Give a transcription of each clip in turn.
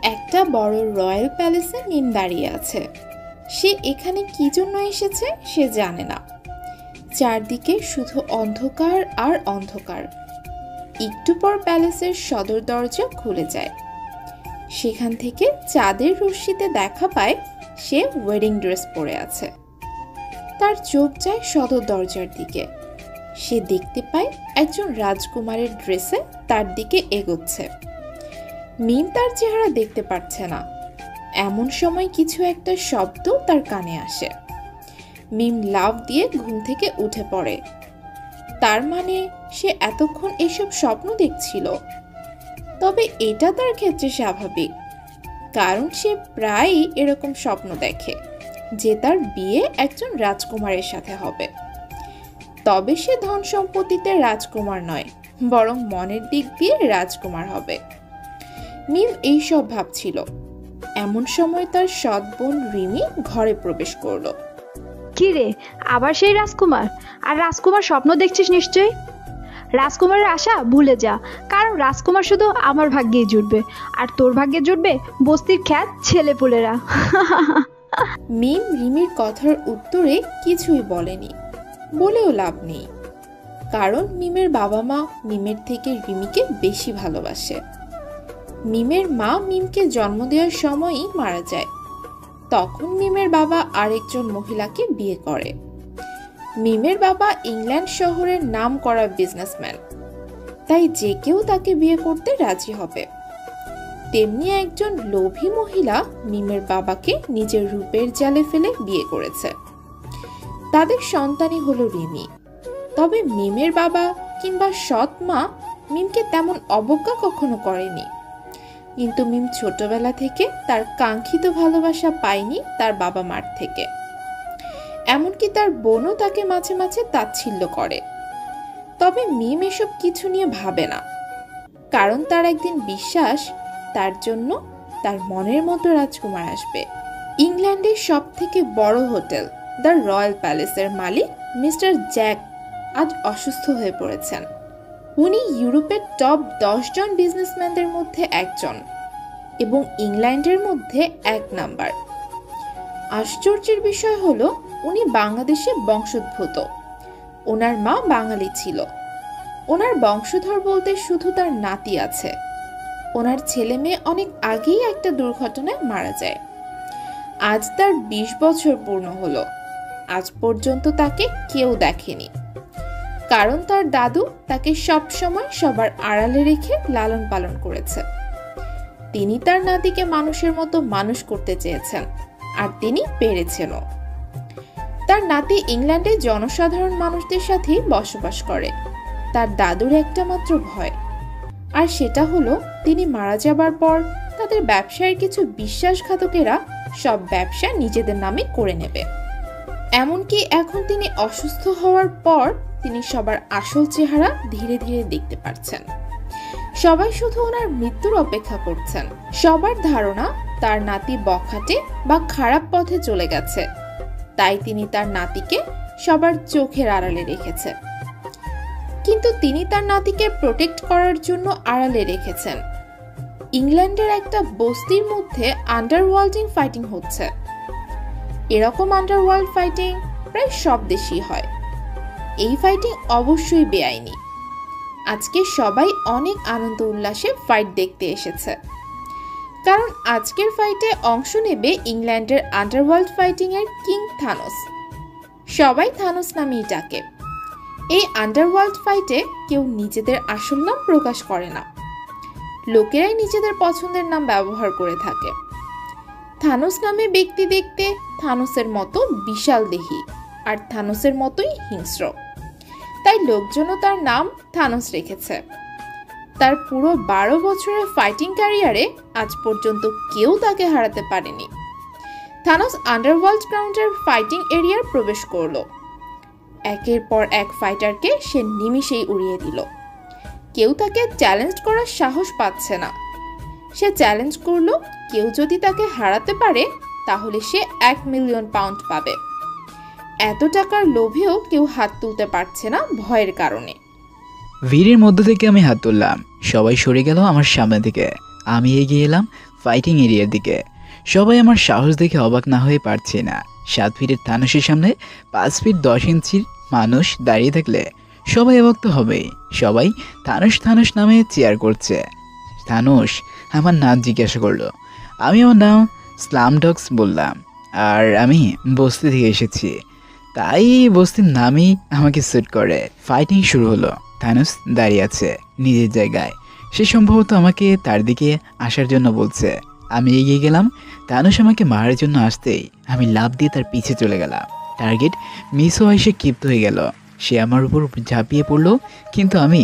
একটা বড় রয়্যাল প্যালেসে মিম দাঁড়িয়ে আছে। সে এখানে কি জন্য এসেছে সে জানে না। চারদিকে শুধু অন্ধকার আর অন্ধকার। একটু পর প্যালেসের সদর দরজা খুলে যায়। সেখান থেকে চাঁদের রশ্মিতে দেখা পায় সে ওয়েডিং ড্রেস পরে আছে। তার চোখ যায় সদর দরজার দিকে। সে দেখতে পায় একজন রাজকুমারের ড্রেসে তার দিকে এগোচ্ছে। মিম তার চেহারা দেখতে পারছে না। এমন সময় কিছু একটা শব্দ তার কানে আসে। মিম লাফ দিয়ে ঘুম থেকে উঠে পড়ে। তার মানে সে এতক্ষণ এসব স্বপ্ন দেখছিল। তবে এটা তার ক্ষেত্রে স্বাভাবিক, কারণ সে প্রায়ই এরকম স্বপ্ন দেখে যে তার বিয়ে একজন রাজকুমারের সাথে হবে। তবে সে ধন সম্পত্তিতে রাজকুমার নয়, বরং মনের দিক দিয়ে রাজকুমার হবে। মিম এইসব ভাবছিল। এমন সময় তার সৎ বোন রিমি ঘরে প্রবেশ করলো। কি রে, আবার সেই রাজকুমার? আর রাজকুমার স্বপ্ন দেখছিস নিশ্চয়ই। রাজকুমারের আশা ভুলে যা, কারণ রাজকুমার শুধু আমার ভাগ্যেই জুটবে, আর তোর ভাগ্যে জুটবে বস্তির খ্যাত ছেলেপুলেরা। মিম রিমির কথার উত্তরে কিছুই বলেনি, বলেও লাভ নেই, কারণ মিমের বাবা মা মিমের থেকে রিমিকে বেশি ভালোবাসে। মিমের মা মিমকে জন্ম দেওয়ার সময়ই মারা যায়। তখন মিমের বাবা আরেকজন মহিলাকে বিয়ে করে। মিমের বাবা ইংল্যান্ড শহরের নামকরা বিজনেসম্যান, তাই যে কেউ তাকে বিয়ে করতে রাজি হবে। তেমনি একজন লোভী মহিলা মিমের বাবাকে নিজের রূপের জালে ফেলে বিয়ে করেছে। তাদের সন্তানই হলো রিমি। তবে মিমের বাবা কিংবা সৎ মা মিমকে তেমন অবজ্ঞা কখনো করেনি। কিন্তু মিম ছোটবেলা থেকে তার কাঙ্ক্ষিত ভালোবাসা পায়নি তার বাবা মার থেকে। এমনকি তার বোনও তাকে মাঝে মাঝে তাচ্ছিল্য করে। তবে মিম এসব কিছু নিয়ে ভাবে না, কারণ তার একদিন বিশ্বাস তার জন্য তার মনের মতো রাজকুমার আসবে। ইংল্যান্ডের সব থেকে বড় হোটেল দ্য রয়্যাল প্যালেসের মালিক মিস্টার জ্যাক আজ অসুস্থ হয়ে পড়েছেন। উনি ইউরোপের টপ 10 জন বিজনেসম্যানদের মধ্যে একজন এবং ইংল্যান্ডের মধ্যে 1 নাম্বার। আশ্চর্যের বিষয় হলো উনি বাংলাদেশে বংশোদ্ভূত। ওনার মা বাঙালি ছিল। ওনার বংশধর বলতে শুধু তার নাতি আছে। ওনার ছেলে মেয়ে অনেক আগেই একটা দুর্ঘটনায় মারা যায়। আজ তার 20 বছর পূর্ণ হলো। আজ পর্যন্ত তাকে কেউ দেখেনি, কারণ তার দাদু তাকে সব সময় সবার আড়ালে রেখে লালন পালন করেছে। তিনি তার নাতিকে মানুষের মতো মানুষ করতে চেয়েছেন, আর তিনি পেরেছেনও। তার নাতি ইংল্যান্ডে জনসাধারণ মানুষদের সাথেই বসবাস করে। তার দাদুর একটা মাত্র ভয়, আর সেটা হলো তিনি মারা যাবার পর তাদের ব্যবসায়ের কিছু বিশ্বাসঘাতকেরা সব ব্যবসা নিজেদের নামে করে নেবে। এমনকি এখন তিনি অসুস্থ হওয়ার পর তিনি সবার আসল চেহারা ধীরে ধীরে দেখতে পাচ্ছেন। সবাই শুধু ওনার মৃত্যুর অপেক্ষা করছেন। সবার ধারণা তার নাতি বখাটে বা খারাপ পথে চলে গেছে, তাই তিনি তার নাতিকে সবার চোখের আড়ালে রেখেছে। কিন্তু তিনি তার নাতিকে প্রোটেক্ট করার জন্য আড়ালে রেখেছেন। ইংল্যান্ডের একটা বস্তির মধ্যে আন্ডারওয়ার্ল্ডিং ফাইটিং হচ্ছে। এরকম আন্ডারওয়ার্ল্ড ফাইটিং প্রায় সব দেশেই হয়। এই ফাইটিং অবশ্যই বেআইনি। আজকে সবাই অনেক আনন্দ উল্লাসে ফাইট দেখতে এসেছে, কারণ আজকের ফাইটে অংশ নেবে ইংল্যান্ডের আন্ডারওয়ার্ল্ড ফাইটিং এর কিং থানোস। সবাই থানোস নামেই ডাকে। এই আন্ডারওয়ার্ল্ড ফাইটে কেউ নিজেদের আসল নাম প্রকাশ করে না। লোকেরাই নিজেদের পছন্দের নাম ব্যবহার করে থাকে। থানোস নামে ব্যক্তি দেখতে থানোসের মতো বিশাল দেহী আর থানোসের মতোই হিংস্র, তাই লোকজনও তার নাম থানোস রেখেছে। তার পুরো 12 বছরের ফাইটিং ক্যারিয়ারে আজ পর্যন্ত কেউ তাকে হারাতে পারেনি। থানোস আন্ডারওয়ার্ল্ড গ্রাউন্ডের ফাইটিং এরিয়ার প্রবেশ করলো। একের পর এক ফাইটারকে সে নিমিষেই উড়িয়ে দিল। কেউ তাকে চ্যালেঞ্জ করার সাহস পাচ্ছে না। সে চ্যালেঞ্জ করলো, কেউ যদি তাকে হারাতে পারে তাহলে সে 1 মিলিয়ন পাউন্ড পাবে। এত টাকার লোভেও কেউ হাত তুলতে পারছে না ভয়ের কারণে। ভিড়ের মধ্য থেকে আমি হাত তুললাম। সবাই সরে গেল আমার সামনে থেকে। আমি এগিয়ে এলাম ফাইটিং এরিয়ার দিকে। সবাই আমার সাহস দেখে অবাক না হয়ে পারছে না। 7 ফিটের থানুসের সামনে 5 ফিট 10 ইঞ্চির মানুষ দাঁড়িয়ে থাকলে সবাই অবাক তো হবেই। সবাই থানুস থানুস নামে চেয়ার করছে। থানুস আমার নাম জিজ্ঞাসা করলো। আমি আমার নাম স্লামডগস বললাম, আর আমি বস্তি থেকে এসেছি, তাই বস্তির নামই আমাকে স্যুট করে। ফাইটিং শুরু হলো। থানুস দাঁড়িয়ে আছে নিজের জায়গায়। সে সম্ভবত আমাকে তার দিকে আসার জন্য বলছে। আমি এগিয়ে গেলাম। থানুস আমাকে মারার জন্য আসতেই আমি লাফ দিয়ে তার পিছে চলে গেলাম। টার্গেট মিস হওয়ায় সে ক্ষিপ্ত হয়ে গেল। সে আমার উপর ঝাঁপিয়ে পড়লো, কিন্তু আমি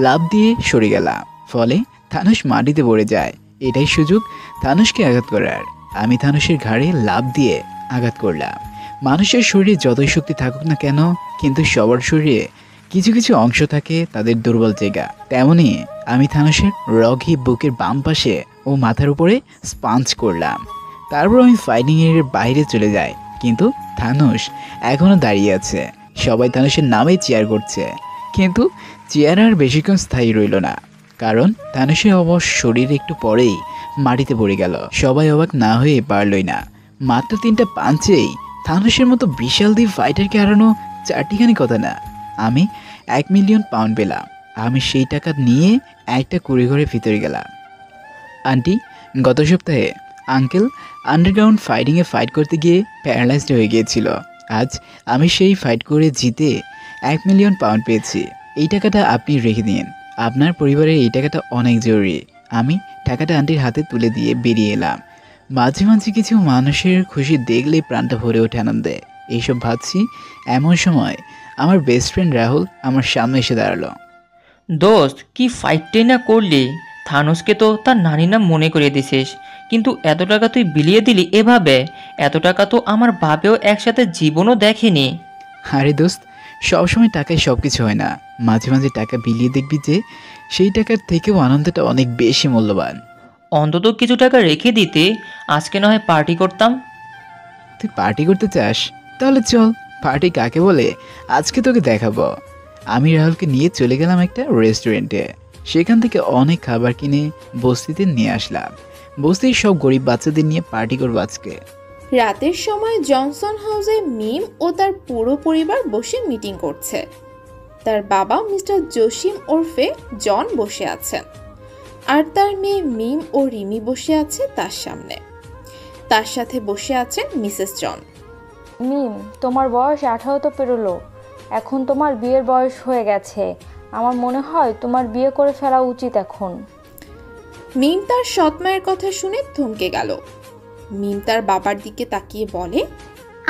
লাফ দিয়ে সরে গেলাম। ফলে থানুস মাটিতে পড়ে যায়। এটাই সুযোগ থানুসকে আঘাত করার। আমি থানুসের ঘাড়ে লাফ দিয়ে আঘাত করলাম। মানুষের শরীরে যতই শক্তি থাকুক না কেন, কিন্তু সবার শরীরে কিছু কিছু অংশ থাকে তাদের দুর্বল জায়গা। তেমনি আমি থানুসের রগি বুকের বাম পাশে ও মাথার উপরে স্পাঞ্চ করলাম। তারপর আমি ফাইটিং এর বাইরে চলে যাই, কিন্তু থানুস এখনও দাঁড়িয়ে আছে। সবাই থানুসের নামেই চেয়ার করছে, কিন্তু চেয়ার আর বেশিক্ষণ স্থায়ী রইল না, কারণ থানুসের অবশ্য শরীর একটু পরেই মাটিতে পড়ে গেল। সবাই অবাক না হয়ে পারলই না। মাত্র 3টা পাঞ্চেই থানুসের মতো বিশাল দ্বীপ ফাইটারকে হারানো চারটিখানি কথা না। আমি 1 মিলিয়ন পাউন্ড পেলাম। আমি সেই টাকা নিয়ে একটা কুড়িঘরের ভিতরে গেলাম। আন্টি, গত সপ্তাহে আঙ্কেল আন্ডারগ্রাউন্ড ফাইটিংয়ে ফাইট করতে গিয়ে প্যারালাইজড হয়ে গিয়েছিল। আজ আমি সেই ফাইট করে জিতে 1 মিলিয়ন পাউন্ড পেয়েছি। এই টাকাটা আপনি রেখে দিন, আপনার পরিবারের এই টাকাটা অনেক জরুরি। আমি টাকাটা আন্টির হাতে তুলে দিয়ে বেরিয়ে এলাম। মাঝে মাঝে কিছু মানুষের খুশি দেখলেই প্রাণটা ভরে ওঠে আনন্দে। এইসব ভাবছি, এমন সময় আমার বেস্ট ফ্রেন্ড রাহুল আমার সামনে এসে দাঁড়ালো। দোস্ত, কি ফাইটটাই না করলি! থানোসকে তো তার নানির নাম মনে করিয়ে দিছিস, কিন্তু এত টাকা তুই বিলিয়ে দিলি এভাবে? এত টাকা তো আমার বাপেও একসাথে জীবনও দেখেনি। আরে দোস্ত, সবসময় টাকায় সব কিছু হয় না। মাঝে মাঝে টাকা বিলিয়ে দেখবি যে সেই টাকার থেকেও আনন্দটা অনেক বেশি মূল্যবান। অন্তত কিছু টাকা রেখে দিতে, আজকে না হয় পার্টি করতাম। তুই পার্টি করতে চাস? তাহলে চল, পার্টি কাকে বলে আজকে তোকে দেখাবো। আমি রাহুলকে নিয়ে চলে গেলাম একটা রেস্টুরেন্টে। সেখান থেকে অনেক খাবার কিনে বস্তিতে নিয়ে আসলাম। বস্তির সব গরিব বাচ্চাদের নিয়ে পার্টি করবো আজকে। রাতের সময় জনসন হাউসে মিম ও তার পুরো পরিবার বসে মিটিং করছে। তার বাবা মিস্টার জসিম ওরফে জন বসে আছেন, আর তার মেয়ে মিম ও রিমি বসে আছে তার সামনে। তার সাথে বসে আছেন মিসেস জন। মিম, তোমার বয়স 18 তো পেরোলো। এখন তোমার বিয়ের বয়স হয়ে গেছে। আমার মনে হয় তোমার বিয়ে করে ফেলা উচিত এখন। মিম তার সৎ মায়ের কথা শুনে থমকে গেল। মিম তার বাবার দিকে তাকিয়ে বলে,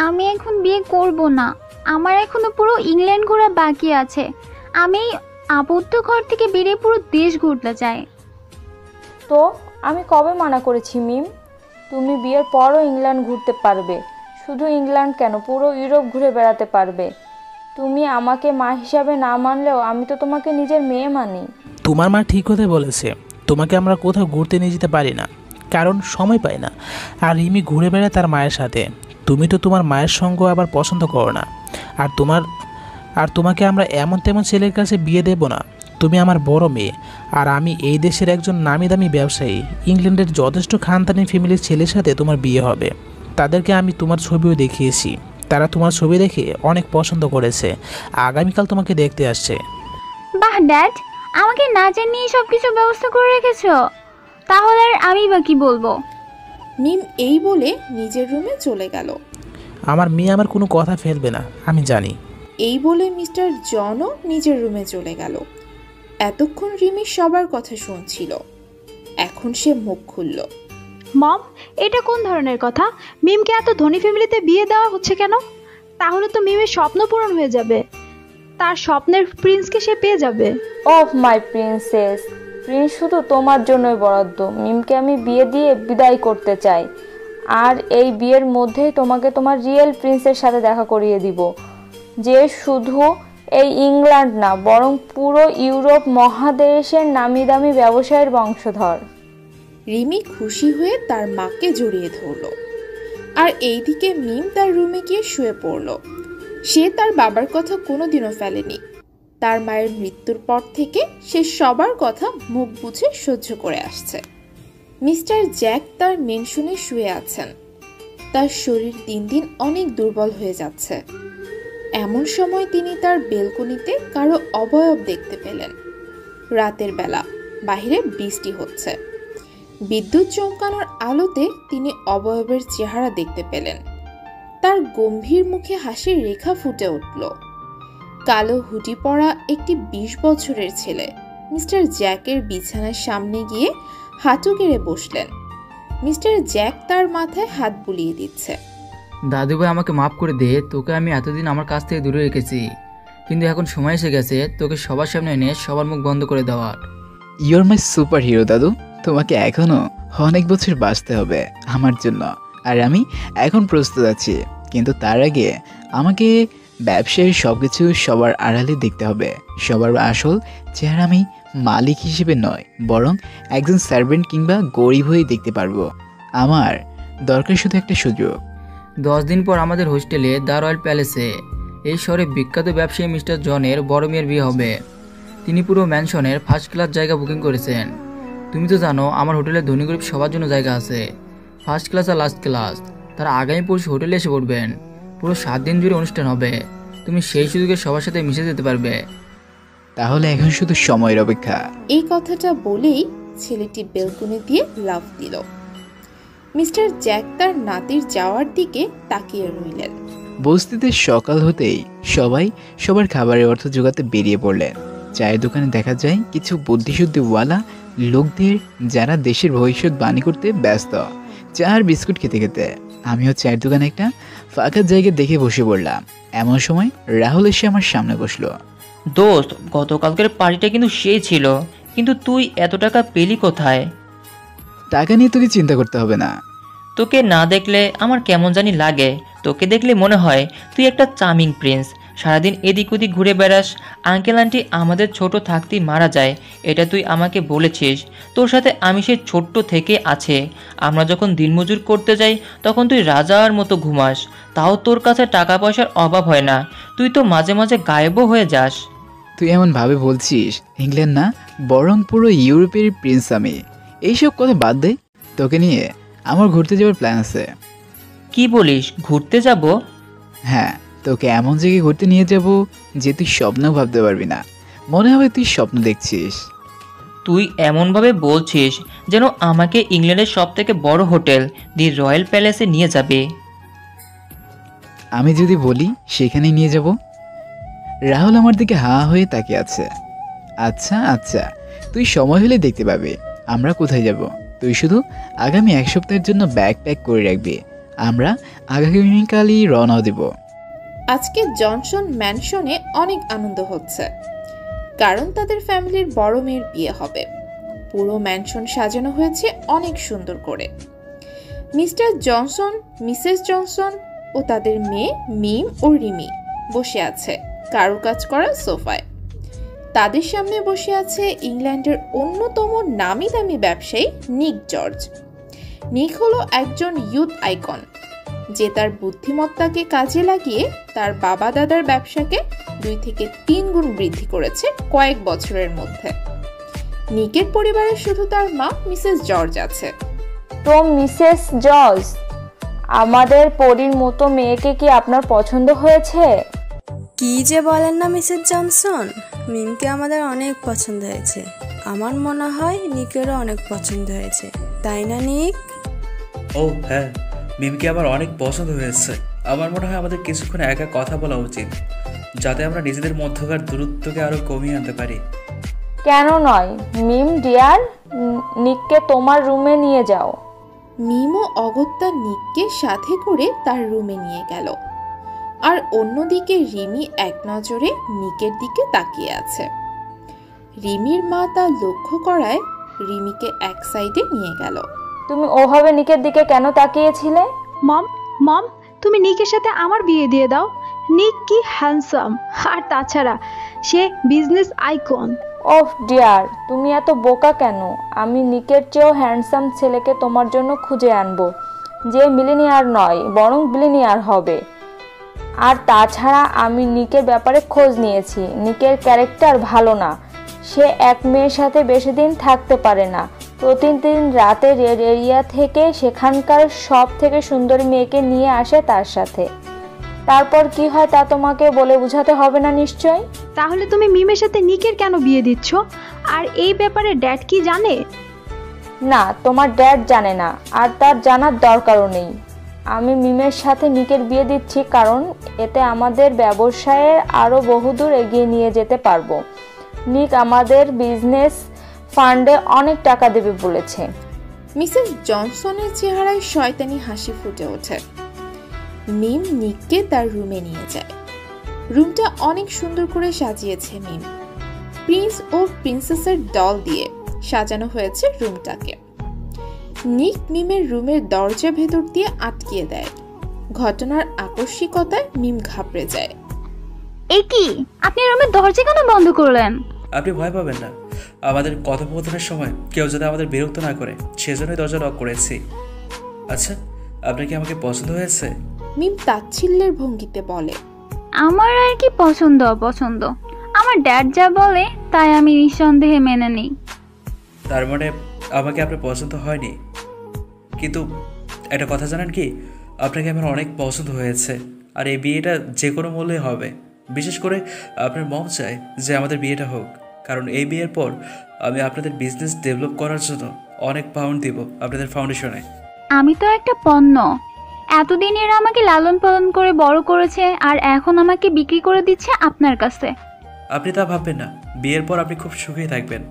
আমি এখন বিয়ে করব না। আমার এখনো পুরো ইংল্যান্ড ঘোরা বাকি আছে। আমি আবদ্ধ ঘর থেকে বেরিয়ে পুরো দেশ ঘুরতে চাই। তো আমি কবে মানা করেছি মিম? তুমি বিয়ের পরও ইংল্যান্ড ঘুরতে পারবে। শুধু ইংল্যান্ড কেন, পুরো ইউরোপ ঘুরে বেড়াতে পারবে। তুমি আমাকে মা হিসাবে না মানলেও আমি তো তোমাকে নিজের মেয়ে মানি। তোমার মা ঠিক কথা বলেছে। তোমাকে আমরা কোথাও ঘুরতে নিয়ে যেতে পারি না, কারণ সময় পাই না। আর রিমি ঘুরে বেড়ায় তার মায়ের সাথে। তুমি তো তোমার মায়ের সঙ্গ আবার পছন্দ করো না। আর তোমাকে আমরা এমন তেমন ছেলের কাছে বিয়ে দেব না। তুমি আমার বড় মেয়ে, আর আমি এই দেশের একজন নামি দামি ব্যবসায়ী। ইংল্যান্ডের যথেষ্ট খানদানি ফ্যামিলির ছেলের সাথে তোমার বিয়ে হবে। তাদেরকে আমি তোমার ছবিও দেখিয়েছি। তারা তোমার ছবি দেখে অনেক পছন্দ করেছে। আগামীকাল তোমাকে দেখতে আসছে। বাহ ড্যাড, আমাকে না জানিয়ে সব কিছু ব্যবস্থা করে রেখেছো। তাহলে আর আমি বা কি বলবো? মিম এই বলে নিজের রুমে চলে গেল। আমার মেয়ে আমার কোনো কথা ফেলবে না, আমি জানি। এই বলে মিস্টার জনও নিজের রুমে চলে গেল। এতক্ষণ রিমি সবার কথা শুনছিল, এখন সে মুখ খুলল। মম, এটা কোন ধরনের কথা? মিমকে এত ধনী ফ্যামিলিতে বিয়ে দেওয়া হচ্ছে কেন? তাহলে তো মিমের স্বপ্ন পূরণ হয়ে যাবে। তার স্বপ্নের প্রিন্সকে সে পেয়ে যাবে। অফ মাই প্রিন্সেস, প্রিন্স শুধু তোমার জন্যই বরাদ্দ। মিমকে আমি বিয়ে দিয়ে বিদায় করতে চাই, আর এই বিয়ের মধ্যেই তোমাকে তোমার রিয়েল প্রিন্সের সাথে দেখা করিয়ে দিব, যে শুধু এই ইংল্যান্ড না, বরং পুরো ইউরোপ মহাদেশের নামি দামি ব্যবসায়ের বংশধর। রিমি খুশি হয়ে তার মাকে জড়িয়ে ধরল, আর এইদিকে মিম তার রুমে গিয়ে শুয়ে পড়ল। সে তার বাবার কথা কোনোদিনও ফেলেনি। তার মায়ের মৃত্যুর পর থেকে সে সবার কথা মুখ বুজে সহ্য করে আসছে। মিস্টার জ্যাক তার মেনশনে শুয়ে আছেন। তার শরীর দিন দিন অনেক দুর্বল হয়ে যাচ্ছে। এমন সময় তিনি তার বেলকনিতে কারো অবয়ব দেখতে পেলেন। রাতের বেলা, বাহিরে বৃষ্টি হচ্ছে। বিদ্যুৎ চমকানোর আলোতে তিনি অবয়বের চেহারা দেখতে পেলেন। তার গম্ভীর মুখে হাসির রেখা ফুটে উঠল। কালো হুডি পরা একটি 20 বছরের ছেলে মিস্টার জ্যাকের বিছানার সামনে গিয়ে হাঁটু গেড়ে বসলেন। মিস্টার জ্যাক তার মাথায় হাত বুলিয়ে দিচ্ছে। দাদু ভাই, আমাকে মাফ করে দে। তোকে আমি এতদিন আমার কাছ থেকে দূরে রেখেছি, কিন্তু এখন সময় এসে গেছে তোকে সবার সামনে এনে সবার মুখ বন্ধ করে দেওয়ার। ইউর মাই সুপার হিরো দাদু। তোমাকে এখনো অনেক বছর বাঁচতে হবে আমার জন্য, আর আমি এখন প্রস্তুত আছি। কিন্তু তার আগে আমাকে ব্যবসায়ের সব কিছু সবার আড়ালে দেখতে হবে। সবার আসল চেহারা আমি মালিক হিসেবে নয়, বরং একজন সার্ভেন্ট কিংবা গরিব হয়ে দেখতে পারবো। আমার দরকার শুধু একটা সুযোগ। 10 দিন পর আমাদের হোস্টেলে দ্য রয়্যাল প্যালেসে এই শহরে বিখ্যাত ব্যবসায়ী মিস্টার জনের বড় মেয়ের বিয়ে হবে। তিনি পুরো ম্যানশনের ফার্স্ট ক্লাস জায়গা বুকিং করেছেন। তুমি তো জানো আমার হোটেলে ধনী গরিব সবার জন্য জায়গা আছে, ফার্স্ট ক্লাস আর লাস্ট ক্লাস। তারা আগামী পরশু হোটেলে এসে পড়বেন। পুরো 7 দিন জুড়ে অনুষ্ঠান হবে। তুমি সেই সুযোগে সবার সাথে মিশে যেতে পারবে। তাহলে এখন শুধু সময়ের অপেক্ষা। এই কথাটা বলেই ছেলেটি বেলকনি দিয়ে লাফ দিল। মিস্টার জ্যাক তার নাতির যাওয়ার দিকে তাকিয়ে রইলেন। বস্তিতে সকাল হতেই সবাই সবার খাবারের অর্থ জোগাতে বেরিয়ে পড়লেন। চায়ের দোকানে দেখা যায় কিছু বুদ্ধিশুদ্ধিওয়ালা লোকদের, যারা দেশের ভবিষ্যৎ বাণী করতে ব্যস্ত। চা আর বিস্কুট খেতে খেতে আমিও চায়ের দোকানে একটা ফাঁকা জায়গা দেখে বসে পড়লাম। এমন সময় রাহুল এসে আমার সামনে বসলো। দোস্ত, গতকালকের পার্টিটা কিন্তু সেই ছিল, কিন্তু তুই এত টাকা পেলি কোথায়? টাকা নিয়ে তোকে চিন্তা করতে হবে না। তোকে না দেখলে আমার কেমন জানি লাগে। তোকে দেখলে মনে হয় তুই একটা চার্মিং প্রিন্স। সারাদিন এদিক ওদিক ঘুরে বেড়াস। আঙ্কেল আন্টি আমাদের ছোট থাকতেই মারা যায়, এটা তুই আমাকে বলেছিস। তোর সাথে আমি সে ছোট্ট থেকে আছে। আমরা যখন দিনমজুর করতে যাই তখন তুই রাজার মতো ঘুমাস, তাও তোর কাছে টাকা পয়সার অভাব হয় না। তুই তো মাঝে মাঝে গায়েবও হয়ে যাস। তুই এমন ভাবে বলছিস, ইংল্যান্ড না বরং পুরো ইউরোপের প্রিন্স আমি। এইসব কথা বাদ দে, তোকে নিয়ে আমার ঘুরতে যাওয়ার প্ল্যান আছে। কি বলিস, ঘুরতে যাব? হ্যাঁ, তোকে এমন জায়গায় ঘুরতে নিয়ে যাব যে তুই স্বপ্নেও ভাবতে পারবি না। মনে হবে তুই স্বপ্ন দেখছিস। তুই এমনভাবে বলছিস যেন আমাকে ইংল্যান্ডের সবথেকে বড় হোটেল দি রয়্যাল প্যালেসে নিয়ে যাবে। আমি যদি বলি সেখানেই নিয়ে যাব। রাহুল আমার দিকে হাঁ হয়ে তাকিয়ে আছে। আচ্ছা আচ্ছা, তুই সময় হলে দেখতে পাবে আমরা কোথায় যাব। তুই শুধু আগামী 1 সপ্তাহের জন্য ব্যাগ প্যাক করে রাখবি। আমরা আগামীকালই রওনা দেব। আজকে জনসন ম্যানশনে অনেক আনন্দ হচ্ছে, কারণ তাদের ফ্যামিলির বড় মেয়ের বিয়ে হবে। পুরো ম্যানশন সাজানো হয়েছে অনেক সুন্দর করে। মিস্টার জনসন, মিসেস জনসন ও তাদের মেয়ে মিম ও রিমি বসে আছে কারুকাজ করা সোফায়। তাদের সামনে বসে আছে ইংল্যান্ডের অন্যতম নামি দামি ব্যবসায়ী নিক জর্জ। নিক হলো একজন ইউথ আইকন, যে তার বুদ্ধিমত্তাকে কাজে লাগিয়ে তার বাবা দাদার ব্যবসাকে 2 থেকে 3 গুণ বৃদ্ধি করেছে কয়েক বছরের মধ্যে। নিকের পরিবারে শুধু তার মা মিসেস জর্জ আছে। তো মিসেস জর্জ, আমাদের পরীর মতো মেয়েকে কি আপনার পছন্দ হয়েছে? কি যে বলেন না মিসেস জনসন, মিমকে আমাদের অনেক পছন্দ হয়েছে। আমার মনে হয় নিকেরও অনেক পছন্দ হয়েছে, তাই না নিক? ও হ্যাঁ, মিমকে আমার অনেক পছন্দ হয়েছে। আমার মনে হয় আমাদের কিছুক্ষণ একা কথা বলা উচিত, যাতে আমরা নিজেদের মধ্যকার দূরত্বকে আরো কমিয়ে আনতে পারি। কেন নয় মিম ডিয়ার, নিককে তোমার রুমে নিয়ে যাও। মিমও অগত্যা নিককে সাথে করে তার রুমে নিয়ে গেল। আর অন্যদিকে রিমি এক নজরে নিকের দিকে তাকিয়ে আছে। রিমির মা তা লক্ষ্য করায় রিমিকে এক সাইডে নিয়ে গেল। তুমি ওভাবে নিকের দিকে কেন তাকিয়েছিলে? মম মম তুমি নিকের সাথে আমার বিয়ে দিয়ে দাও। নিক কি হ্যান্ডসাম, আর তাছাড়া সে বিজনেস আইকন। ওহ ডিয়ার, তুমি এত বোকা কেন? আমি নিকের চেয়েও হ্যান্ডসাম ছেলেকে তোমার জন্য খুঁজে আনবো, যে মিলিনিয়ার নয় বরং বিলিনিয়ার হবে। আর তাছাড়া আমি নিকের ব্যাপারে খোঁজ নিয়েছি। নিকের ক্যারেক্টার ভালো না, সে এক মেয়ের সাথে বেশি দিন থাকতে পারে না। প্রতিদিন রাতে রেড এরিয়া থেকে সেখানকার সব থেকে সুন্দরী মেয়েকে নিয়ে আসে তার সাথে। তারপর কি হয় তা তোমাকে বলে বোঝাতে হবে না নিশ্চয়। তাহলে তুমি মিমের সাথে নিকের কেন বিয়ে দিচ্ছ? আর এই ব্যাপারে ড্যাড কি জানে? না, তোমার ড্যাড জানে না, আর তার জানার দরকারও নেই। আমি মিমের সাথে নিকের বিয়ে দিচ্ছি কারণ এতে আমাদের ব্যবসায়ে আরও বহুদূর এগিয়ে নিয়ে যেতে পারবো। নিক আমাদের বিজনেস ফান্ডে অনেক টাকা দেবে বলেছে। মিসেস জনসনের চেহারায় শয়তানি হাসি ফুটে ওঠে। মিম নিককে তার রুমে নিয়ে যায়। রুমটা অনেক সুন্দর করে সাজিয়েছে মিম। প্রিন্স ও প্রিন্সেসের ডল দিয়ে সাজানো হয়েছে রুমটাকে। নিক মিমের রুমের দরজা ভেতর দিয়ে আটকিয়ে দেয়। ঘটনার আকস্মিকতায় মিম ঘাবড়ে যায়। এ কি, আপনি রুমের দরজা কেন বন্ধ করলেন? আপনি ভয় পাবেন না, আমাদের কথোপকথনের সময় কেউ যাতে আমাদের বিরক্ত না করে সেজন্যই দরজা লক করেছি। আচ্ছা, আপনার কি আমাকে পছন্দ হয়েছে? মিম তাচ্ছিল্যের ভঙ্গিতে বলে। আমার আর কি পছন্দ অপছন্দ, আমার ড্যাড যা বলে তাই আমি নিঃসন্দেহে মেনে নিই। তার মানে আমাকে আপনার পছন্দ হয়নি? কিন্তু একটা কথা জানেন কি, আপনাকে আমার অনেক পছন্দ হয়েছে, আর এই বিয়েটা যে কোনো মূল্যে হবে। বিশেষ করে আপনার মম চায় যে আমাদের বিয়েটা হোক, কারণ এই বিয়ের পর আমি আপনাদের বিজনেস ডেভেলপ করার জন্য অনেক পাউন্ড দিব আপনাদের ফাউন্ডেশনে। আমি তো একটা পণ্য, এতদিন এরা আমাকে লালন পালন করে বড় করেছে, আর এখন আমাকে বিক্রি করে দিচ্ছে আপনার কাছে। আপনি তা ভাববেন না, বিয়ের পর আপনি খুব সুখী থাকবেন।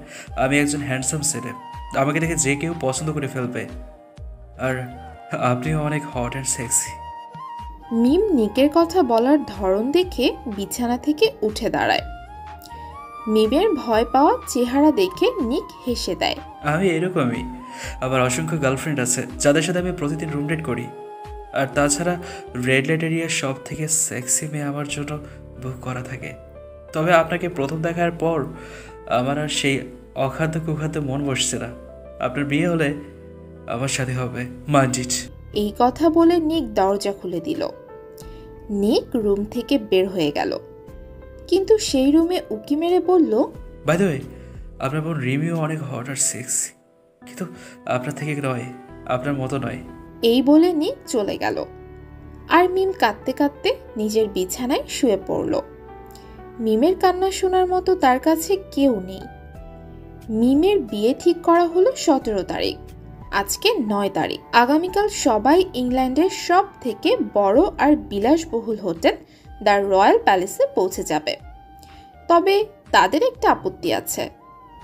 আমি একজন হ্যান্ডসাম ছেলে, আমাকে দেখে যে কেউ পছন্দ করে ফেলবে, আর আপনিও অনেক হট অ্যান্ড সেক্সি। মিম নিকের কথা বলার ধরন দেখে বিছানা থেকে উঠে দাঁড়ায়। মিমের ভয় পাওয়া চেহারা দেখে নিক হেসে দেয়। আমি এরকমই, আমার অসংখ্য গার্লফ্রেন্ড আছে যাদের সাথে আমি প্রতিদিন রুম ডেট করি, আর তাছাড়া রেড লাইট এরিয়ার সব থেকে সেক্সি মেয়ে আমার জন্য বুক করা থাকে। তবে আপনাকে প্রথম দেখার পর আমার আর সেই অখাদ্য কুখাদ্য মন বসছে না। আপনার বিয়ে হলে আমার সাথে হবে, মানজিট। এই কথা বলে নিক দরজা খুলে দিল। নিক রুম থেকে বের হয়ে গেল, কিন্তু সেই রুমে উকি মেরে বলল, বাই দ্য ওয়ে, আপনার বোন রিমিও অনেক হট আর সেক্সি, কিন্তু আপনার থেকে নয়, আপনার মতো নয়। এই বলে নিক চলে গেল। আর মিম কাঁদতে কাঁদতে নিজের বিছানায় শুয়ে পড়ল। মিমের কান্না শোনার মতো তার কাছে কেউ নেই। মিমের বিয়ে ঠিক করা হলো 17 তারিখ, আজকে 9 তারিখ। আগামীকাল সবাই ইংল্যান্ডের সব থেকে বড় আর বিলাসবহুল হোটেল দ্য রয়্যাল প্যালেসে পৌঁছে যাবে। তবে তাদের একটা আপত্তি আছে,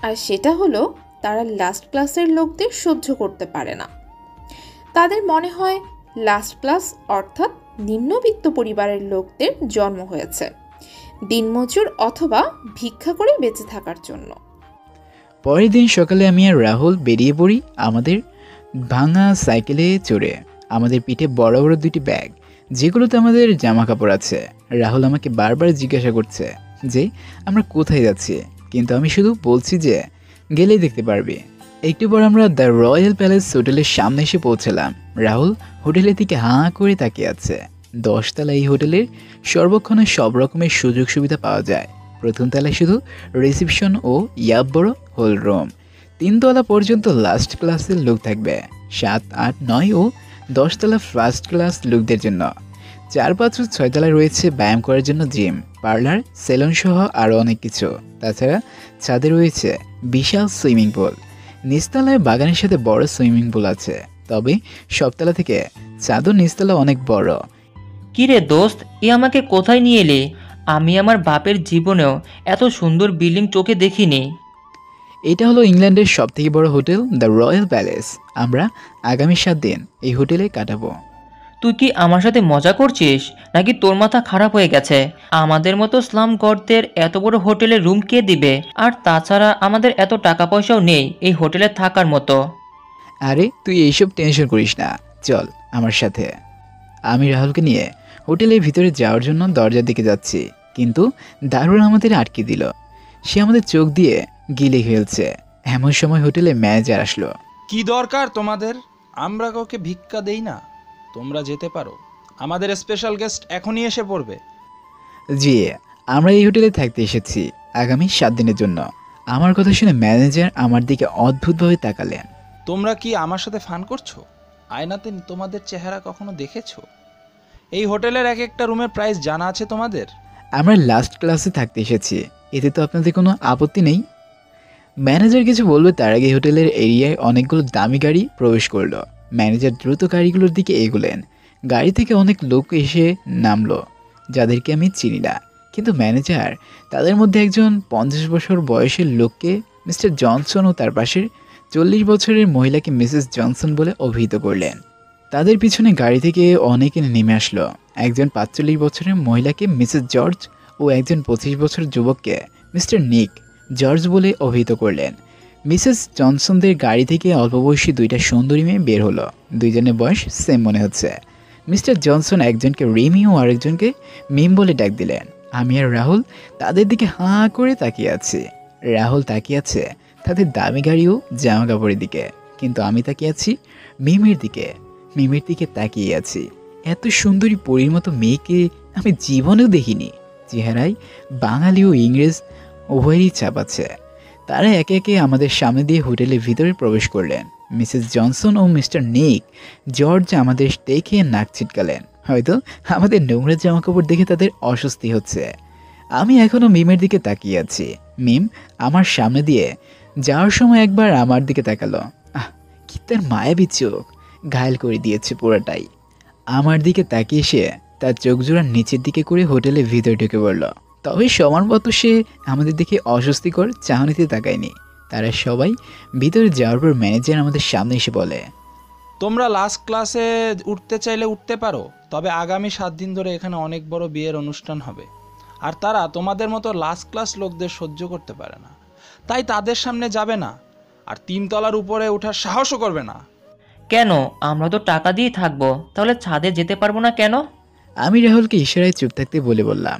আর সেটা হলো তারা লাস্ট ক্লাসের লোকদের সহ্য করতে পারে না। তাদের মনে হয় লাস্ট ক্লাস অর্থাৎ নিম্নবিত্ত পরিবারের লোকদের জন্ম হয়েছে দিনমজুর অথবা ভিক্ষা করে বেঁচে থাকার জন্য। পরের দিন সকালে আমি আর রাহুল বেরিয়ে পড়ি আমাদের ভাঙা সাইকেলে চড়ে। আমাদের পিঠে বড় বড় দুটি ব্যাগ, যেগুলোতে আমাদের জামা কাপড় আছে। রাহুল আমাকে বারবার জিজ্ঞাসা করছে যে আমরা কোথায় যাচ্ছি, কিন্তু আমি শুধু বলছি যে গেলেই দেখতে পারবি। একটু পর আমরা দ্য রয়্যাল প্যালেস হোটেলের সামনে এসে পৌঁছলাম। রাহুল হোটেলের দিকে হাঁ করে তাকিয়ে আছে। 10 তলা এই হোটেলের সর্বক্ষণে সব রকমের সুযোগ সুবিধা পাওয়া যায়। প্রথম তলায় শুধু রিসেপশন ও ইয়াব বড় হোল রুম। 3 তলা পর্যন্ত লাস্ট ক্লাসের লোক থাকবে। 7, 8, 9 ও 10 তলা ফার্স্ট ক্লাস লোকদের জন্য। 4, 5 ও 6 তলায় রয়েছে ব্যায়াম করার জন্য জিম, পার্লার, সেলুন সহ আরও অনেক কিছু। তাছাড়া ছাদে রয়েছে বিশাল সুইমিং পুল। নিচতলায় বাগানের সাথে বড় সুইমিং পুল আছে। তবে সবতলা থেকে ছাদ ও নিচতলা অনেক বড়। কিরে দোস্ত, এ আমাকে কোথায় নিয়ে এলে? আমি আমার বাপের জীবনেও এত সুন্দর বিল্ডিং চোখে দেখিনি। এটা হলো ইংল্যান্ডের সবথেকে বড় হোটেল দ্য রয়্যাল প্যালেস। আমরা আগামী 7 দিন এই হোটেলে কাটাবো। তুই কি আমার সাথে মজা করছিস, নাকি তোর মাথা খারাপ হয়ে গেছে? আমাদের মতো স্লাম গর্দের এত বড় হোটেলে রুম কে দিবে? আর তাছাড়া আমাদের এত টাকা পয়সাও নেই এই হোটেলে থাকার মতো। আরে তুই এইসব টেনশন করিস না, চল আমার সাথে। আমি রাহুলকে নিয়ে হোটেলের ভিতরে যাওয়ার জন্য দরজার দিকে যাচ্ছি, কিন্তু দারুণ আমাদের আটকে দিল। সে আমাদের চোখ দিয়ে গিলে ফেলছে। এমন সময় হোটেলে ম্যানেজার আসলো। কি দরকার তোমাদের? আমরা কাউকে ভিক্ষা দেই না, তোমরা যেতে পারো। আমাদের স্পেশাল গেস্ট এখনই এসে পড়বে। জি, আমরা এই হোটেলে থাকতে এসেছি আগামী 7 দিনের জন্য। আমার কথা শুনে ম্যানেজার আমার দিকে অদ্ভুতভাবে তাকালেন। তোমরা কি আমার সাথে ফান করছো? আয়নাতে তোমাদের চেহারা কখনো দেখেছো? এই হোটেলের এক একটা রুমের প্রাইস জানা আছে তোমাদের? আমরা লাস্ট ক্লাসে থাকতে এসেছি, এতে তো আপনাদের কোনো আপত্তি নেই? ম্যানেজার কিছু বলবে তার আগে হোটেলের এরিয়ায় অনেকগুলো দামি গাড়ি প্রবেশ করলো। ম্যানেজার দ্রুত গাড়িগুলোর দিকে এগোলেন। গাড়ি থেকে অনেক লোক এসে নামলো, যাদেরকে আমি চিনি না। কিন্তু ম্যানেজার তাদের মধ্যে একজন 50 বছর বয়সের লোককে মিস্টার জনসন ও তার পাশের 40 বছরের মহিলাকে মিসেস জনসন বলে অভিহিত করলেন। তাদের পিছনে গাড়ি থেকে অনেকে নেমে আসলো। একজন 45 বছরের মহিলাকে মিসেস জর্জ ও একজন 25 বছর যুবককে মিস্টার নিক জর্জ বলে অভিহিত করলেন। মিসেস জনসনদের গাড়ি থেকে অল্প বয়সী দুইটা সুন্দরী মেয়ে বের হলো। দুইজনের বয়স সেম মনে হচ্ছে। মিস্টার জনসন একজনকে রিমি ও আরেকজনকে মিম বলে ডাক দিলেন। আমি আর রাহুল তাদের দিকে হাঁ করে তাকিয়ে আছি। রাহুল তাকিয়ে আছে তাদের দামি গাড়ি ও জামা কাপড়ের দিকে, কিন্তু আমি তাকিয়ে আছি মিমের দিকে। মিমের দিকে তাকিয়ে আছি। এত সুন্দরী পরীর মতো মেয়েকে আমি জীবনেও দেখিনি। চেহারায় বাঙালি ও ইংরেজ উভয়েরই ছাপ আছে। তারা একে একে আমাদের সামনে দিয়ে হোটেলের ভিতরে প্রবেশ করলেন। মিসেস জনসন ও মিস্টার নিক জর্জ আমাদের দেখে নাক ছিটকালেন। হয়তো আমাদের নোংরা জামাকাপড় দেখে তাদের অস্বস্তি হচ্ছে। আমি এখনও মিমের দিকে তাকিয়ে আছি। মিম আমার সামনে দিয়ে যাওয়ার সময় একবার আমার দিকে তাকালো। কি তার মায়াবী চোখ, ঘায়ল করে দিয়েছে পুরোটাই। আমার দিকে তাকিয়ে সে তার চোখ জোড়ার নিচের দিকে করে হোটেলের ভিতরে ঢুকে পড়ল। তবে সমান মতো সে আমাদের দিকে অস্বস্তিকর চাহনিতে তাকায়নি। তারা সবাই ভিতরে যাওয়ার পর ম্যানেজার আমাদের সামনে এসে বলে, তোমরা লাস্ট ক্লাসে উঠতে চাইলে উঠতে পারো, তবে আগামী 7 দিন ধরে এখানে অনেক বড় বিয়ের অনুষ্ঠান হবে, আর তারা তোমাদের মতো লাস্ট ক্লাস লোকদের সহ্য করতে পারে না, তাই তাদের সামনে যাবে না, আর 3 তলার উপরে ওঠার সাহসও করবে না। কেন? আমরা তো টাকা দিয়ে থাকবো, তাহলে ছাদে যেতে পারবো না কেন? আমি রাহুলকে ইশারায় চুপ থাকতে বলে বললাম,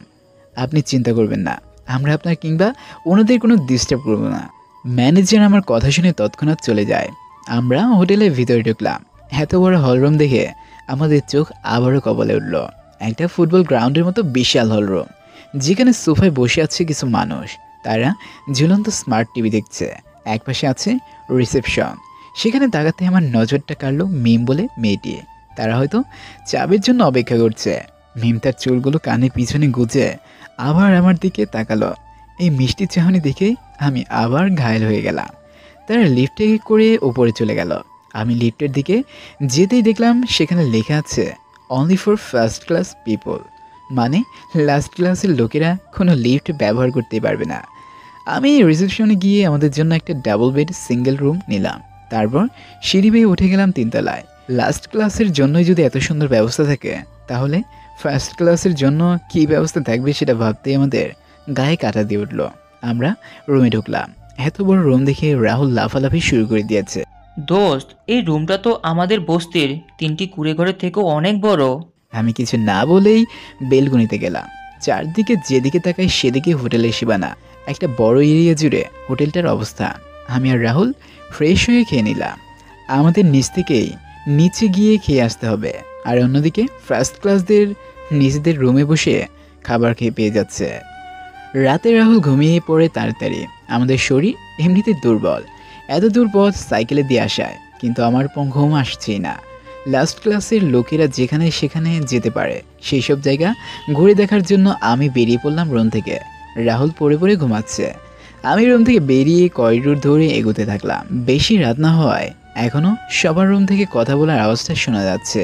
আপনি চিন্তা করবেন না, আমরা আপনার কিংবা ওনাদের কোনো ডিস্টার্ব করবো না। ম্যানেজার আমার কথা শুনে তৎক্ষণাৎ চলে যায়। আমরা হোটেলের ভিতরে ঢুকলাম। এত বড় হলরুম দেখে আমাদের চোখ আবারও কবলে উঠল। একটা ফুটবল গ্রাউন্ডের মতো বিশাল হলরুম, যেখানে সোফায় বসে আছে কিছু মানুষ। তারা ঝুলন্ত স্মার্ট টিভি দেখছে। একপাশে আছে রিসেপশন। সেখানে তাকাতে আমার নজরটা কাড়লো মিম বলে মেয়েটি। তারা হয়তো চাবির জন্য অপেক্ষা করছে। মিম তার চুলগুলো কানে পিছনে গুজে আবার আমার দিকে তাকালো। এই মিষ্টি চাহনি দেখে আমি আবার ঘায়েল হয়ে গেলাম। তারা লিফটে করে উপরে চলে গেল। আমি লিফটের দিকে যেতেই দেখলাম সেখানে লেখা আছে only for first class people, মানে লাস্ট ক্লাসের লোকেরা কোনো লিফট ব্যবহার করতে পারবে না। আমি রিসেপশনে গিয়ে আমাদের জন্য একটা ডাবল বেড সিঙ্গেল রুম নিলাম। তারপর সিঁড়ি বেয়ে উঠে গেলাম 3 তলায়। লাস্ট ক্লাসের জন্যই যদি এত সুন্দর ব্যবস্থা থাকে, তাহলে ফার্স্ট ক্লাসের জন্য কী ব্যবস্থা থাকবে সেটা ভাবতেই আমাদের গায়ে কাটা দিয়ে উঠল। আমরা রুমে ঢুকলাম। এত বড় রুম দেখে রাহুল লাফালাফি শুরু করে দিয়েছে। দোস্ত, এই রুমটা তো আমাদের বস্তির 3টি কুড়ে ঘরের থেকেও অনেক বড়। আমি কিছু না বলেই বেলগুনিতে গেলাম। চারদিকে যেদিকে তাকাই সেদিকে হোটেলের সীমানা। একটা বড় এরিয়া জুড়ে হোটেলটার অবস্থান। আমি আর রাহুল ফ্রেশ হয়ে খেয়ে নিলাম। আমাদের নিচ থেকেই নিচে গিয়ে খেয়ে আসতে হবে, আর অন্যদিকে ফার্স্ট ক্লাসদের নিজেদের রুমে বসে খাবার খেয়ে পেয়ে যাচ্ছে। রাতে রাহুল ঘুমিয়ে পড়ে তাড়াতাড়ি। আমাদের শরীর এমনিতে দুর্বল, এত দূর পথ সাইকেলে দিয়ে আসায়, কিন্তু আমার ঘুম আসছেই না। লাস্ট ক্লাসের লোকেরা যেখানে সেখানে যেতে পারে, সেই সব জায়গা ঘুরে দেখার জন্য আমি বেরিয়ে পড়লাম রুম থেকে। রাহুল পড়ে পড়ে ঘুমাচ্ছে। আমি রুম থেকে বেরিয়ে করিডোর ধরে এগোতে থাকলাম। বেশি রাত না হওয়ায় এখনও সবার রুম থেকে কথা বলার আওয়াজটা শোনা যাচ্ছে।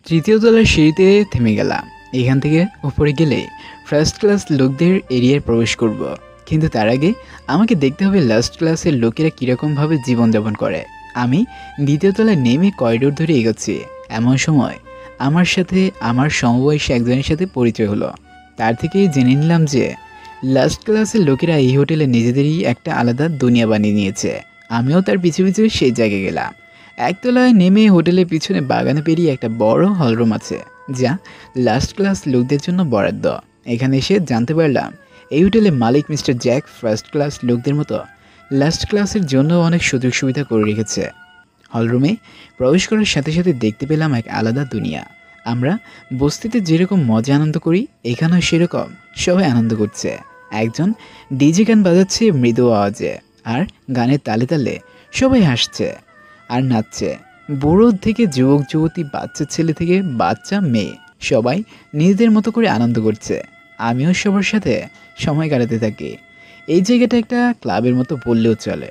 3য় তলার সিঁড়িতে থেমে গেলাম। এখান থেকে উপরে গেলে ফার্স্ট ক্লাস লোকদের এরিয়ায় প্রবেশ করব, কিন্তু তার আগে আমাকে দেখতে হবে লাস্ট ক্লাসের লোকেরা কীরকমভাবে জীবনযাপন করে। আমি 2য় তলায় নেমে করিডোর ধরে এগোচ্ছি। এমন সময় আমার সাথে আমার সমবয়সী একজনের সাথে পরিচয় হলো। তার থেকেই জেনে নিলাম যে লাস্ট ক্লাসের লোকেরা এই হোটেলে নিজেদেরই একটা আলাদা দুনিয়া বানিয়ে নিয়েছে। আমিও তার পিছু পিছু সেই জায়গায় গেলাম। 1 তলায় নেমে হোটেলের পিছনে বাগানে পেরিয়ে একটা বড় হলরুম আছে, যা লাস্ট ক্লাস লোকদের জন্য বরাদ্দ। এখানে এসে জানতে পারলাম এই হোটেলে মালিক মিস্টার জ্যাক ফার্স্ট ক্লাস লোকদের মতো লাস্ট ক্লাসের জন্য অনেক সুযোগ সুবিধা করে রেখেছে। হলরুমে প্রবেশ করার সাথে সাথে দেখতে পেলাম এক আলাদা দুনিয়া। আমরা বস্তিতে যেরকম মজা আনন্দ করি, এখানেও সেরকম সবাই আনন্দ করছে। একজন ডিজে গান বাজাচ্ছে মৃদু আওয়াজে, আর গানের তালে তালে সবাই হাসছে। আর নাচছে। বুড়ো থেকে যুবক যুবতী, বাচ্চা ছেলে থেকে বাচ্চা মেয়ে, সবাই নিজেদের মতো করে আনন্দ করছে। আমিও সবার সাথে সময় কাটাতে থাকি। এই জায়গাটা একটা ক্লাবের মতো বললেও চলে।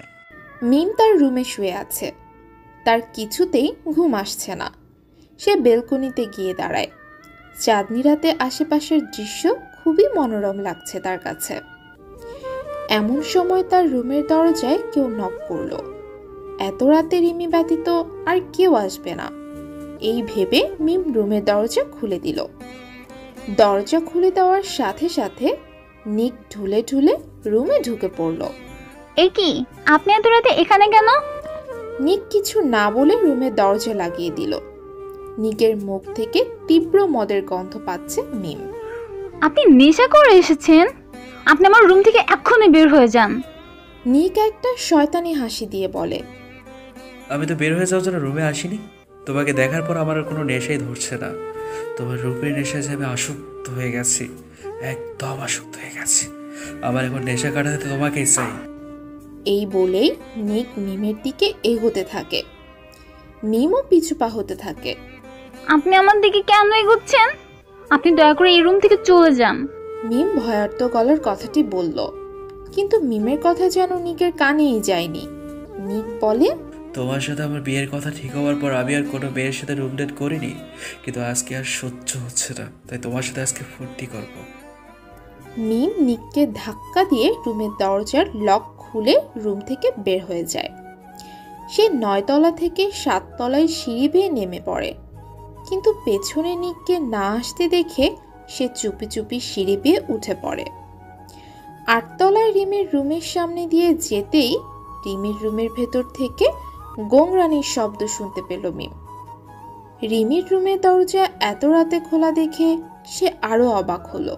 মিম তার রুমে শুয়ে আছে। তার কিছুতেই ঘুম আসছে না। সে বেলকনিতে গিয়ে দাঁড়ায়। চাঁদনি রাতে আশেপাশের দৃশ্য খুবই মনোরম লাগছে তার কাছে। এমন সময় তার রুমের দরজায় কেউ নক করলো। এত রাতে রিমি ব্যতীত আর কেউ আসবে না, এই ভেবে মিম রুমের দরজা খুলে দিল। দরজা খুলে দেওয়ার সাথে সাথে নিক ঢুলে ঢুলে রুমে ঢুকে পড়ল। এ কি, আপনি এত রাতে এখানে কেন? নিক কিছু না বলে রুমের দরজা লাগিয়ে দিল। নিকের মুখ থেকে তীব্র মদের গন্ধ পাচ্ছে মিম। আপনি নেশা করে এসেছেন? আপনি আমার রুম থেকে এক্ষুনি বের হয়ে যান। নিক একটা শয়তানি হাসি দিয়ে বলে, আমি তো বের হয়ে যাওয়ার জন্য রুমে আসিনি। তোমাকে দেখার পর আমার আর কোনো নেশাই ধরছে না। তোমার রূপের নেশায় যে আমি আসক্ত হয়ে গেছি, একদম আসক্ত হয়ে গেছি। আমার এখন নেশা কাটাতে তোমাকেই চাই। এই বলেই নিক মিমের দিকে এগোতে থাকে। মিমও পিছু পা হতে থাকে। আপনি আমার দিকে কেন এগোচ্ছেন? আপনি দয়া করে এই রুম থেকে চলে যান। মিম ভয়ার্ত গলার কথাটি বলল, কিন্তু মিমের কথা যেন নিকের কানেই যায়নি। নিক বলে, তোমার সাথে আমার বিয়ের কথা ঠিক হওয়ার পর আমি আর কোনো মেয়ের সাথে রুম ডেট করিনি, কিন্তু আজকে আর সহ্য হচ্ছে না, তাই তোমার সাথে আজকে ফুর্তি করব। মিম নিককে ধাক্কা দিয়ে রুমের দরজার লক খুলে রুম থেকে বের হয়ে যায়। সে 9 তলা থেকে 7 তলায় সিঁড়ি বেয়ে নেমে পড়ে, কিন্তু পেছনে নিককে না আসতে দেখে সে চুপি চুপি সিঁড়ি বেয়ে উঠে পড়ে। 8 তলায় রিমির রুমের সামনে দিয়ে যেতেই রিমির রুমের ভেতর থেকে গোংরানির শব্দ শুনতে পেল মিম। রিমির রুমের দরজা এত রাতে খোলা দেখে সে আরো অবাক হলো।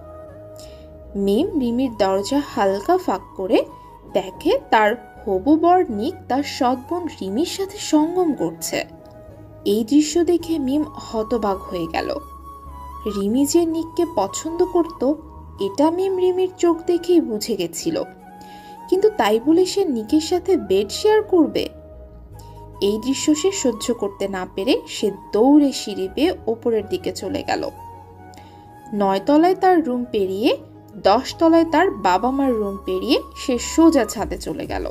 মিম রিমির দরজা হালকা ফাঁক করে দেখে তার হবু বর নিক তার সৎ বোন রিমির সাথে সঙ্গম করছে। এই দৃশ্য দেখে মিম হতবাক হয়ে গেল। রিমি যে নিককে পছন্দ করত এটা মিম রিমির চোখ দেখেই বুঝে গেছিল, কিন্তু তাই বলে সে নিকের সাথে বেড শেয়ার করবে? এই দৃশ্য সে সহ্য করতে না পেরে সে দৌড়ে সিঁড়ি বেয়ে ওপরের দিকে চলে গেল। 9 তলায় তার রুম পেরিয়ে 10 তলায় তার বাবা মার রুম পেরিয়ে সে সোজা ছাদে চলে গেল।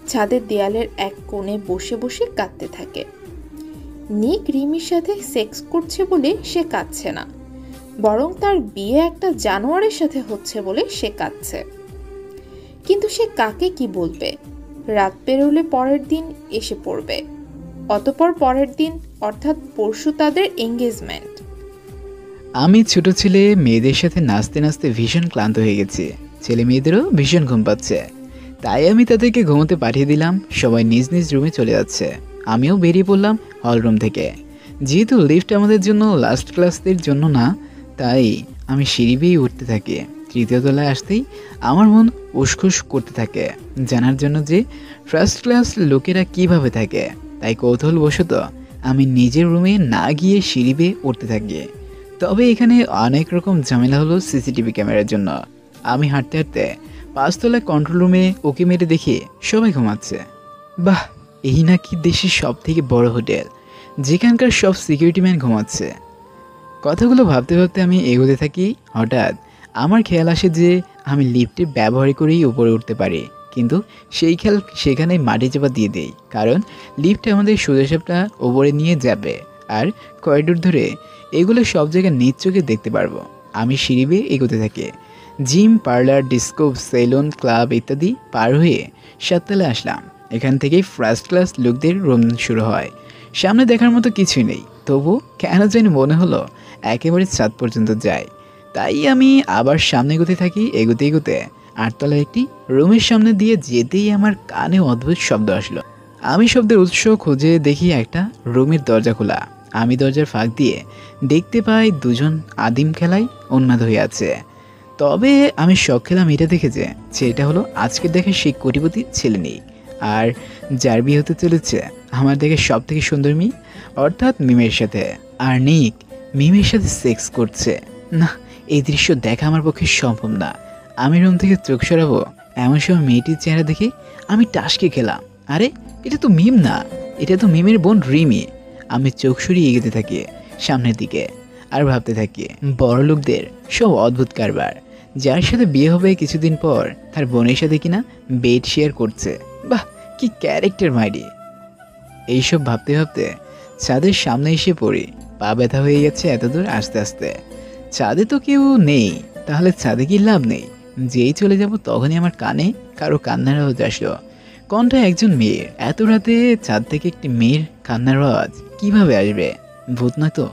ছাদের দেয়ালের এক কোণে বসে বসে কাঁদতে থাকে। নিক রিমির সাথে সেক্স করছে বলে সে কাঁদছে না, বরং তার বিয়ে একটা জানোয়ারের সাথে হচ্ছে বলে সে কাঁদছে। কিন্তু সে কাকে কি বলবে? রাত পেরোলে পরের দিন এসে পড়বে, অতঃপর পরের দিন অর্থাৎ পরশু তাদের এঙ্গেজমেন্ট। আমি ছোট ছেলে মেয়েদের সাথে নাচতে নাচতে ভীষণ ক্লান্ত হয়ে গেছি। ছেলে মেয়েদেরও ভীষণ ঘুম পাচ্ছে, তাই আমি তাদেরকে ঘুমোতে পাঠিয়ে দিলাম। সবাই নিজ নিজ রুমে চলে যাচ্ছে। আমিও বেরিয়ে পড়লাম হল রুম থেকে। যেহেতু লিফট আমাদের জন্য লাস্ট ক্লাসদের জন্য না, তাই আমি সিঁড়ি বেয়ে উঠতে থাকি। 3য় তলায় আসতেই আমার মন উসখুস করতে থাকে, জানার জন্য যে ফার্স্ট ক্লাস লোকেরা কিভাবে থাকে। তাই কৌতূহলবশত আমি নিজের রুমে না গিয়ে সিঁড়ি বেয়ে উঠতে থাকি। তবে এখানে অনেক রকম ঝামেলা হলো সিসিটিভি ক্যামেরার জন্য। আমি হাঁটতে হাঁটতে 5 তলায় কন্ট্রোল রুমে ওকে মেরে দেখি সবাই ঘুমাচ্ছে। বাহ, এই নাকি দেশের সব থেকে বড় হোটেল, যেখানকার সব সিকিউরিটি ম্যান ঘুমাচ্ছে। কথাগুলো ভাবতে ভাবতে আমি এগোতে থাকি। হঠাৎ আমার খেয়াল আসে যে আমি লিফটে ব্যবহার করেই উপরে উঠতে পারি, কিন্তু সেই খেয়াল সেখানে মাটি চাপা দিয়ে দেই, কারণ লিফটে আমাদের সোজাসাপটা উপরে নিয়ে যাবে আর করিডোর ধরে এগুলো সব জায়গায় নিজ চোখে দেখতে পারবো। আমি সিঁড়ি বেয়ে এগোতে থাকি। Gym, parlour, disco, salon, club ইত্যাদি পার হয়ে 7 তলায় আসলাম। এখান থেকেই ফার্স্ট ক্লাস লোকদের রুম শুরু হয়। সামনে দেখার মতো কিছুই নেই, তবু কেন জানি মনে হলো একেবারে ছাদ পর্যন্ত যায়। তাই আমি আবার সামনে এগোতে থাকি। এগোতে এগোতে 8 তলায় একটি রুমের সামনে দিয়ে যেতেই আমার কানে অদ্ভুত শব্দ আসলো। আমি শব্দের উৎস খুঁজে দেখি একটা রুমের দরজা খোলা। আমি দরজার ফাঁক দিয়ে দেখতে পাই দুজন আদিম খেলায় উন্মাদ হয়ে আছে। তবে আমি শখ খেলাম এটা দেখে যে এটা হলো আজকের দেখে সেই কোটিপতি ছেলে নেই, আর যার বিয়ে হতে চলেছে আমার দেখে সব থেকে সুন্দর মেয়ে, অর্থাৎ মিমের সাথে। আর নিক মিমের সাথে সেক্স করছে। না, এই দৃশ্য দেখা আমার পক্ষে সম্ভব না। আমি রুম থেকে চোখ সরাবো এমন সময় মেয়েটির চেহারা দেখে আমি টাসকে খেলাম। আরে এটা তো মিম না, এটা তো মিমের বোন রিমি। আমি চোখ সরিয়ে এগোতে থাকি সামনের দিকে আর ভাবতে থাকি বড় লোকদের সব অদ্ভুত কারবার। যার সাথে বিয়ে হবে কিছুদিন পর তার বোনের সাথে কিনা বেড শেয়ার করছে। বাহ, কি ক্যারেক্টার মাইরি। এইসব ভাবতে ভাবতে ছাদের সামনে এসে পড়ি। পা ব্যথা হয়ে গেছে এত দূর আস্তে আস্তে। ছাদে তো কেউ নেই, তাহলে ছাদে কি লাভ নেই। যেই চলে যাব তখনই আমার কানে কারো কান্নার আওয়াজ আসলো। কণ্ঠে একজন মেয়ের। এত রাতে ছাদ থেকে একটি মেয়ের কান্নার আওয়াজ কিভাবে আসবে? ভূত নয় তো?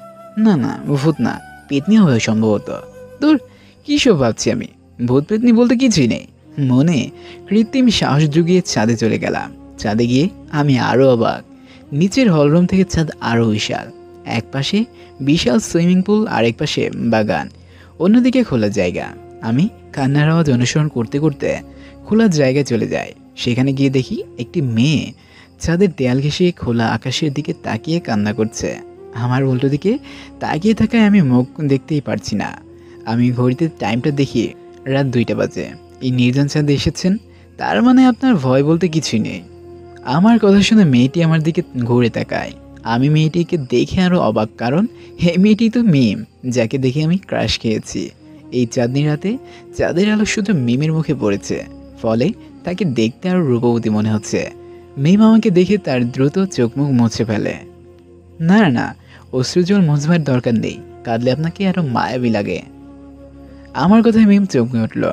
না না, ভূত না, পেতনি হবে সম্ভবত। দূর, কী সব ভাবছি আমি। ভূত পেতনি বলতে কিছুই নেই। মনে কৃত্রিম সাহস জুগিয়ে ছাদে চলে গেলাম। ছাদে গিয়ে আমি আরও অবাক। নিচের হলরুম থেকে ছাদ আরও বিশাল। এক পাশে বিশাল সুইমিং পুল, আরেক পাশে বাগান, অন্যদিকে খোলা জায়গা। আমি কান্নার আওয়াজ অনুসরণ করতে করতে খোলা জায়গায় চলে যাই। সেখানে গিয়ে দেখি একটি মেয়ে ছাদের দেয়াল ঘেঁষে খোলা আকাশের দিকে তাকিয়ে কান্না করছে। আমার উল্টো দিকে তাকিয়ে থাকায় আমি মুখ দেখতেই পারছি না। আমি ঘড়িতে টাইমটা দেখি রাত 2টা বাজে। এই নির্জন ছাদে এসেছেন, তার মানে আপনার ভয় বলতে কিছুই নেই। আমার কথা শুনে মেয়েটি আমার দিকে ঘুরে তাকায়। আমি মেয়েটিকে দেখে আরও অবাক, কারণ এই মেয়েটি তো মিম, যাকে দেখে আমি ক্রাশ খেয়েছি। এই চাঁদনি রাতে চাঁদের আলো শুধু মিমের মুখে পড়েছে, ফলে তাকে দেখতে আরও রূপবতী মনে হচ্ছে। মিম আমাকে দেখে তার দ্রুত চোখ মুখ মুছে ফেলে। না না, অশ্রুজল মুছবার দরকার নেই, কাঁদলে আপনাকে আরও মায়াবী লাগে। আমার কথায় মিম চমকে উঠল।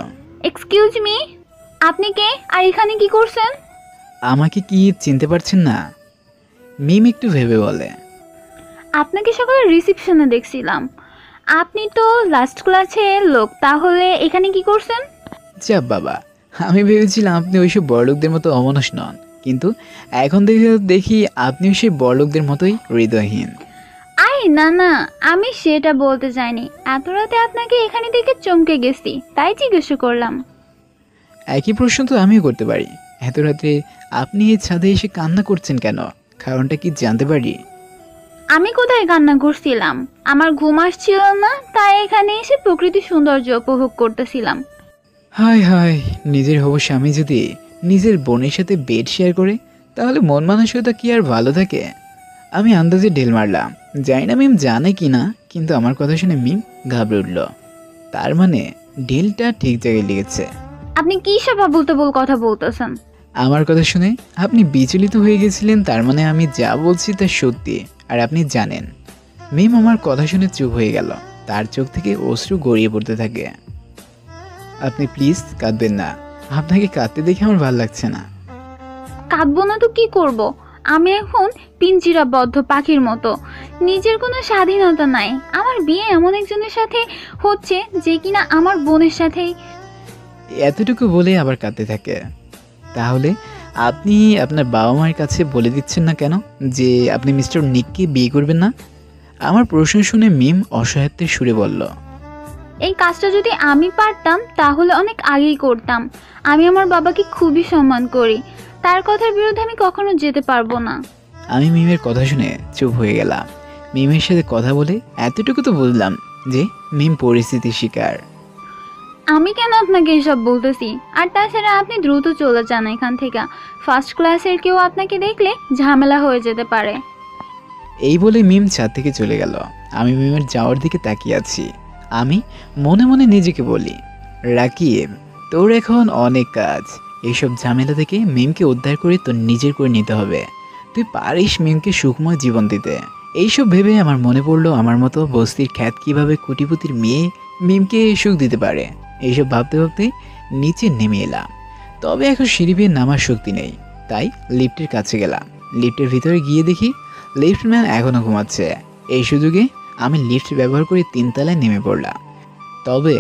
এক্সকিউজ মি, আপনি কে আর এখানে কি করছেন? আমাকে কি চিনতে পারছেন না? মিম একটু ভেবে বলে। আপনাকে সকালে রিসেপশনে দেখছিলাম। আপনি তো লাস্ট ক্লাসের লোক, তাহলে এখানে কি করছেন? যাব বাবা, আমি ভেবেছিলাম আপনি ওইসব বড়লোকদের মতো অমানুষ নন, কিন্তু এখন দেখি আপনিও সেই বড়লোকদের মতোই হৃদয়হীন। না না, আমি সেটা বলতে চাইনি। এত রাতে আপনাকে এখানে দেখে চমকে গেছি, তাই জিজ্ঞেস করলাম। একই প্রশ্ন তো আমিও করতে পারি। এত রাতে আপনি এই ছাদে এসে কান্না করছেন কেন? কারণটা কি জানতে পারি? আমি কোথায় কান্না করছিলাম? আমার ঘুম আসছিল না, তাই এখানে এসে প্রকৃতির সৌন্দর্য উপভোগ করতেছিলাম। হায় হায়, নিজের হবু স্বামী যদি নিজের বোনের সাথে বেড শেয়ার করে, তাহলে মন মানসিকতা কি আর ভালো থাকে? আমি আন্দাজে ঢিল মারলাম। জানি না মিম জানে কি না, কিন্তু আমার কথা শুনে মিম ঘাবড়ে উঠল। তার মানে ঢিলটা ঠিক জায়গায় লেগেছে। আপনি কি সব আবুল-তাবুল কথা বলতেছেন? আমার কথা শুনে আপনি বিচলিত হয়ে গেছিলেন, তার মানে আমি যা বলছি তা সত্যি, আর আপনি জানেন। মিম আমার কথা শুনে চুপ হয়ে গেল। তার চোখ থেকে অশ্রু গড়িয়ে পড়তে থাকে। আপনি প্লিজ কাঁদবেন না, আপনাকে কাঁদতে দেখে আমার ভালো লাগছে না। কাঁদবো না তো কি করব? আমি এখন পিঞ্জিরাবদ্ধ পাখির মতো। নিজের কোনো স্বাধীনতা নাই। আমার বিয়ে এমন একজনের সাথে হচ্ছে যে কিনা আমার বোনের সাথেই। এতটুকু বলে আবার কাঁদতে থাকে। তাহলে আপনি আপনার বাবা মায়ের কাছে বলে দিচ্ছেন না কেন যে আপনি মিস্টার নিককে বিয়ে করবেন না? আমার প্রশ্ন শুনে মিম অসহায়ত্বের সুরে বলল, এই কাজটা যদি আমি পারতাম তাহলে অনেক আগেই করতাম। আমি আমার বাবাকে খুবই সম্মান করি, তার কথার বিরুদ্ধে আমি কখনো যেতে পারবো না। আমি মিমের কথা শুনে চুপ হয়ে গেলাম। মিমের সাথে কথা বলে এতটুকু তো বুঝলাম যে মিম পরিস্থিতির শিকার। আমি কেন আপনাকে এসব বলতেছি? আর তাছাড়া আপনি দ্রুত চলে যান এখান থেকে। ফার্স্ট ক্লাসের কেউ আপনাকে দেখলে ঝামেলা হয়ে যেতে পারে। এই বলে মিম ছাদ থেকে চলে গেল। আমি মিমের যাওয়ার দিকে তাকিয়ে আছি। আমি মনে মনে নিজেকে বলি, রাকিব, তোর এখন অনেক কাজ। এইসব ঝামেলা থেকে মিমকে উদ্ধার করে তোর নিজের করে নিতে হবে। তুই পারিস মিমকে সুখময় জীবন দিতে। এইসব ভেবে আমার মনে পড়লো আমার মতো বস্তির খ্যাত কীভাবে কোটিপতির মেয়ে মিমকে সুখ দিতে পারে। এইসব ভাবতে ভাবতে নিচে নেমে এলাম। তবে এখন সিঁড়ি বেয়ে নামার শক্তি নেই, তাই লিফটের কাছে গেলাম। লিফটের ভিতরে গিয়ে দেখি লিফটম্যান এখনও ঘুমাচ্ছে। এই সুযোগে আমি লিফট ব্যবহার করে 3 তলায় নেমে পড়লাম। তবে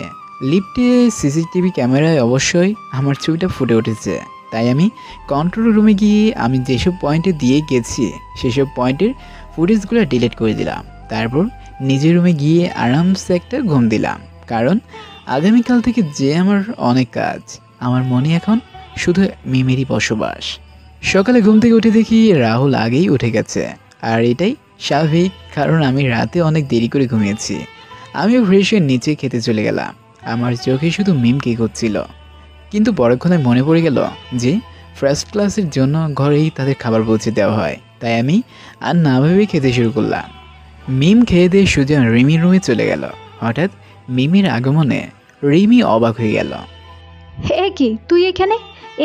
লিফটে সিসিটিভি ক্যামেরায় অবশ্যই আমার ছবিটা ফুটে উঠেছে, তাই আমি কন্ট্রোল রুমে গিয়ে আমি যেসব পয়েন্টে দিয়ে গেছি সেসব পয়েন্টের ফুটেজগুলো ডিলিট করে দিলাম। তারপর নিজের রুমে গিয়ে আরামসে একটা ঘুম দিলাম, কারণ আগামীকাল থেকে যে আমার অনেক কাজ। আমার মনে এখন শুধু মিমেরই বসবাস। সকালে ঘুম থেকে উঠে দেখি রাহুল আগেই উঠে গেছে, আর এটাই স্বাভাবিক, কারণ আমি রাতে অনেক দেরি করে ঘুমিয়েছি। আমিও ফ্রেশ হয়ে নিচে খেতে চলে গেলাম। আমার চোখে শুধু মিম কেক হচ্ছিল, কিন্তু পরক্ষণে মনে পড়ে গেল যে ফার্স্ট ক্লাসের জন্য ঘরেই তাদের খাবার পৌঁছে দেওয়া হয়। তাই আমি আর না ভেবে খেতে শুরু করলাম। মিম খেয়ে দিয়ে সুজন রিমির রুমে চলে গেল। হঠাৎ মিমের আগমনে রিমি অবাক হয়ে গেল। হে কি, তুই এখানে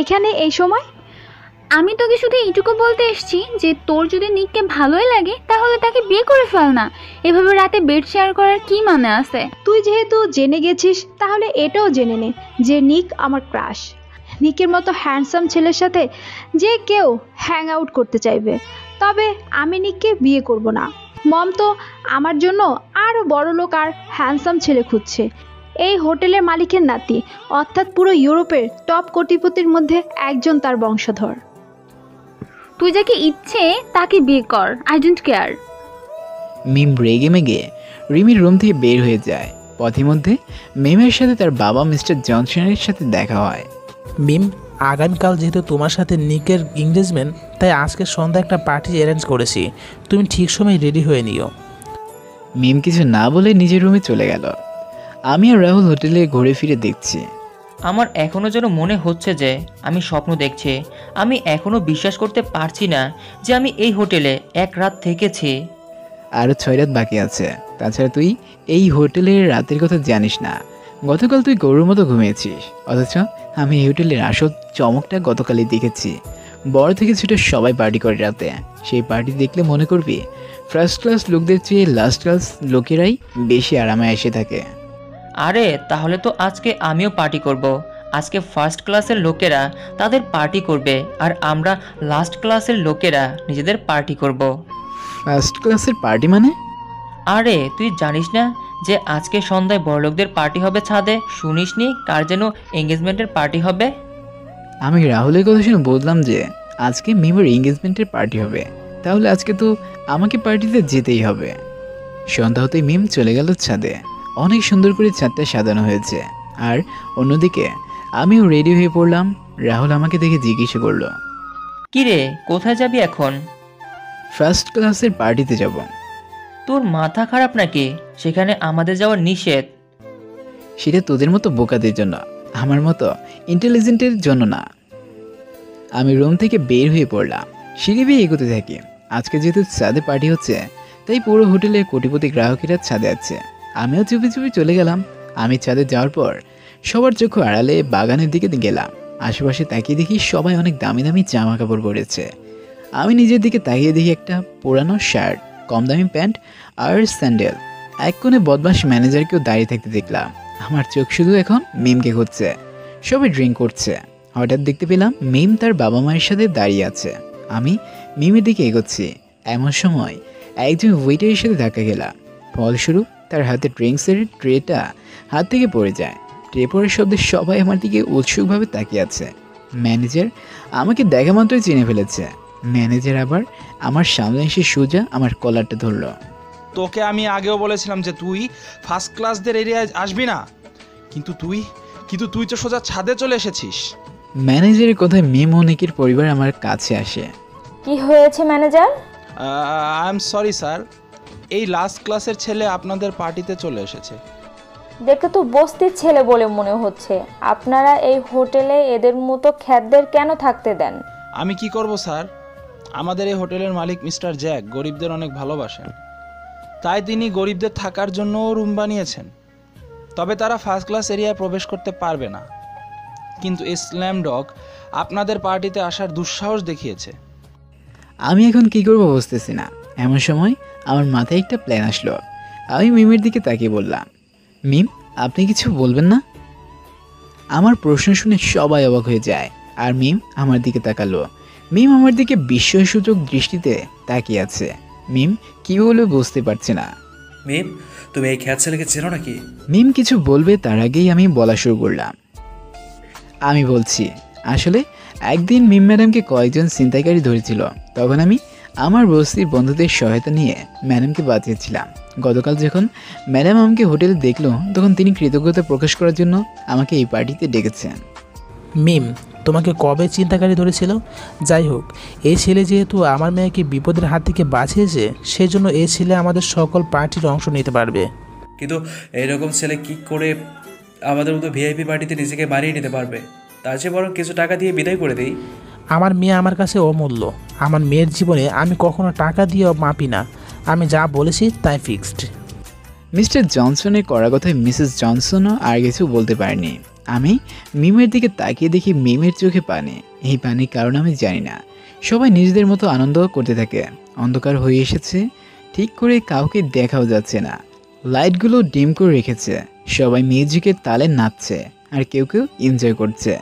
এখানে এই সময়? আমি তোকে শুধু এইটুকু বলতে এসেছি যে তোর যদি নিককে ভালোই লাগে তাহলে তাকে বিয়ে করে ফেল না। এভাবে রাতে বেড শেয়ার করার কি মানে আছে? তুই যেহেতু জেনে গেছিস তাহলে এটাও জেনে নে যে নিক আমার ক্রাশ। নিকের মতো হ্যান্ডসাম ছেলের সাথে যে কেউ হ্যাং আউট করতে চাইবে, তবে আমি নিককে বিয়ে করব না। মম তো আমার জন্য আরও বড় লোক আর হ্যান্ডসাম ছেলে খুঁজছে। এই হোটেলের মালিকের নাতি, অর্থাৎ পুরো ইউরোপের টপ কোটিপতির মধ্যে একজন তার বংশধর। তুই যাকে ইচ্ছে তাকে বিয়ে কর, আই ডোন্ট কেয়ার। মিম রেগে মেগে রিমির রুম থেকে বের হয়ে যায়। পথে মধ্যে মিমের সাথে তার বাবা মিস্টার জনসনের সাথে দেখা হয়। মিম, আগামীকাল যেহেতু তোমার সাথে নিকের এঙ্গেজমেন্ট, তাই আজকে সন্ধ্যা একটা পার্টি অ্যারেঞ্জ করেছি। তুমি ঠিক সময় রেডি হয়ে নিও। মিম কিছু না বলে নিজের রুমে চলে গেল। আমি আর রাহুল হোটেলে ঘুরে ফিরে দেখছি। আমার এখনও যেন মনে হচ্ছে যে আমি স্বপ্ন দেখছি। আমি এখনও বিশ্বাস করতে পারছি না যে আমি এই হোটেলে এক রাত থেকেছি। আরও 6 রাত বাকি আছে। তাছাড়া তুই এই হোটেলের রাতের কথা জানিস না। গতকাল তুই গরুর মতো ঘুমিয়েছিস, অথচ আমি এই হোটেলের আসল চমকটা গতকালই দেখেছি। বড় থেকে ছোট সবাই পার্টি করে রাতে। সেই পার্টি দেখলে মনে করবি ফার্স্ট ক্লাস লোকদের চেয়ে লাস্ট ক্লাস লোকেরাই বেশি আরামে এসে থাকে। আরে তাহলে তো আজকে আমিও পার্টি করব। আজকে ফার্স্ট ক্লাসের লোকেরা তাদের পার্টি করবে আর আমরা লাস্ট ক্লাসের লোকেরা নিজেদের পার্টি করব। ফার্স্ট ক্লাসের পার্টি মানে? আরে তুই জানিস না যে আজকে সন্ধ্যায় বড়লোকদের পার্টি হবে ছাদে? শুনিসনি কার যেন এঙ্গেজমেন্টের পার্টি হবে? আমি রাহুলের কথা শুনে বললাম যে আজকে মিমের এঙ্গেজমেন্টের পার্টি হবে, তাহলে আজকে তো আমাকে পার্টিতে যেতেই হবে। সন্ধ্যা হতেই মিম চলে গেল ছাদে। অনেক সুন্দর করে ছাদটা সাজানো হয়েছে। আর অন্যদিকে আমিও রেডি হয়ে পড়লাম। রাহুল আমাকে দেখে জিজ্ঞেস করলো, কিরে কোথায় যাবি এখন? ফার্স্ট ক্লাসের পার্টিতে যাব। তোর মাথা খারাপ নাকি? সেখানে আমাদের যাওয়া নিষেধ। সেটা তোদের মতো বোকাদের জন্য, আমার মতো ইন্টেলিজেন্টের জন্য না। আমি রুম থেকে বের হয়ে পড়লাম। সিঁড়ি বেয়ে এগোতে থাকি। আজকে যেহেতু ছাদে পার্টি হচ্ছে, তাই পুরো হোটেলের কোটিপতি গ্রাহকেরা ছাদে আছে। আমিও চুপি চুপি চলে গেলাম। আমি ছাদে যাওয়ার পর সবার চোখ আড়ালে বাগানের দিকে গেলাম। আশেপাশে তাকিয়ে দেখি সবাই অনেক দামি দামি জামা কাপড় পরেছে। আমি নিজের দিকে তাকিয়ে দেখি একটা পুরানো শার্ট, কম দামি প্যান্ট আর স্যান্ডেল। এক কোণে বদমাস ম্যানেজারকেও দাঁড়িয়ে থাকতে দেখলাম। আমার চোখ শুধু এখন মিমকে খুঁজছে। সবাই ড্রিঙ্ক করছে। হঠাৎ দেখতে পেলাম মিম তার বাবা মায়ের সাথে দাঁড়িয়ে আছে। আমি মিমের দিকে এগোচ্ছি। এমন সময় একজন ওয়েটারের সাথে ধাক্কা খেলাম। ফলস্বরূপ তার হাতে ড্রিঙ্কসের ট্রেটা হাত থেকে পড়ে যায়। ট্রে পড়ার শব্দে সবাই আমার দিকে উৎসুকভাবে তাকিয়ে আছে। ম্যানেজার আমাকে দেখা মাত্রই চিনে ফেলেছে। ম্যানেজার আবার আমার সামনে এসে সোজা আমার কলারটা ধরলো। তোকে আমি আগেও বলেছিলাম যে তুই ফার্স্ট ক্লাসদের এরিয়ায় আসবি না, কিন্তু তুই তো সোজা ছাদে চলে এসেছিস। ম্যানেজারের কথায় মিম ও নিকির পরিবার আমার কাছে আসে। কি হয়েছে manager? I am sorry sir, এই লাস্ট ক্লাসের ছেলে আপনাদের পার্টিতে চলে এসেছে। দেখে তো বস্তির ছেলে বলে মনে হচ্ছে। আপনারা এই হোটেলে এদের মতো খ্যাতদের কেন থাকতে দেন? আমি কি করব স্যার, আমাদের এই হোটেলের মালিক মিস্টার জ্যাক গরিবদের অনেক ভালোবাসেন, তাই তিনি গরিবদের থাকার জন্য রুম বানিয়েছেন। তবে তারা ফার্স্ট ক্লাস এরিয়ায় প্রবেশ করতে পারবে না। কিন্তু এই স্ল্যাম ডগ আপনাদের পার্টিতে আসার দুঃসাহস দেখিয়েছে। আমি এখন কি করব বুঝতেছি না। এমন সময় আমার মাথায় একটা প্ল্যান আসলো। আমি মিমের দিকে তাকিয়ে বললাম, মিম আপনি কিছু বলবেন না? আমার প্রশ্ন শুনে সবাই অবাক হয়ে যায়। আর মিম আমার দিকে তাকালো। মিম আমার দিকে বিস্ময়সূচক দৃষ্টিতে তাকিয়ে আছে। মিম কি বলবে বুঝতে পারছে না। মিম, তুমি এই খ্যাত ছেলেকে চেনো নাকি? মিম কিছু বলবে তার আগেই আমি বলা শুরু করলাম। আমি বলছি, আসলে একদিন মিম ম্যাডামকে কয়েকজন ছিনতাইকারী ধরেছিল। তখন আমি আমার বস্তির বন্ধুদের সহায়তা নিয়ে ম্যাডামকে বাঁচিয়েছিলাম। গতকাল যখন ম্যাডাম আমাকে হোটেলে দেখলো, তখন তিনি কৃতজ্ঞতা প্রকাশ করার জন্য আমাকে এই পার্টিতে ডেকেছেন। মিম, তোমাকে কবে চিন্তাকারী ধরেছিল? যাই হোক, এই ছেলে যেহেতু আমার মেয়েকে বিপদের হাত থেকে বাঁচিয়েছে, সেজন্য এই ছেলে আমাদের সকল পার্টির অংশ নিতে পারবে। কিন্তু এরকম ছেলে কি করে আমাদের মতো ভিআইপি পার্টিতে নিজেকে বানিয়ে নিতে পারবে? তার চেয়ে বরং কিছু টাকা দিয়ে বিদায় করে দিই। আমার মেয়ে আমার কাছে অমূল্য। আমার মেয়ের জীবনে আমি কখনো টাকা দিয়ে মাপি না। আমি যা বলেছি তাই ফিক্সড। মিস্টার জনসনের করা কথায় মিসেস জনসনও আর কিছু বলতে পারেনি। আমি মিমের দিকে তাকিয়ে দেখি মিমের চোখে পানি। এই পানির কারণ আমি জানি না। সবাই নিজেদের মতো আনন্দ করতে থাকে। অন্ধকার হয়ে এসেছে, ঠিক করে কাউকে দেখাও যাচ্ছে না। লাইটগুলো ডিম করে রেখেছে। সবাই মিউজিকের তালে নাচছে আর কেউ কেউ এনজয় করছে।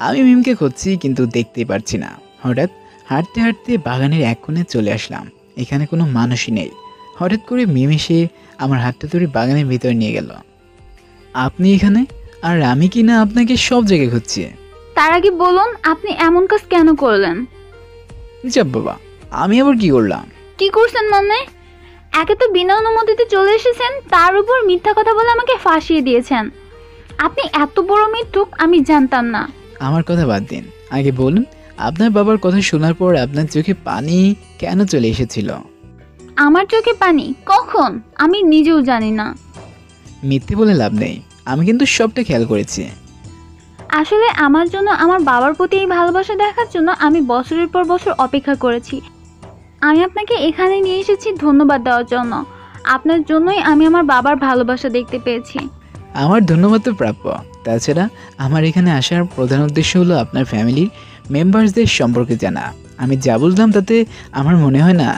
আমি মিমকে খুঁজছি কিন্তু দেখতেই পারছি না। হঠাৎ হাঁটতে হাঁটতে বাগানের এক কোণে চলে আসলাম। এখানে কোনো মানুষই নেই। হঠাৎ করে মিম এসে আমার হাতটা ধরে বাগানের ভিতরে নিয়ে গেল। আপনি এখানে? আর আমি কি না আপনাকে সব জায়গায় খুঁজছি। তার আগে বলুন আপনি এমন কাজ কেন করলেন? যাব বাবা, আমি আবার কি করলাম? কি করছেন মানে? একে তো বিনা অনুমতিতে চলে এসেছেন, তার উপর মিথ্যা কথা বলে আমাকে ফাঁসিয়ে দিয়েছেন। আপনি এত বড় মিথ্যুক আমি জানতাম না। আমার কথা বাদ দিন, আগে বলুন আপনার বাবার কথা শোনার পর আপনার চোখে পানি কেন চলে এসেছিল? আমার চোখে পানি কখন? আমি নিজেও জানি না। মিথ্যে বলে লাভ নেই, আমি কিন্তু সবটা খেয়াল করেছি। আসলে আমার জন্য, আমার বাবার প্রতি এই ভালোবাসা দেখার জন্য আমি বছরের পর বছর অপেক্ষা করেছি। আমি আপনাকে এখানে নিয়ে এসেছি ধন্যবাদ দেওয়ার জন্য। আপনার জন্যই আমি আমার বাবার ভালোবাসা দেখতে পেয়েছি। আমার ধন্যবাদ তো প্রাপ্য। তাছাড়া আমার এখানে আসার প্রধান উদ্দেশ্য হলো আপনার ফ্যামিলির মেম্বার্সদের সম্পর্কে জানা। আমি যা বুঝলাম তাতে আমার মনে হয় না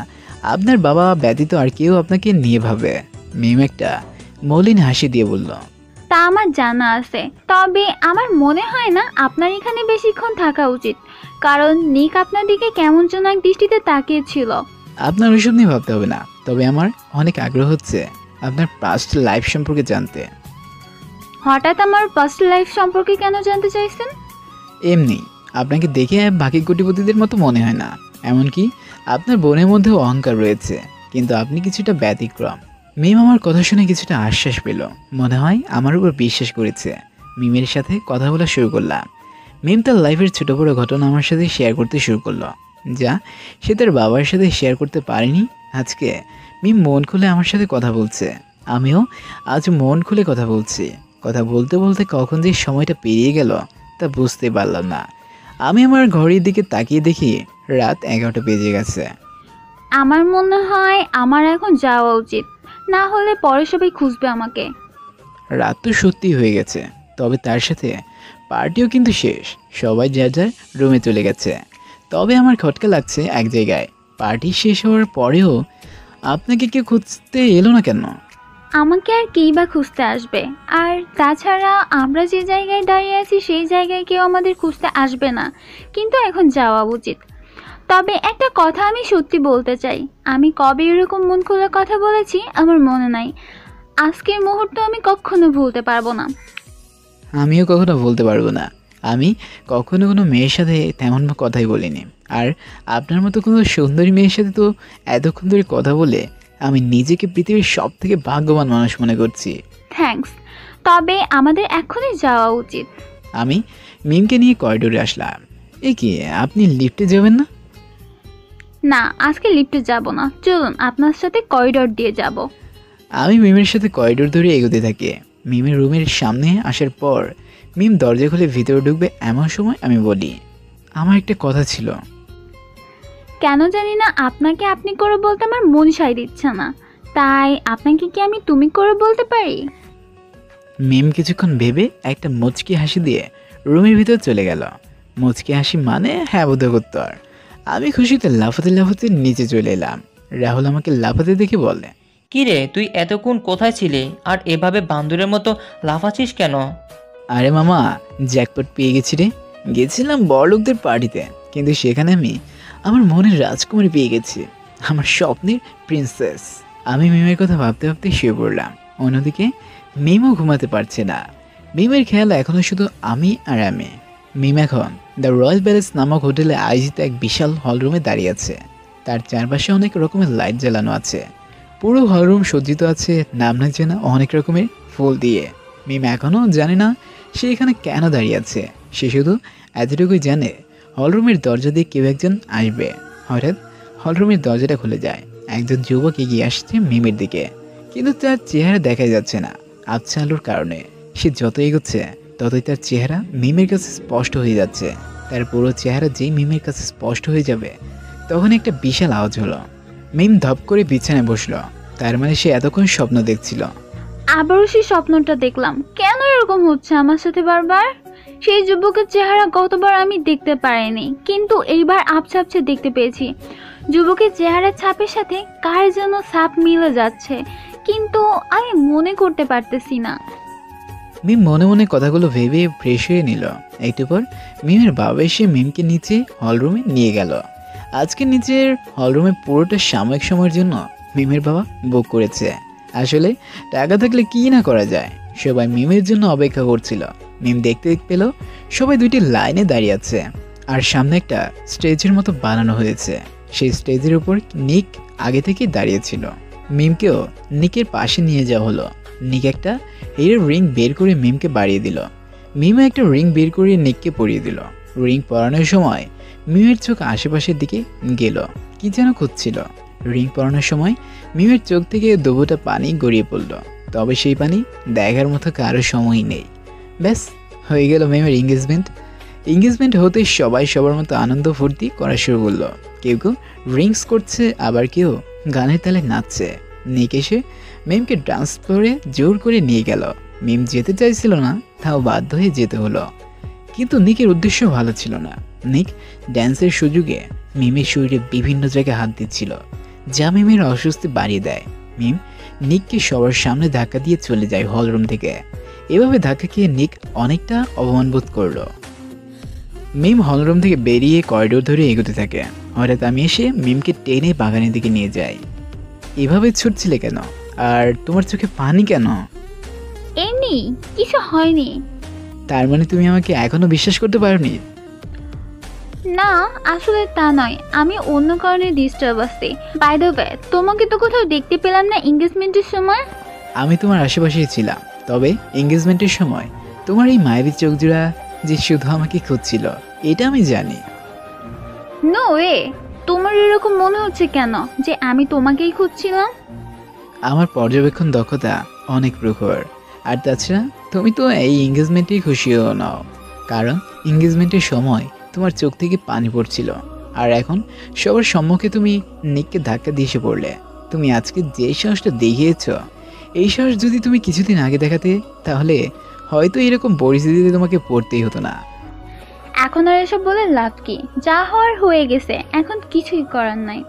আপনার বাবা ব্যতীত আর কেউ আপনাকে নিয়ে ভাবে। মিম একটা মলিন হাসি দিয়ে বলল, তা আমার জানা আছে, তবে আমার মনে হয় না আপনার এখানে বেশিক্ষণ থাকা উচিত, কারণ নিক আপনার দিকে কেমন যেন এক দৃষ্টিতে তাকিয়েছিল। আপনার ওইসব নিয়ে ভাবতে হবে না, তবে আমার অনেক আগ্রহ হচ্ছে আপনার পাস্ট লাইফ সম্পর্কে জানতে। হঠাৎ আমার পাস্ট লাইফ সম্পর্কে কেন জানতে চাইছেন? এমনি, আপনাকে দেখে বাকি কোটিপতিদের মতো মনে হয় না। এমনকি আপনার বোনের মধ্যেও অহংকার রয়েছে, কিন্তু আপনি কিছুটা ব্যতিক্রম। মিম আমার কথা শুনে কিছুটা আশ্বাস পেল। মনে হয় আমার উপর বিশ্বাস করেছে। মিমের সাথে কথা বলা শুরু করলাম। মিম তার লাইফের ছোটো বড়ো ঘটনা আমার সাথে শেয়ার করতে শুরু করলো, যা সে তার বাবার সাথে শেয়ার করতে পারেনি। আজকে মিম মন খুলে আমার সাথে কথা বলছে, আমিও আজ মন খুলে কথা বলছি। কথা বলতে বলতে কখন যে সময়টা পেরিয়ে গেল তা বুঝতে পারলাম না। আমি আমার ঘড়ির দিকে তাকিয়ে দেখি রাত 11টা বেজে গেছে। আমার মনে হয় আমার এখন যাওয়া উচিত, না হলে পরে সবাই খুঁজবে আমাকে। রাত তো সত্যি হয়ে গেছে, তবে তার সাথে পার্টিও কিন্তু শেষ। সবাই যার যার রুমে চলে গেছে। তবে আমার খটকা লাগছে এক জায়গায়, পার্টি শেষ হওয়ার পরেও আপনাকে কেউ খুঁজতে এলো না কেন? আমাকে আর কেই বা খুঁজতে আসবে? আর তাছাড়া আমরা যে জায়গায় দাঁড়িয়ে আছি সেই জায়গায় কেউ আমাদের খুঁজতে আসবে না, কিন্তু এখন যাওয়া উচিত। তবে একটা কথা আমি সত্যি বলতে চাই, আমি কবে এরকম মন খোলা কথা বলেছি আমার মনে নাই। আজকের মুহূর্ত আমি কখনো ভুলতে পারবো না। আমিও কখনো বলতে পারবো না। আমি কখনো কোনো মেয়ের সাথে তেমন কথাই বলিনি। আর আপনার মতো কোনো সুন্দরী মেয়ের সাথে তো এতক্ষণ ধরে কথা বলে আমি নিজেকে পৃথিবীর সব থেকে ভাগ্যবান মানুষ মনে করছি। থ্যাঙ্কস, তবে আমাদের এখনই যাওয়া উচিত। আমি মিমকে নিয়ে করিডোরে আসলাম। এ কি, আপনি লিফটে যাবেন না? না, আজকে লিফটে যাব না, চলুন আপনার সাথে করিডোর দিয়ে যাব। আমি মিমের সাথে করিডোর ধরে এগোতে থাকি। মিমের রুমের সামনে আসার পর মিম দরজা খুলে ভিতরে ঢুকবে এমন সময় আমি বলি, আমার একটা কথা ছিল। কেন জানি না আপনাকে আপনি করে বলতে আমার মন সায় দিচ্ছে না, তাই আপনাকে কি আমি তুমি করে বলতে পারি? মিম কিছুক্ষণ ভেবে একটা মুচকি হাসি দিয়ে রুমের ভিতর চলে গেল। মুচকি হাসি মানে হ্যাঁ বোধকোত্তর। আমি খুশিতে লাফাতে লাফাতে নিচে চলে এলাম। রাহুল আমাকে লাফাতে দেখে বলে, কিরে তুই এতক্ষণ কোথায় ছিলে আর এভাবে বান্দরের মতো লাফাচ্ছিস কেন? আরে মামা, জ্যাকপট পেয়ে গেছি রে। গেছিলাম বড়লোকদের পার্টিতে, কিন্তু সেখানে আমি আমার মনের রাজকুমারী পেয়ে গেছি, আমার স্বপ্নের প্রিন্সেস। আমি মিমের কথা ভাবতে ভাবতে শুয়ে পড়লাম। অন্যদিকে মিমও ঘুমাতে পারছে না। মিমের খেয়াল এখনও শুধু আমি আর আমি। মিম এখন দ্য রয়্যাল প্যালেস নামক হোটেলে আয়োজিত এক বিশাল হলরুমে দাঁড়িয়ে আছে। তার চারপাশে অনেক রকমের লাইট জ্বালানো আছে। পুরো হলরুম সজ্জিত আছে নাম না জানা অনেক রকমের ফুল দিয়ে। মিম এখনও জানে না সে এখানে কেন দাঁড়িয়ে আছে। সে শুধু এতটুকুই জানে হলরুমের দরজা দিয়ে কেউ একজন আসবে। হঠাৎ হলরুমের দরজাটা খুলে যায়। একজন যুবক এগিয়ে আসছে মিমের দিকে, কিন্তু তার চেহারা দেখা যাচ্ছে না আবছা আলোর কারণে। সে যত এগোচ্ছে ততই তার চেহারা মিমের কাছে স্পষ্ট হয়ে যাচ্ছে। তার পুরো চেহারা যেই মিমের কাছে স্পষ্ট হয়ে যাবে তখন একটা বিশাল আওয়াজ হলো। মিম ধপ করে বিছানায় বসলো। তার মানে সে এতক্ষণ স্বপ্ন দেখছিল। আবারও সেই স্বপ্নটা দেখলাম। কেন এরকম হচ্ছে আমার সাথে বারবার? সেই যুবকের চেহারা গতবার আমি দেখতে পারিনি, কিন্তু এইবার আবছা আবছা দেখতে পেয়েছি। যুবকের চেহারার ছাপের সাথে কার যেন ছাপ মিলে যাচ্ছে, কিন্তু আমি মনে করতে পারতেছি না। মিম মনে মনে কথাগুলো ভেবে ফ্রেশ হয়ে নিল। একটু পর মিমের বাবা এসে মিমকে নিচে হলরুমে নিয়ে গেল। আজকে নিচের হলরুমে পুরোটা সাময়িক সময়ের জন্য মিমের বাবা বুক করেছে। আসলে টাকা থাকলে কি না করা যায়। সবাই মিমের জন্য অপেক্ষা করছিল। মিম দেখতে পেল সবাই দুইটি লাইনে দাঁড়িয়ে আছে, আর সামনে একটা স্টেজের মতো বানানো হয়েছে। সেই স্টেজের উপর নিক আগে থেকে দাঁড়িয়েছিল। মিমকেও নিকের পাশে নিয়ে যাওয়া হলো। নিক একটা হিরের রিং বের করে মিমকে বাড়িয়ে দিল। মিমও একটা রিং বের করে নিককে পরিয়ে দিল। রিং পরানোর সময় মিমের চোখ আশেপাশের দিকে গেল, কি যেন খুঁজছিল। রিং পরানোর সময় মিমের চোখ থেকে দুবোটা পানি গড়িয়ে পড়ল। তবে সেই পানি দেখার মতো কারো সময়ই নেই। ব্যাস হয়ে গেল মিমের এঙ্গেজমেন্ট হতে সবাই সবার মতো আনন্দ ফুর্তি করা শুরু করলো। কেউ কেউ ড্রিঙ্কস করছে, আবার কেউ গানের তালে নাচছে। নিক এসে মিমকে ডান্স ফ্লোরে জোর করে নিয়ে গেল। মিম যেতে চাইছিল না, তাও বাধ্য হয়ে যেতে হলো। কিন্তু নিকের উদ্দেশ্য ভালো ছিল না। নিক ড্যান্সের সুযোগে মিমের শরীরে বিভিন্ন জায়গায় হাত দিচ্ছিল, যা মিমের অস্বস্তি বাড়িয়ে দেয়। মিম নিককে সবার সামনে ধাক্কা দিয়ে চলে যায় হলরুম থেকে। এভাবে ধাক্কা খেয়ে নিক অনেকটা অপমান বোধ করলো। মিম হলরুম থেকে বেরিয়ে করিডোর ধরে এগোতে থাকে। হঠাৎ আমি এসে মিমকে টেনে বাগানের দিকে নিয়ে যাই। এভাবে ছুটছিলে কেন? আর তোমার চোখে পানি কেন? এমনি কিছু হয়নি। তার মানে তুমি আমাকে এখনো বিশ্বাস করতে পারোনি? না, আসলে তা নয়, আমি অন্য কারণে ডিস্টার্ব আছি। বাই দ্য ওয়ে, তোমাকে তো কোথাও দেখতে পেলাম না এঙ্গেজমেন্টের সময়। আমি তোমার আশেপাশেই ছিলাম, তবে এঙ্গেজমেন্টের সময় তোমার এই মায়াবী চোখজোড়া যে শুধু আমাকে খুঁজছিল, এটা আমি জানি। নো ওয়ে, তোমার এরকম মনে হচ্ছে কেন যে আমি তোমাকেই খুঁজছিলাম? আমার পর্যবেক্ষণ দক্ষতা অনেক প্রখর। আর তাছাড়া তুমি তো এই এঙ্গেজমেন্টেই খুশিও নাও, কারণ এঙ্গেজমেন্টের সময় তোমার চোখ থেকে পানি পড়ছিল। আর এখন সবার সম্মুখে তুমি নিককে ধাক্কা দিয়ে এসে পড়লে। তুমি আজকে যে সাহসটা দেখিয়েছ, এই সাহস যদি তুমি কিছুদিন আগে দেখাতে, তাহলে হয়তো এরকম পরিস্থিতিতে তোমাকে পড়তেই হতো না। এখন আর এসব বলে লাভ কি? যা হওয়ার হয়ে গেছে, এখন কিছুই করার নাই।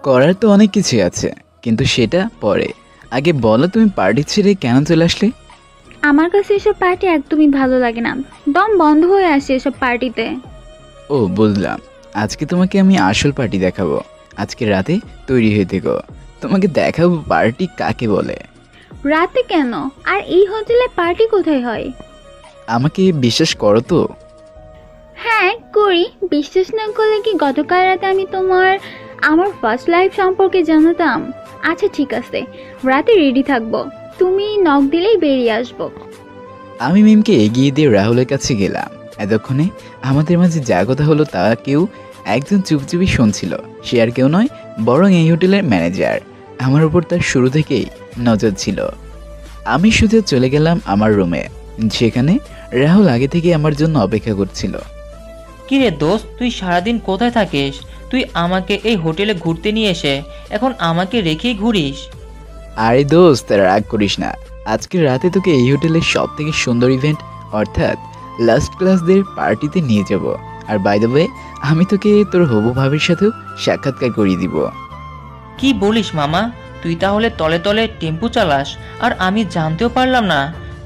করার তো অনেক কিছুই আছে, কিন্তু সেটা পরে। আগে বলো, তুমি পার্টি ছেড়ে কেন চলে আসলে? আমার কাছে এসব পার্টি একদমই ভালো লাগে না। দম বন্ধ হয়ে আসে এসব পার্টিতে। ও বুঝলাম, আজকে তোমাকে আমি আসল পার্টি দেখাবো। আজকে রাতে তৈরি হয়ে থেকো, তোমাকে দেখাবো পার্টি কাকে বলে। রাতে কেন? আর এই হোটেলে পার্টি কোথায় হয়? আমাকে বিশ্বাস করো তো? হ্যাঁ করি। বিশ্বাস না করলে কি গতকাল রাতে আমি আমার ফার্স্ট লাইফ সম্পর্কে জানাতাম? আচ্ছা ঠিক আছে, রাতে রেডি থাকবো, তুমি নক দিলেই বেরিয়ে আসবো। আমি মিমকে এগিয়ে দিয়ে রাহুলের কাছে গেলাম। এতক্ষণে আমাদের মাঝে যা কথা হলো তা কেউ একজন চুপচুপি শুনছিল। সে আর কেউ নয়, বরং এই হোটেলের ম্যানেজার। আমার উপর তার শুরু থেকেই নজর ছিল। আমি সোজা চলে গেলাম আমার রুমে, যেখানে রাহুল আগে থেকে আমার জন্য অপেক্ষা করছিল। কিরে দোস্ত, তুই সারাদিন কোথায় থাকিস? তুই আমাকে এই হোটেলে ঘুরতে নিয়ে এসে এখন আমাকে রেখেই ঘুরিস? আরে দোস্ত, রাগ করিস না। আজকের রাতে তোকে এই হোটেলের সব থেকে সুন্দর ইভেন্ট অর্থাৎ লাস্ট ক্লাসদের পার্টিতে নিয়ে যাব। আর বাই দ্য ওয়ে, আমি তোকে তোর হবু ভাবির সাথেও সাক্ষাৎকার করিয়ে দিব। কি বলিস মামা? তুই তাহলে তলে তলে টেম্পু চালাস আর আমি জানতেও পারলাম না?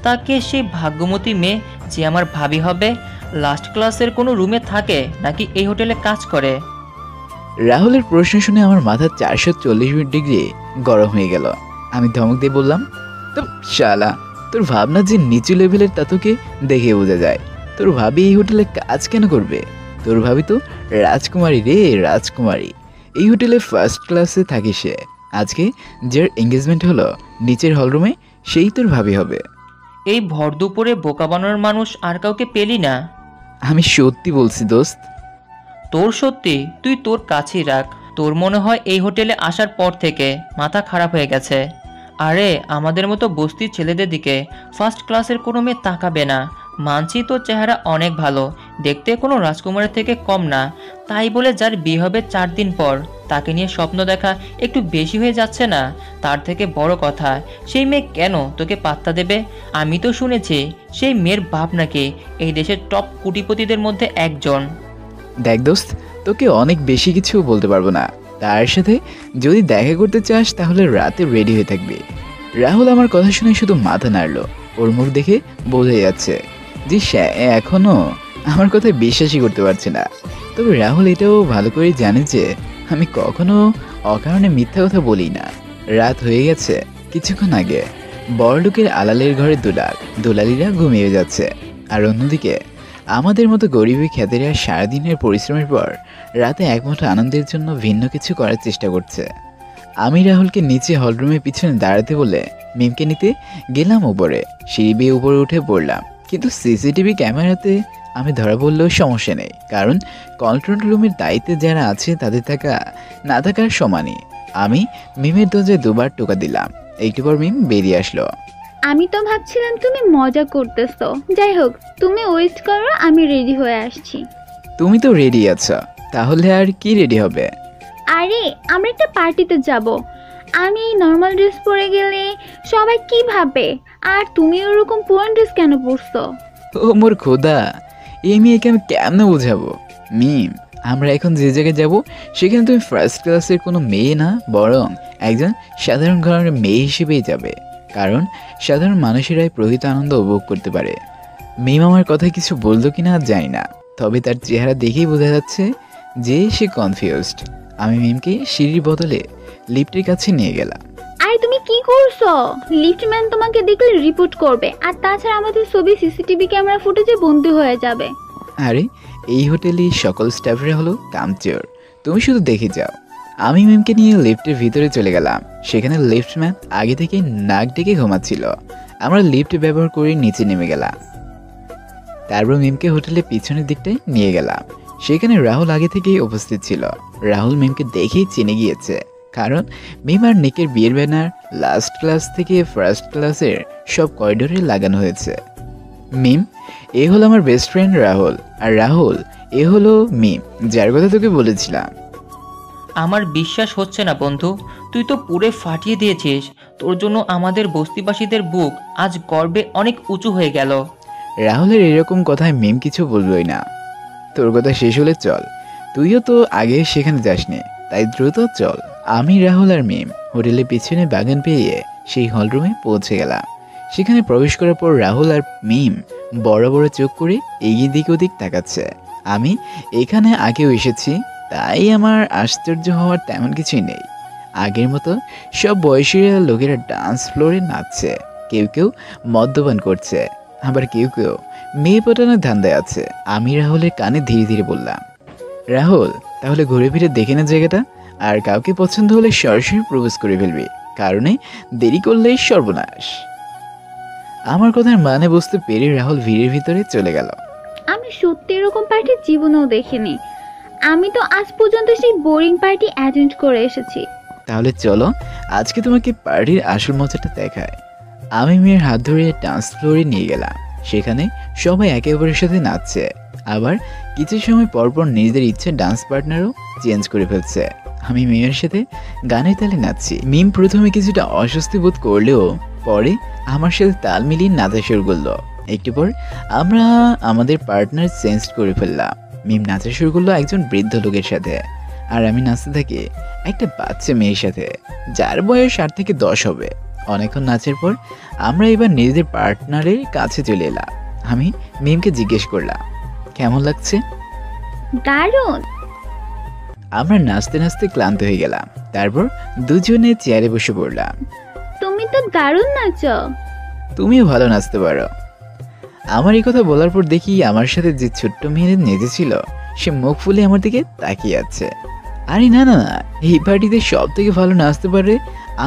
তাকে সেই ভাগ্যমতী মেয়ে যে আমার ভাবি হবে লাস্ট ক্লাসের কোনো রুমে থাকে নাকি এই হোটেলে কাজ করে? রাহুলের প্রশ্ন শুনে আমার মাথা 440 ডিগ্রি গরম হয়ে গেল। আমি ধমক দিয়ে বললাম, তো শালা, তোর ভাবনা যে নিচু লেভেলের তা তোকে দেখে বোঝা যায়। তোর ভাবি এই হোটেলে কাজ কেন করবে? তোর ভাবি তো রাজকুমারী রে, রাজকুমারী। এই হোটেলে ফার্স্ট ক্লাসে থাকে সে। আজকে যার এঙ্গেজমেন্ট হলো নিচের হলরুমে, সেই তোর ভাবি হবে। এই ভর দুপুরে বোকা বানানোর মানুষ আর কাউকে পেলি না? আমি সত্যি বলছি দোস্ত। তোর সত্যি? তুই তোর কাছেই রাখ। তোর মনে হয় এই হোটেলে আসার পর থেকে মাথা খারাপ হয়ে গেছে। আরে আমাদের মতো বস্তির ছেলেদের দিকে ফার্স্ট ক্লাসের কোনো মেয়ে তাকাবে না। মানছি তোর চেহারা অনেক ভালো, দেখতে কোনো রাজকুমারের থেকে কম না, তাই বলে যার বিয়ে হবে 4 দিন পর তাকে নিয়ে স্বপ্ন দেখা একটু বেশি হয়ে যাচ্ছে না? তার থেকে বড় কথা, সেই মেয়ে কেন তোকে পাত্তা দেবে? আমি তো শুনেছি সেই মেয়ের বাপ নাকি এই দেশের টপ কোটিপতিদের মধ্যে একজন। দেখ দোস্ত, তোকে অনেক বেশি কিছু বলতে পারবো না। তার সাথে যদি দেখা করতে চাস তাহলে রাতে রেডি হয়ে থাকবি। রাহুল আমার কথা শুনে শুধু মাথা নাড়ল। ওর মুখ দেখে বোঝা যাচ্ছে যে সে এখনও আমার কথায় বিশ্বাসই করতে পারছে না। তবে রাহুল এটাও ভালো করে জানে যে আমি কখনো অকারণে মিথ্যা কথা বলি না। রাত হয়ে গেছে। কিছুক্ষণ আগে বড়লোকের আলালের ঘরে দুলালিরা ঘুমিয়ে যাচ্ছে, আর অন্যদিকে আমাদের মতো গরিবী খ্যাতিরা সারাদিনের পরিশ্রমের পর রাতে একমাত্র আনন্দের জন্য ভিন্ন কিছু করার চেষ্টা করছে। আমি রাহুলকে নিচে হলরুমের পিছনে দাঁড়াতে বলে মিমকে নিতে গেলাম উপরে। সিঁড়ি বেয়ে উপরে উঠে পড়লাম, কিন্তু সিসিটিভি ক্যামেরাতে আমি ধরা বললেও সমস্যা নেই, কারণ কন্ট্রোল রুমের দায়িত্বে যারা আছে তাদের থাকা না থাকার সমানই। আমি মিমের দরজায় 2বার টোকা দিলাম। একটু পর মিম বেরিয়ে আসলো। আমি তো ভাবছিলাম তুমি মজা করতেছো। যাই হোক, তুমি ওয়েট করো, আমি রেডি হয়ে আসছি। তুমি তো রেডি আছো, তাহলে আর কি রেডি হবে? আরে আমরা একটা পার্টিতে যাব, আমি নর্মাল ড্রেস পরে গেলে সবাই কি ভাবে? আর তুমি ওরকম পুরান ড্রেস কেন পরছো? ও মোর খোদা, এই মেয়েকে আমি কেমনে বোঝাবো? মিম, আমরা এখন যে জায়গায় যাব সেখানে তুমি ফার্স্ট ক্লাসের কোনো মেয়ে না, বরং একজন সাধারণ ঘরের মেয়ে হিসেবেই যাবে, কারণ সাধারণ মানুষেরাই প্রকৃত আনন্দ উপভোগ করতে পারে। মিম আমার কথা কিছু বললো কিনা জানি না, তবে তার চেহারা দেখেই বোঝা যাচ্ছে যে সে কনফিউজড। আমি মিমকে সিঁড়ির বদলে লিফটের কাছে নিয়ে গেলাম। আরে তুমি কি করছো? লিফটম্যান তোমাকে দেখলে রিপোর্ট করবে, আর তাছাড়া আমাদের ছবি সিসিটিভি ক্যামেরা ফুটেজে বন্দী হয়ে যাবে। আরে এই হোটেলে সকল স্টাফরা হলো কামচোর, তুমি শুধু দেখে যাও। আমি মিমকে নিয়ে লিফটের ভিতরে চলে গেলাম। সেখানে লিফটম্যান আগে থেকে নাক ডেকে ঘুমাচ্ছিল। আমরা লিফট ব্যবহার করে নিচে নেমে গেলাম। তারপর মিমকে হোটেলের পিছনের দিকটায় নিয়ে গেলাম। সেখানে রাহুল আগে থেকেই উপস্থিত ছিল। রাহুল মিমকে দেখেই চিনে গিয়েছে, কারণ মিম আর নিকের বিয়ের ব্যানার লাস্ট ক্লাস থেকে ফার্স্ট ক্লাসের সব করিডোরে লাগানো হয়েছে। মিম, এ হলো আমার বেস্ট ফ্রেন্ড রাহুল, আর রাহুল এ হলো মিম, যার কথা তোকে বলেছিলাম। আমার বিশ্বাস হচ্ছে না বন্ধু, তুই তো পুরে ফাটিয়ে দিয়েছিস। তোর জন্য আমাদের বস্তিবাসীদের বুক আজ গর্বে অনেক উঁচু হয়ে গেল। রাহুলের এরকম কথায় মিম কিছু বলবই না। তোর কথা শেষ হলে চল, তুইও তো আগে সেখানে যাসনি, তাই দ্রুত চল। আমি, রাহুল আর মিম হোটেলের পিছনে বাগান পেরিয়ে সেই হলরুমে পৌঁছে গেলাম। সেখানে প্রবেশ করার পর রাহুল আর মিম বড় বড় চোখ করে এগিয়ে দিক ওদিক তাকাচ্ছে। আমি এখানে আগেও এসেছি, তাই আমার আশ্চর্য হওয়ার তেমন কিছুই নেই। আগের মতো সব বয়সীরা লোকেরা ডান্স ফ্লোরে নাচছে, কেউ কেউ মদ্যপান করছে, আবার কেউ কেউ মেয়ে পটানোর ধান্দায় আছে। আমি রাহুলের কানে ধীরে ধীরে বললাম, রাহুল, তাহলে ঘুরে ফিরে দেখে না জায়গাটা, আর কাউকে পছন্দ হলে সরাসরি প্রপোজ করে ফেলবি, কারণে দেরি করলেই সর্বনাশ। আমার কথার মানে বুঝতে পেরে রাহুল ভিড়ের ভিতরে চলে গেল। আমি সত্যি এরকম পার্টি জীবনেও দেখিনি। আমি তো আজ পর্যন্ত সেই বোরিং পার্টি অ্যাটেন্ড করে এসেছি। তাহলে চলো আজকে তোমাকে পার্টির আসল মজাটা দেখায়। আমি মেয়ের হাত ধরে ডান্স ফ্লোরে নিয়ে গেলাম। সেখানে সবাই একে অপরের সাথে নাচছে, আবার কিছু সময় পরপর নিজেদের ইচ্ছে ডান্স পার্টনারও চেঞ্জ করে ফেলছে। আমি মেয়ের সাথে গানের তালে নাচছি। মিম প্রথমে কিছুটা অস্বস্তি বোধ করলেও পরে আমার সাথে তাল মিলিয়ে নাচা শুরু করলো। একটু পর আমরা আমাদের পার্টনার চেঞ্জ করে ফেললাম। মিম নাচা শুরু করলো একজন বৃদ্ধ লোকের সাথে, আর আমি নাচতে থাকি একটা বাচ্চা মেয়ের সাথে, যার বয়স 8 থেকে 10 হবে। অনেকক্ষণ নাচের পর আমরা এবার নিজেদের পার্টনারের কাছে চলে এলাম। আমি মিমকে জিজ্ঞেস করলাম, কেমন লাগছে? দারুণ। আমরা নাচতে নাচতে ক্লান্ত হয়ে গেলাম। তারপর দুজনে চেয়ারে বসে পড়লাম। তুমি তো দারুণ নাচো। তুমিও ভালো নাচতে পারো। আমার এই কথা বলার পর দেখি আমার সাথে যে ছোট্ট মেয়ে নেচেছিল সে মুখ ফুলে আমার দিকে তাকিয়ে আছে। আরে না না, এই পার্টিতে সব থেকে ভালো নাচতে পারে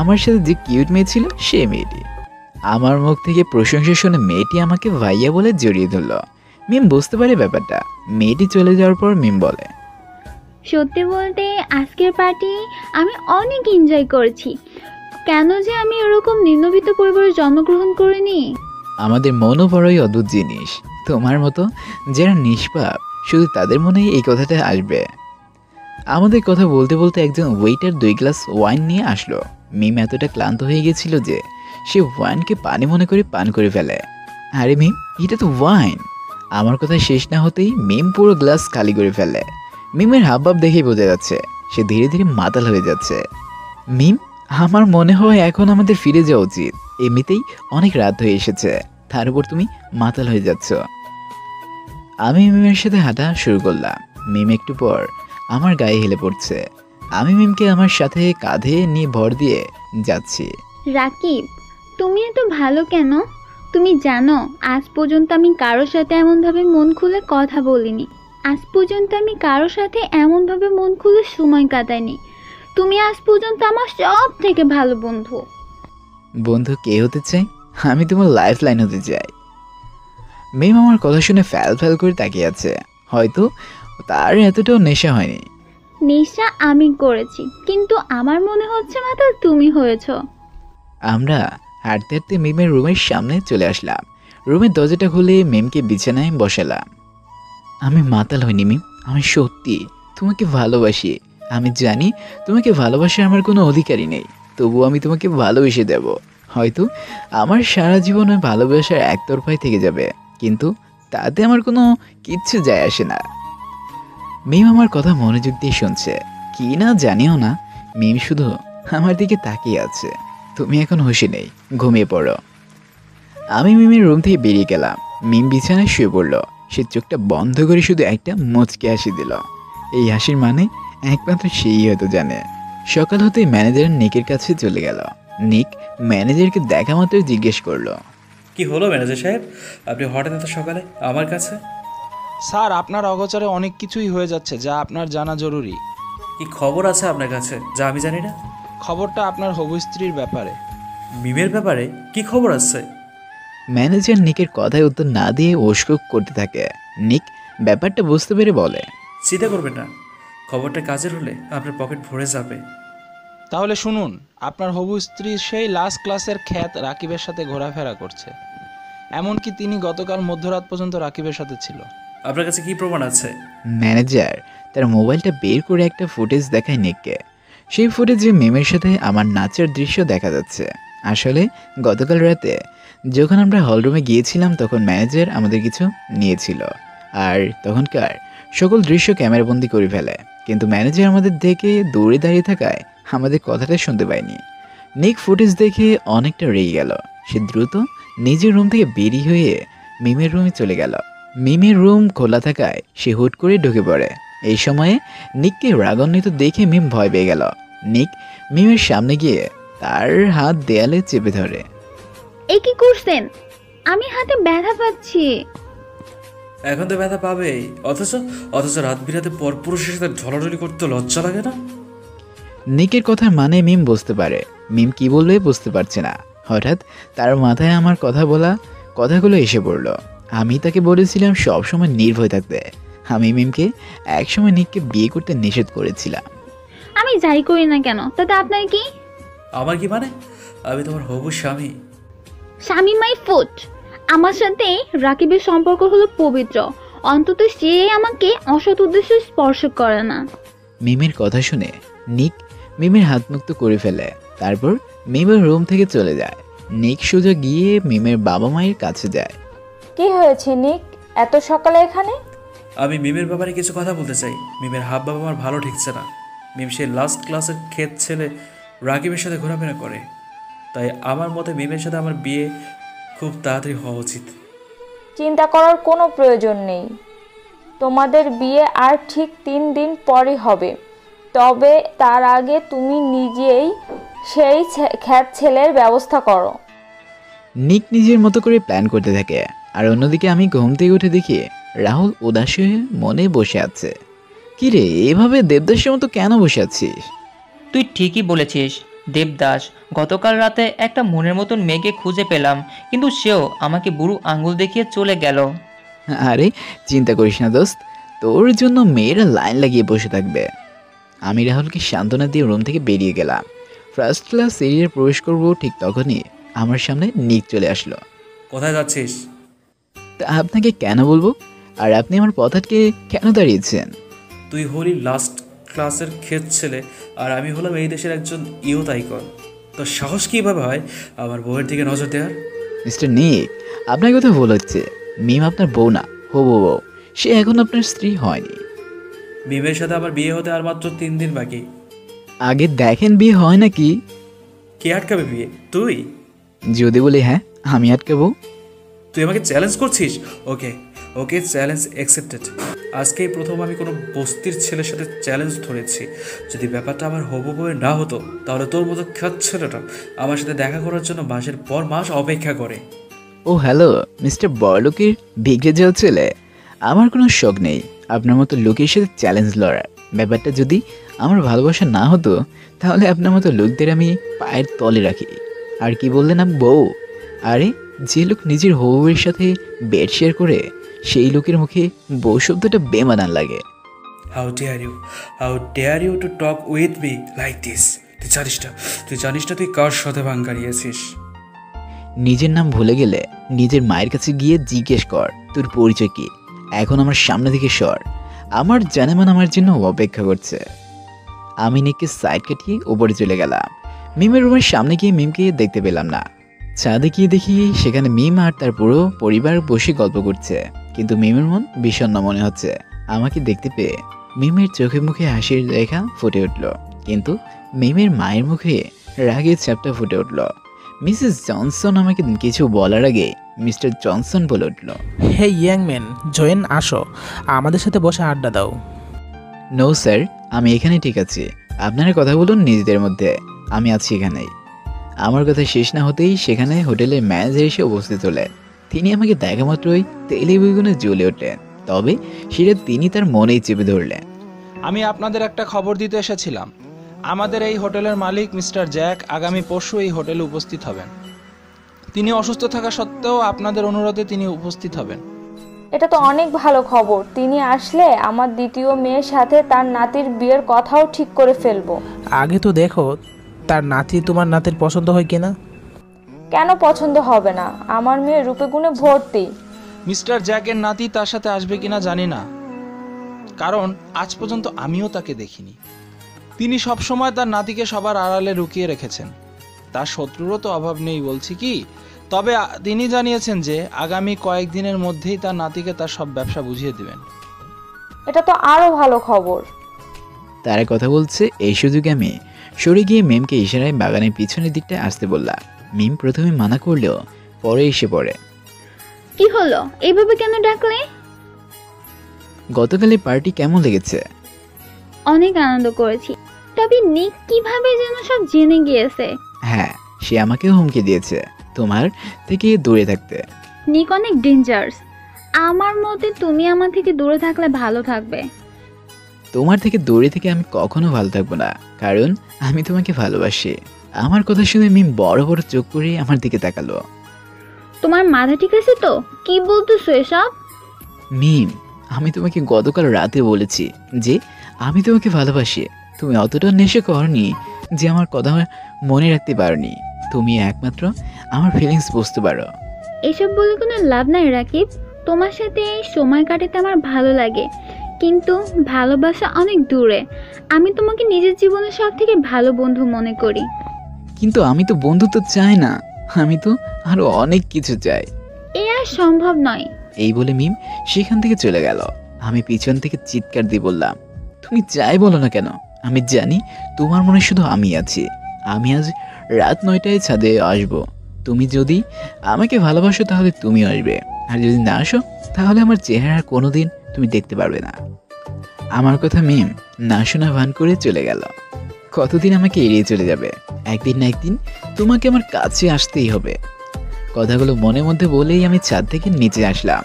আমার সাথে যে কিউট মেয়ে ছিল সে মেয়েটি। আমার মুখ থেকে প্রশংসা শুনে মেয়েটি আমাকে ভাইয়া বলে জড়িয়ে ধরলো। মিম বুঝতে পারে ব্যাপারটা। মেয়েটি চলে যাওয়ার পর মিম বলে, সত্যি বলতে আজকের পার্টি আমি অনেক এনজয় করেছি। কেন যে আমি এরকম নিম্নবিত্ত পরিবারে জন্মগ্রহণ করিনি। আমাদের মনও বড়ই অদ্ভুত জিনিস। তোমার মতো যারা নিষ্পাপ শুধু তাদের মনেই এই কথাটা আসবে। আমাদের কথা বলতে বলতে একজন ওয়েটার 2 গ্লাস ওয়াইন নিয়ে আসলো। মিম এতটা ক্লান্ত হয়ে গেছিল যে সে ওয়াইনকে পানি মনে করে পান করে ফেলে। আরে মিম, এটা তো ওয়াইন। আমার কথা শেষ না হতেই মিম পুরো গ্লাস খালি করে ফেলে। মিমের হাবভাব দেখেই বোঝা যাচ্ছে সে ধীরে ধীরে মাতাল হয়ে যাচ্ছে। মিম, আমার মনে হয় এখন আমাদের ফিরে যাওয়া উচিত। এমনিতেই অনেক রাত হয়ে এসেছে, তার উপর তুমি মাতাল হয়ে যাচ্ছ। আমি মিমের সাথে হাঁটা শুরু করলাম। মিম একটু পর আমার গায়ে হেলে পড়ছে। আমি মিমকে আমার সাথে কাঁধে নিয়ে ভর দিয়ে যাচ্ছি। রাকিব, তুমি এত ভালো কেন? তুমি জানো আজ পর্যন্ত আমি কারোর সাথে এমনভাবে মন খুলে কথা বলিনি। আজ পর্যন্ত আমি কারোর সাথে এমনভাবে মন খুলে সময় কাটাইনি। তুমি আজ পর্যন্ত আমার সব থেকে ভালো বন্ধু। বন্ধু কে হতে চাই? আমি তোমার লাইফ লাইন হতে চাই। মিম আমার কথা শুনে ফ্যাল ফ্যাল করে তাকিয়ে আছে। হয়তো তার এতটাও নেশা হয়নি। নেশা আমি করেছি, কিন্তু আমার মনে হচ্ছে মাত্র তুমি হয়েছ। আমরা হাঁটতে হাঁটতে মিমের রুমের সামনে চলে আসলাম। রুমের দরজাটা খুলে মিমকে বিছানায় বসালাম। আমি মাতাল হইনি মিম, আমি সত্যি তোমাকে ভালোবাসি। আমি জানি তোমাকে ভালোবাসার আমার কোনো অধিকারই নেই, তবুও আমি তোমাকে ভালোবেসে দেব। হয়তো আমার সারা জীবন ওই ভালোবাসার একতরফায় থেকে যাবে, কিন্তু তাতে আমার কোনো কিচ্ছু যায় আসে না। মিম আমার কথা মনোযোগ দিয়ে শুনছে কি না জানিও না, মিম শুধু আমার দিকে তাকিয়ে আছে। তুমি এখন হুঁশে নেই, ঘুমিয়ে পড়ো। আমি মিমের রুম থেকে বেরিয়ে গেলাম। মিম বিছানায় শুয়ে পড়লো। সে চোখটা বন্ধ করে শুধু একটা মুচকে হাসি দিল। এই হাসির মানে একমাত্র সেই হয়তো জানে। সকাল হতেই ম্যানেজার নিকের কাছে চলে গেল। নিক ম্যানেজারকে দেখা মাত্রই জিজ্ঞেস করলো, কি হলো ম্যানেজার সাহেব, আপনি হঠাৎ এত সকালে আমার কাছে? স্যার, আপনার অগোচরে অনেক কিছুই হয়ে যাচ্ছে যা আপনার জানা জরুরি। কি খবর আছে আপনার কাছে যা আমি জানি না? খবরটা আপনার হবু স্ত্রীর ব্যাপারে। মিমের ব্যাপারে কি খবর আছে? ম্যানেজার নিকের কথায় উত্তর না দিয়ে ওস্কুক করতে থাকে। নিক ব্যাপারটা বুঝতে পেরে বলে, চিন্তা করবেন না, খবরটা কাজের হলে আপনার পকেট ভরে যাবে। তাহলে শুনুন, আপনার হবু স্ত্রী সেই লাস্ট ক্লাসের খ্যাত রাকিবের সাথে ঘোরাফেরা করছে। এমনকি তিনি গতকাল মধ্যরাত পর্যন্ত রাকিবের সাথে ছিল। আপনার কাছে কি প্রমাণ আছে? ম্যানেজার তার মোবাইলটা বের করে একটা ফুটেজ দেখায় নিককে। সেই ফুটেজে মিমের সাথে আমার নাচের দৃশ্য দেখা যাচ্ছে। আসলে গতকাল রাতে যখন আমরা হলরুমে গিয়েছিলাম তখন ম্যানেজার আমাদের কিছু নিয়েছিল, আর তখনকার সকল দৃশ্য ক্যামেরাবন্দি করে ফেলে। কিন্তু ম্যানেজার আমাদের দেখে দৌড়ে দাঁড়িয়ে থাকায় আমাদের কথাটা শুনতে পায়নি। নিক ফুটেজ দেখে অনেকটা রেগে গেল। সে দ্রুত নিজের রুম থেকে বেরিয়ে হয়ে মিমের রুমে চলে গেল। মিমের রুম খোলা থাকায় সে হুট করে ঢুকে পড়ে। এই সময়ে নিককে রাগান্বিত দেখে মিম ভয় পেয়ে গেল। নিক মিমের সামনে গিয়ে তার হাত দেয়ালে চেপে ধরে। এই কি করছেন? আমি হাতে ব্যথা পাচ্ছি। এখন তো ব্যথা পাবেই, অথচ রাত বিরাতে পরপুরুষের সাথে ঢলাঢলি করতে লজ্জা লাগে না? নিকের কথার মানে মিম বুঝতে পারে। মিম কি বলবে বুঝতে পারছে না। হঠাৎ তার মাথায় আমার কথা বলা কথাগুলো এসে পড়ল। আমি তাকে বলেছিলাম সবসময় নির্ভয় থাকতে। আমি মিমকে একসময় নিককে বিয়ে করতে নিষেধ করেছিলাম। আমি যাই করি না কেন তাতে আপনার কি? আমার কি মানে? আমি তোমার হবু স্বামী। স্বামী মাই ফুট। আমার সাথে রাকিবের সম্পর্ক হলো পবিত্র, অন্তত সে আমাকে অসৎ উদ্দেশ্যে স্পর্শ করে না। মিমের কথা শুনে নিক মিমের হাত মুক্ত করে ফেলে। তারপর মিমের রুম থেকে চলে যায়। নিক সোজা গিয়ে মিমের বাবা মায়ের কাছে যায়। কি হয়েছে নিক, এত সকালে এখানে? আমি মিমের ব্যাপারে কিছু কথা বলতে চাই। মিমের হাব ভাব আমার ভালো ঠিকছে না। মিম সে লাস্ট ক্লাসের ক্ষেত ছেলে রাকিবের সাথে ঘোরাফেরা করে, তাই আমার মতে মিমের সাথে আমার বিয়ে খুব তাড়াতাড়ি হওয়া উচিত। চিন্তা করার কোনো প্রয়োজন নেই, তোমাদের বিয়ে আর ঠিক 3 দিন পরই হবে। তবে তার আগে তুমি নিজেই সেই খ্যাত ছেলের ব্যবস্থা করো। নিক নিজের মতো করে প্ল্যান করতে থাকে, আর অন্যদিকে আমি ঘুম থেকে উঠে দেখি রাহুল উদাস হয়ে মনে বসে আছে। কি রে, এভাবে দেবদাসের মতো কেন বসে আছিস? তুই ঠিকই বলেছিস দেবদাস। গতকাল রাতে একটা মনের মতন মেয়েকে খুঁজে পেলাম, কিন্তু সেও আমাকে বুড়ো আঙ্গুল দেখিয়ে চলে গেল। আরে চিন্তা করিস না দোস্ত, তোর জন্য মেয়েরা লাইন লাগিয়ে বসে থাকবে। আমি রাহুলকে সান্ত্বনা দিয়ে রুম থেকে বেরিয়ে গেলাম। ফার্স্ট ক্লাস এরিয়ায় প্রবেশ করবো ঠিক তখনই আমার সামনে নিক চলে আসলো। কোথায় যাচ্ছিস? তা আপনাকে কেন বলবো? আর আপনি আমার পথকে কেন দাঁড়িয়েছেন? তুই হলি লাস্ট ক্লাসের খেত ছেলে, আর আমি হলাম এই দেশের একজন ইউথ আইকন। তোর সাহস কীভাবে হয় আমার বউয়ের দিকে নজর দেওয়ার? মিস্টার নিক, আপনার কথা ভুল হচ্ছে। মিম আপনার বউ না, হবু বউ। সে এখন আপনার স্ত্রী হয়নি। মিমের সাথে আমার বিয়ে হতে আর মাত্র 3 দিন বাকি। আগে দেখেন বিয়ে হয় নাকি। কে আটকাবে বিয়ে? তুই? যদি বলি হ্যাঁ, আমি আটকাবো। তুই আমাকে চ্যালেঞ্জ করছিস? ওকে ওকে, চ্যালেঞ্জ অ্যাকসেপ্টেড। আজকেই প্রথম আমি কোনো বস্তির ছেলের সাথে চ্যালেঞ্জ ধরেছি। যদি ব্যাপারটা আমার হবু বউয়ের না হতো, তাহলে তোর মতো খাত ছেলেটা আমার সাথে দেখা করার জন্য মাসের পর মাস অপেক্ষা করে। ও হ্যালো মিস্টার বড়লোকের বিগড়ে যাওয়া ছেলে, আমার কোনো শখ নেই আপনার মতো লোকের সাথে চ্যালেঞ্জ লড়ার। ব্যাপারটা যদি আমার ভালোবাসা না হতো, তাহলে আপনার মতো লোকদের আমি পায়ের তলে রাখি। আর কি বললেন আপনি বউ? আরে যে লোক নিজের হবুয়ের সাথে বেড শেয়ার করে, সেই লোকের মুখে বউ শব্দটা বেমানান লাগে। How dare you to talk with me like this? তুই জানিস না তুই কার সাথে ভাঙ কাড়িয়েছিস? নিজের নাম ভুলে গেলে নিজের মায়ের কাছে গিয়ে জিজ্ঞেস কর তোর পরিচয় কি। এখন আমার সামনে থেকে সর, আমার জানেমান আমার জন্য অপেক্ষা করছে। আমি নিককে সাইড কাটিয়ে উপরে চলে গেলাম। মিমের রুমের সামনে গিয়ে মিমকে দেখতে পেলাম না। ছাদে গিয়ে দেখি সেখানে মিম আর তার পুরো পরিবার বসে গল্প করছে, কিন্তু মিমের মন বিষণ্ণ মনে হচ্ছে। আমাকে দেখতে পেয়ে মিমের চোখে মুখে হাসির রেখা ফুটে উঠল, কিন্তু মিমের মায়ের মুখে রাগের চাপটা ফুটে উঠল। মিসেস জনসন আমাকে কিছু বলার আগে মিস্টার জনসন বলে উঠল, হে ইয়াং ম্যান, জয়েন, আসো আমাদের সাথে বসে আড্ডা দাও। নো স্যার, আমি এখানে ঠিক আছি। আপনারা কথা বলুন নিজেদের মধ্যে, আমি আছি এখানেই। আমার কথা শেষ না হতেই সেখানে হোটেলের ম্যানেজার এসে উপস্থিত হলেন। তিনি আমাকে দেখা মাত্রই তেলে বেগুনে জ্বলে উঠলেন, তবে সেটা তিনি তার মনেই চেপে ধরলেন। আমি আপনাদের একটা খবর দিতে এসেছিলাম। আমাদের এই হোটেলের মালিক মিস্টার জ্যাক আগামী পরশু এই হোটেলে উপস্থিত হবেন। তিনি অসুস্থ থাকা সত্ত্বেও আপনাদের অনুরোধে তিনি উপস্থিত হবেন। এটা তো অনেক ভালো খবর। তিনি আসলে আমার দ্বিতীয় মেয়ের সাথে তার নাতির বিয়ের কথাও ঠিক করে ফেলবো। আগে তো দেখো তার নাতি তোমার নাতির পছন্দ হয় কিনা। কেন পছন্দ হবে না? আমার মেয়ে রূপে গুণে ভর্তি। মিস্টার জ্যাকের নাতি তার সাথে আসবে কিনা জানি না, কারণ আজ পর্যন্ত আমিও তাকে দেখিনি। তিনি সবসময় তার নাতিকে সবার আড়ালে লুকিয়ে রেখেছেন। তার শত্রুরও তো অভাব নেই বলছি কি। তবে তিনি জানিয়েছেন যে আগামী কয়েকদিনের মধ্যেই তার নাতিকে তার সব ব্যবসা বুঝিয়ে দেবেন। এটা তো আরো ভালো খবর। তারা কথা বলছে, এই সুযোগে আমি সরে গিয়ে মিমকে ইশারায় বাগানের পিছনের দিকটা আসতে বললাম। মিম প্রথমে মানা করলেও পরে এসে পড়ে। কি হলো, এইভাবে কেন ডাকলে? গতকালের পার্টি কেমন লেগেছে? অনেক আনন্দ করেছি, তবে নিক কিভাবে যেন সব জেনে গিয়েছে। হ্যাঁ, সে আমাকেও হুমকি দিয়েছে তোমার থেকে দূরে থাকতে। নিক অনেক ডেঞ্জারাস। আমার মতে তুমি আমার থেকে দূরে থাকলে ভালো থাকবে। তোমার থেকে দূরে থেকে আমি কখনো ভালো থাকবো না, কারণ আমি তোমাকে ভালোবাসি। আমার কথা শুনে মিম বড় বড় চোখ করে আমার দিকে তাকালো। তোমার মাথা ঠিক আছে তো? কি বলতেছো এসব? মিম, আমি তোমাকে গতকাল রাতে বলেছি যে আমি তোমাকে ভালোবাসি। তুমি অতটা নেশা করনি যে আমার কথা মনে রাখতে পারোনি। তুমি একমাত্র আমার ফিলিংস বুঝতে পারো। এসব বলে কোনো লাভ নাই রাকিব। তোমার সাথে এই সময় কাটাতে আমার ভালো লাগে, কিন্তু ভালোবাসা অনেক দূরে। আমি তোমাকে নিজের জীবনের সব থেকে ভালো বন্ধু মনে করি। কিন্তু আমি তো বন্ধুত্ব চাই না, আমি তো আরো অনেক কিছু চাই। এ আর সম্ভব নয়। এই বলে মিম সেখান থেকে চলে গেল। আমি পিছন থেকে চিৎকার দিয়ে বললাম, তুমি যাই বলো না কেন, আমি জানি তোমার মনে শুধু আমি আছি। আমি আজ রাত 9টায় ছাদে আসবো। তুমি যদি আমাকে ভালোবাসো তাহলে তুমি আসবে, আর যদি না আসো তাহলে আমার চেহারা কোনোদিন তুমি দেখতে পারবে না। আমার কথা মিম না শোনা ভান করে চলে গেল। কতদিন আমাকে এড়িয়ে চলে যাবে? একদিন না একদিন তোমাকে আমার কাছে আসতেই হবে। কথাগুলো মনের মধ্যে বলেই আমি ছাদ থেকে নিচে আসলাম।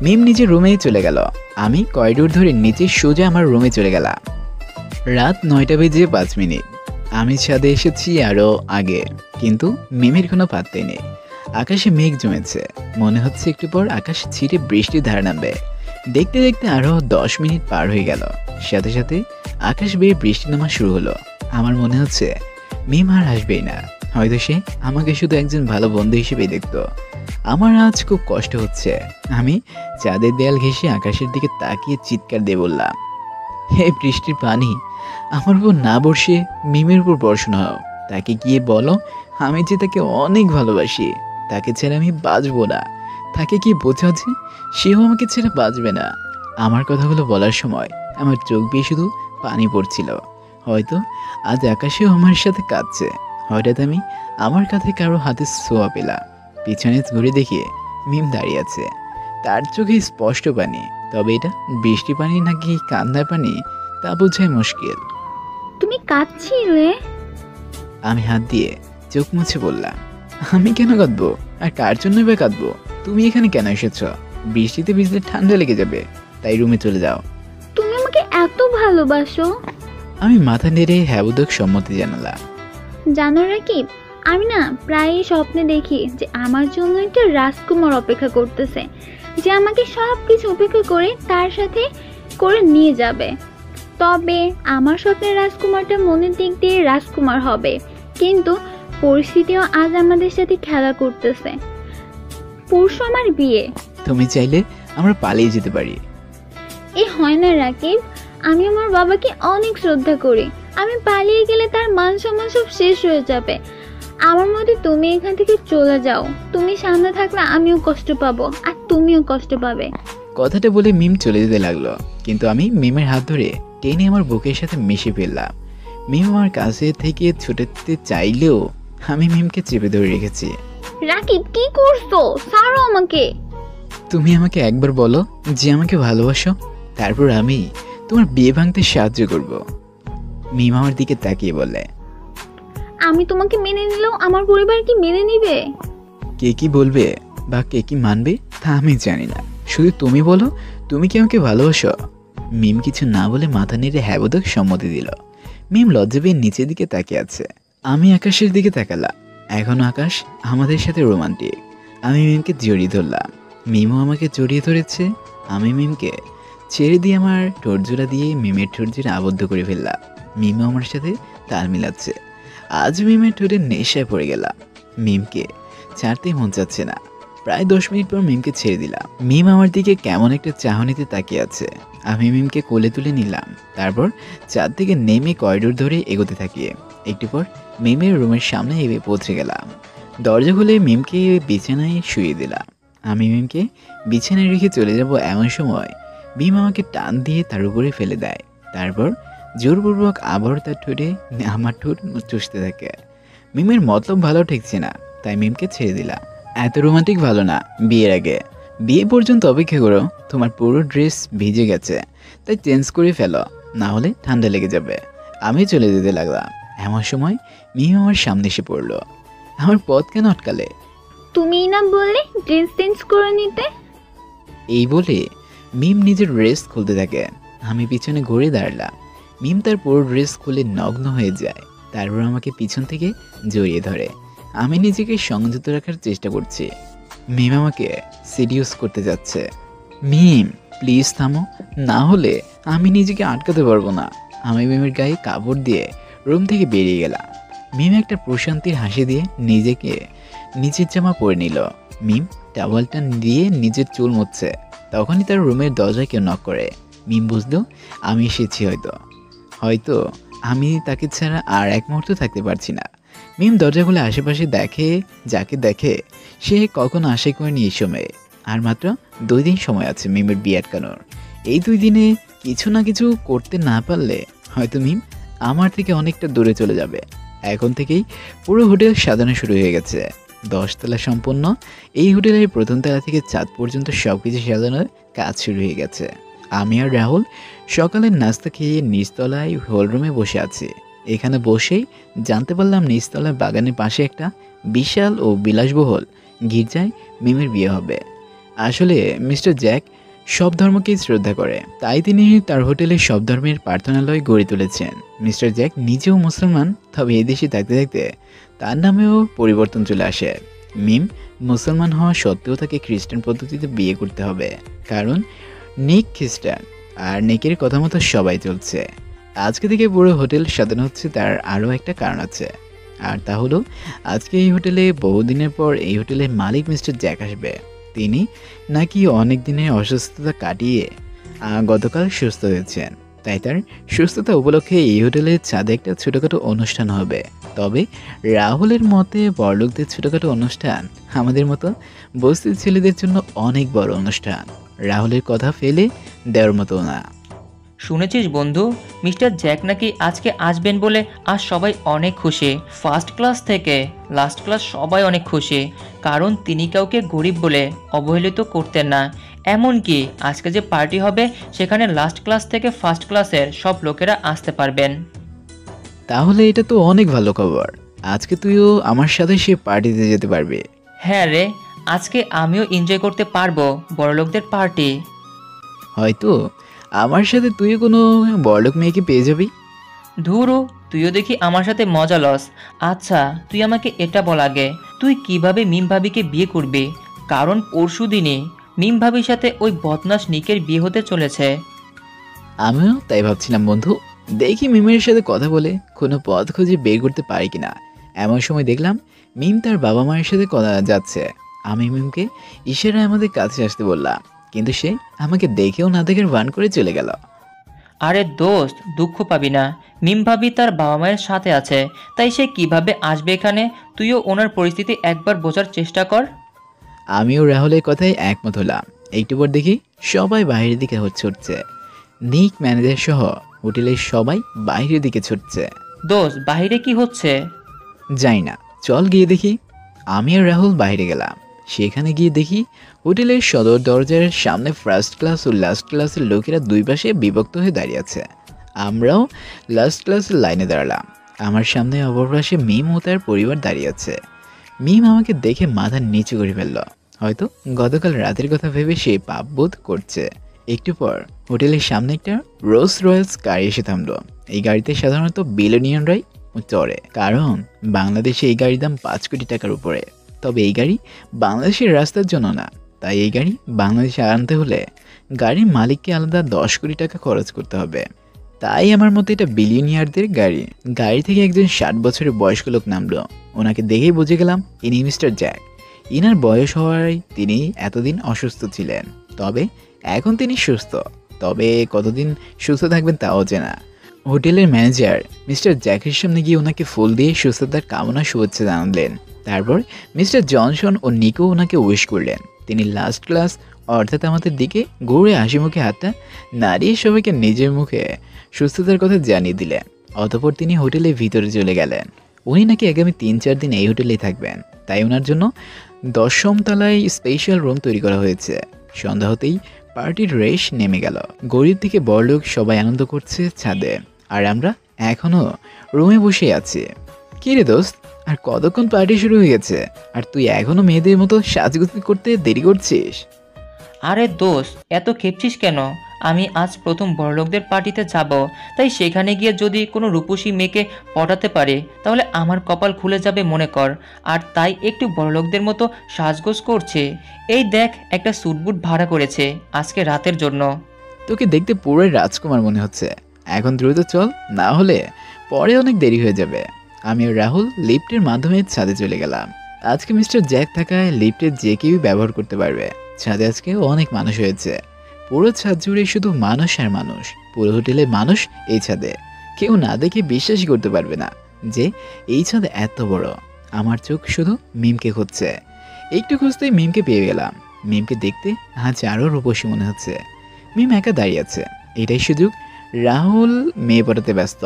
মিম নিজের রুমেই চলে গেল। আমি করিডোর ধরে নিচে সোজা আমার রুমে চলে গেলাম। রাত 9:05। আমি ছাদে এসেছি আরও আগে, কিন্তু মিমের কোনো পাত্তাই নেই। আকাশে মেঘ জমেছে, মনে হচ্ছে একটু পর আকাশ ছিঁড়ে বৃষ্টির ধারা নামবে। দেখতে দেখতে আরও 10 মিনিট পার হয়ে গেল। সাথে সাথে আকাশ বেয়ে বৃষ্টি নামা শুরু হলো। আমার মনে হচ্ছে মিম আর আসবেই না, হয়তো সে আমাকে শুধু একজন ভালো বন্ধু হিসেবেই দেখতো। আমার আজ খুব কষ্ট হচ্ছে। আমি চাঁদের দেয়াল ঘেঁষে আকাশের দিকে তাকিয়ে চিৎকার দিয়ে বললাম, হে বৃষ্টির পানি, আমার উপর না বর্ষে মিমের উপর বর্ষণ হও। তাকে গিয়ে বলো আমি যে তাকে অনেক ভালোবাসি, তাকে ছেড়ে আমি বাঁচবো না। তাকে কি বোঝা যে সেও আমাকে ছেড়ে বাঁচবে না। আমার কথাগুলো বলার সময় আমার চোখ দিয়ে শুধু পানি পড়ছিল। হয়তো আজ আকাশেও আমার সাথে কাঁদছে। হঠাৎ আমি আমার কাঁধে কারো হাতে ছোঁয়া পেলাম। পিছনে ঘুরে দেখি মিম দাঁড়িয়ে আছে। তার চোখে স্পষ্ট পানি, তবে এটা বৃষ্টি পানি নাকি কান্নার পানি তা বোঝাই মুশকিল। তুমি কাঁদছিলে? আমি হাত দিয়ে চোখ মুছে বললাম, আমি কেন কাঁদবো? আর কার জন্যই বা কাঁদবো? তুমি এখানে কেন এসেছ? বৃষ্টিতে ভিজলে ঠান্ডা লেগে যাবে, তাই রুমে চলে যাও। তুমি আমাকে এত ভালোবাসো? আমি মাথা নেড়ে হ্যাবোদক সম্মতি জানালাম। জানো রাকিব, আমি না প্রায়ই স্বপ্নে দেখি যে আমার জন্য একটা রাজকুমার অপেক্ষা করতেছে, যে আমাকে সব কিছু উপেক্ষা করে তার সাথে করে নিয়ে যাবে। তবে আমার স্বপ্নের রাজকুমারটা মনের দিক দিয়ে রাজকুমার হবে, কিন্তু পরিস্থিতিও আজ আমাদের সাথে খেলা করতেছে। পরশু আমার বিয়ে। তুমি চাইলে আমরা পালিয়ে যেতে পারি। হয় না রাকিব, আমি আমার বাবাকে অনেক শ্রদ্ধা করি। আমি পালিয়ে গেলে তার মান সম্মান সব শেষ হয়ে যাবে। আমার মতে তুমি এখান থেকে চলে যাও। তুমি সামনে থাকলে আমিও কষ্ট পাবো, আর তুমিও কষ্ট পাবে। কথাটা বলে মিম চলে যেতে লাগলো, কিন্তু আমি মিমের হাত ধরে টেনে আমার বুকের সাথে মিশে ফেললাম। মিম আমার কাছে থেকে ছুটাতে চাইলেও আমি মিমকে চেপে ধরে রেখেছি। রাকিব, কি করছো? ছাড়ো আমাকে। তুমি আমাকে একবার বলো যে আমাকে ভালোবাসো, তারপর আমি তোমার বিয়ে ভাঙতে সাহায্য করব। মিম আমার দিকে তাকিয়ে বলে, আমি তোমাকে মেনে নিলেও আমার পরিবার কি মেনে নিবে? কে কি বলবে বা কে কি মানবে তা আমি জানি না, শুধু তুমি বলো তুমি কি আমাকে ভালোবাসো। মিম কিছু না বলে মাথা নেড়ে হ্যাবোদক সম্মতি দিল। মিম লজ্জা পেয়ে নিচের দিকে তাকিয়ে আছে। আমি আকাশের দিকে তাকালাম। এখনো আকাশ আমাদের সাথে রোমান্টিক। আমি মিমকে জড়িয়ে ধরলাম, মিমও আমাকে জড়িয়ে ধরেছে। আমি মিমকে ছেড়ে দিয়ে আমার ঠোঁটজোড়া দিয়ে মিমের ঠোঁটজোড়া আবদ্ধ করে ফেললাম। মিমও আমার সাথে তাল মিলাচ্ছে। আজ মিমের ঠোঁটের নেশায় পড়ে গেলাম। মিমকে ছাড়তেই মন চাচ্ছে না। প্রায় 10 মিনিট পর মিমকে ছেড়ে দিলাম। মিম আমার দিকে কেমন একটা চাহনিতে তাকিয়ে আছে। আমি মিমকে কোলে তুলে নিলাম। তারপর ছাদ থেকে নেমে করিডোর ধরে এগোতে থাকি। একটু পর মিমের রুমের সামনে এসে পৌঁছে গেলাম। দরজা খুলে মিমকে বিছানায় শুয়ে দিলাম। আমি মিমকে বিছানায় রেখে চলে যাব এমন সময় মিম আমাকে টান দিয়ে তার উপরে ফেলে দেয়। তারপর জোরপূর্বক আবার তার ঠোঁটে আমার ঠোঁট চুষতে থাকে। মিমের মতলব ভালো ঠেকছে না, তাই মিমকে ছেড়ে দিলাম। এত রোমান্টিক ভালো না বিয়ের আগে। বিয়ে পর্যন্ত অপেক্ষা করো, তোমার পুরো ড্রেস ভিজে গেছে, তাই চেঞ্জ করে ফেলো, না হলে ঠান্ডা লেগে যাবে। আমি চলে যেতে লাগলাম। এমন সময় মিম আমার সামনে এসে পড়লো। আমার পথ কেন আটকালে? তুমি না বললে ড্রেস চেঞ্জ করে নিতে? এই বলে মিম নিজের ড্রেস খুলতে থাকে। আমি পিছনে ঘুরে দাঁড়ালাম। মিম তার পুরো ড্রেস খুলে নগ্ন হয়ে যায়। তারপর আমাকে পিছন থেকে জড়িয়ে ধরে। আমি নিজেকে সংযত রাখার চেষ্টা করছি। মিম আমাকে সিরিয়াস করতে যাচ্ছে। মিম প্লিজ থামো, না হলে আমি নিজেকে আটকাতে পারবো না। আমি মিমের গায়ে কাপড় দিয়ে রুম থেকে বেরিয়ে গেলাম। মিম একটা প্রশান্তির হাসি দিয়ে নিজেকে নিচের জামা পরে নিল। মিম টাওয়ালটা দিয়ে নিজের চুল মুছছে। তখনই তার রুমের দরজায় কেউ নক করে। মিম বুঝলো আমি এসেছি। হয়তো আমি তাকে ছাড়া আর এক মুহূর্ত থাকতে পারছি না। মিম দরজা খুলে আশেপাশে দেখে, যাকে দেখে সে কখনো আশা করেনি এই সময়ে। আর মাত্র 2 দিন সময় আছে মিমের বিয়ে আটকানোর। এই 2 দিনে কিছু না কিছু করতে না পারলে হয়তো মিম আমার থেকে অনেকটা দূরে চলে যাবে। এখন থেকেই পুরো হোটেল সাজানো শুরু হয়ে গেছে। 10 তলা সম্পন্ন এই হোটেলের প্রথম তলা থেকে ছাদ পর্যন্ত সব কিছু সাজানোর কাজ শুরু হয়ে গেছে। আমি আর রাহুল সকালের নাস্তা খেয়ে নিচতলায় হলরুমে বসে আছি। এখানে বসেই জানতে পারলাম নিচতলার বাগানের পাশে একটা বিশাল ও বিলাসবহুল গির্জায় মিমের বিয়ে হবে। আসলে মিস্টার জ্যাক সব ধর্মকেই শ্রদ্ধা করে, তাই তিনি তার হোটেলে সব ধর্মের প্রার্থনালয় গড়ে তুলেছেন। মিস্টার জ্যাক নিজেও মুসলমান, তবে এই দেশে থাকতে থাকতে তার নামেও পরিবর্তন চলে আসে। মিম মুসলমান হওয়া সত্ত্বেও তাকে খ্রিস্টান পদ্ধতিতে বিয়ে করতে হবে, কারণ নিক খ্রিস্টান আর নিকের কথা মতো সবাই চলছে। আজকে থেকে পুরো হোটেল সাজানো হচ্ছে, তার আরও একটা কারণ আছে। আর তা হলো আজকে এই হোটেলে বহুদিনের পর এই হোটেলের মালিক মিস্টার জ্যাক আসবে। তিনি নাকি অনেক দিনের অসুস্থতা কাটিয়ে গতকাল সুস্থ হয়েছেন, তাই তার সুস্থতা উপলক্ষে এই হোটেলের ছাদে একটা ছোটোখাটো অনুষ্ঠান হবে। তবে রাহুলের মতে বড়লোকদের ছোটোখাটো অনুষ্ঠান আমাদের মতো বস্তির ছেলেদের জন্য অনেক বড় অনুষ্ঠান। রাহুলের কথা ফেলে দেওয়ার মতো না। শুনেছিস বন্ধু, মিস্টার জ্যাক নাকি আজকে আসবেন বলে আজ সবাই অনেক খুশি। ফার্স্ট ক্লাস থেকে লাস্ট ক্লাস সবাই অনেক খুশি, কারণ তিনি কাউকে গরিব বলে অবহেলিত করতেন না। এমনকি আজকে যে পার্টি হবে সেখানে লাস্ট ক্লাস থেকে ফার্স্ট ক্লাসের সব লোকেরা আসতে পারবেন। তাহলে এটা তো অনেক ভালো খবর। আজকে তুইও আমার সাথে সে পার্টিতে যেতে পারবি। হ্যাঁ রে, আজকে আমিও এনজয় করতে পারবো বড়লোকদের পার্টি। হয়তো আমার সাথে তুই কোনো বড়লোক মেয়েকে পেয়ে যাবি। ধুরু, তুইও দেখি আমার সাথে মজা লস। আচ্ছা তুই আমাকে এটা বল আগে, তুই কিভাবে মিম ভাবিকে বিয়ে করবি? কারণ পরশু দিনই মিম ভাবির সাথে ওই বদমাস নিকের বিয়ে হতে চলেছে। আমিও তাই ভাবছিলাম বন্ধু, দেখি মিমের সাথে কথা বলে কোনো পথ খুঁজে বের করতে পারি কিনা। এমন সময় দেখলাম মিম তার বাবা মায়ের সাথে কথা যাচ্ছে। আমি মিমকে ইশারায় আমাদের কাছে আসতে বললাম, কিন্তু সে আমাকে দেখেও না দেখার ভান করে চলে গেল। আরে দোস্ত, দুঃখ পাবি না, মিম ভাবি তার বাবা মায়ের সাথে আছে, তাই সে কিভাবে আসবে এখানে? তুইও ওনার পরিস্থিতি একবার বোঝার চেষ্টা কর। আমিও রাহুলের কথায় একমত হলাম। একটু পর দেখি সবাই বাইরের দিকে ছুটছে। নিক, ম্যানেজার সহ হোটেলের সবাই বাইরের দিকে ছুটছে। দোস্ত, বাইরে কি হচ্ছে? যাই না, চল গিয়ে দেখি। আমি আর রাহুল বাইরে গেলাম। সেখানে গিয়ে দেখি হোটেলের সদর দরজার সামনে ফার্স্ট ক্লাস ও লাস্ট ক্লাসের লোকেরা দুই পাশে বিভক্ত হয়ে দাঁড়িয়ে আছে। আমরাও লাস্ট ক্লাসের লাইনে দাঁড়ালাম। আমার সামনে অপর পাশে মিম ও তার পরিবার দাঁড়িয়ে আছে। মিম আমাকে দেখে মাথা নিচু করে ফেলল। হয়তো গতকাল রাতের কথা ভেবে সে পাপবোধ করছে। একটু পর হোটেলের সামনে একটা রোলস রয়েলস গাড়ি এসে থামলো। এই গাড়িতে সাধারণত বিলিয়নিয়াররাই চড়ে, কারণ বাংলাদেশে এই গাড়ির দাম 5 কোটি টাকার উপরে। তবে এই গাড়ি বাংলাদেশের রাস্তার জন্য না, তাই এই গাড়ি বাংলাদেশে আনতে হলে গাড়ির মালিককে আলাদা 10 কোটি টাকা খরচ করতে হবে। তাই আমার মতে এটা বিলিয়নিয়ারদের গাড়ি। গাড়ি থেকে একজন 60 বছরের বয়স্ক লোক নামলো। ওনাকে দেখেই বুঝে গেলাম ইনি মিস্টার জ্যাক। ইনার বয়স হওয়ায় তিনি এতদিন অসুস্থ ছিলেন, তবে এখন তিনি সুস্থ। তবে কতদিন সুস্থ থাকবেন তাও জানা। হোটেলের ম্যানেজার মিস্টার জ্যাকের সামনে গিয়ে ওনাকে ফুল দিয়ে সুস্থতার কামনা শুভেচ্ছা জানালেন। তারপর মিস্টার জনসন ও নিকো ওনাকে উইশ করলেন। তিনি লাস্ট ক্লাস অর্থাৎ আমাদের দিকে ঘুরে হাসি মুখে হাতটা নাড়িয়ে সবাইকে নিজের মুখে সুস্থতার কথা জানিয়ে দিলেন। অতঃপর তিনি হোটেলের ভিতরে চলে গেলেন। উনি নাকি আগামী 3-4 দিন এই হোটেলেই থাকবেন, তাই ওনার জন্য 10ম তলায় স্পেশাল রুম তৈরি করা হয়েছে। সন্ধ্যা হতেই পার্টির রেশ নেমে গেল। গরিব থেকে বড়লোক সবাই আনন্দ করছে ছাদে, আর আমরা এখনো রুমে বসে আছি। কি রে দোস্ত, আর কতক্ষণ পার্টি শুরু হয়ে গেছে, আর তুই এখনো মেয়েদের মতো সাজগুজি করতে দেরি করছিস? আরে দোস্ত, এত খেপছিস কেন? আমি আজ প্রথম বড়লোকদের পার্টিতে যাব, তাই সেখানে গিয়ে যদি কোনো রূপসী মেয়েকে পটাতে পারে তাহলে আমার কপাল খুলে যাবে মনে কর। আর তাই একটু বড়লোকদের মতো সাজগোজ করছে। এই দেখ, একটা স্যুটবুট ভাড়া করেছে আজকে রাতের জন্য। তোকে দেখতে পুরোই রাজকুমার মনে হচ্ছে। এখন দ্রুত চল, না হলে পরে অনেক দেরি হয়ে যাবে। আমি আর রাহুল লিফটের মাধ্যমে ছাদে চলে গেলাম। আজকে মিস্টার জ্যাক থাকায় লিফটের যে কেউই ব্যবহার করতে পারবে। ছাদে আজকে অনেক মানুষ হয়েছে। পুরো ছাদ জুড়ে শুধু মানুষ আর মানুষ। পুরো হোটেলে মানুষ এই ছাদে। কেউ না দেখে বিশ্বাসই করতে পারবে না যে এই ছাদ এত বড়। আমার চোখ শুধু মিমকে খুঁজছে। একটু খুঁজতেই মিমকে পেয়ে গেলাম। মিমকে দেখতে আজ আরও রূপসী মনে হচ্ছে। মিম একা দাঁড়িয়ে আছে, এটাই সুযোগ। রাহুল মেয়ে পড়াতে ব্যস্ত।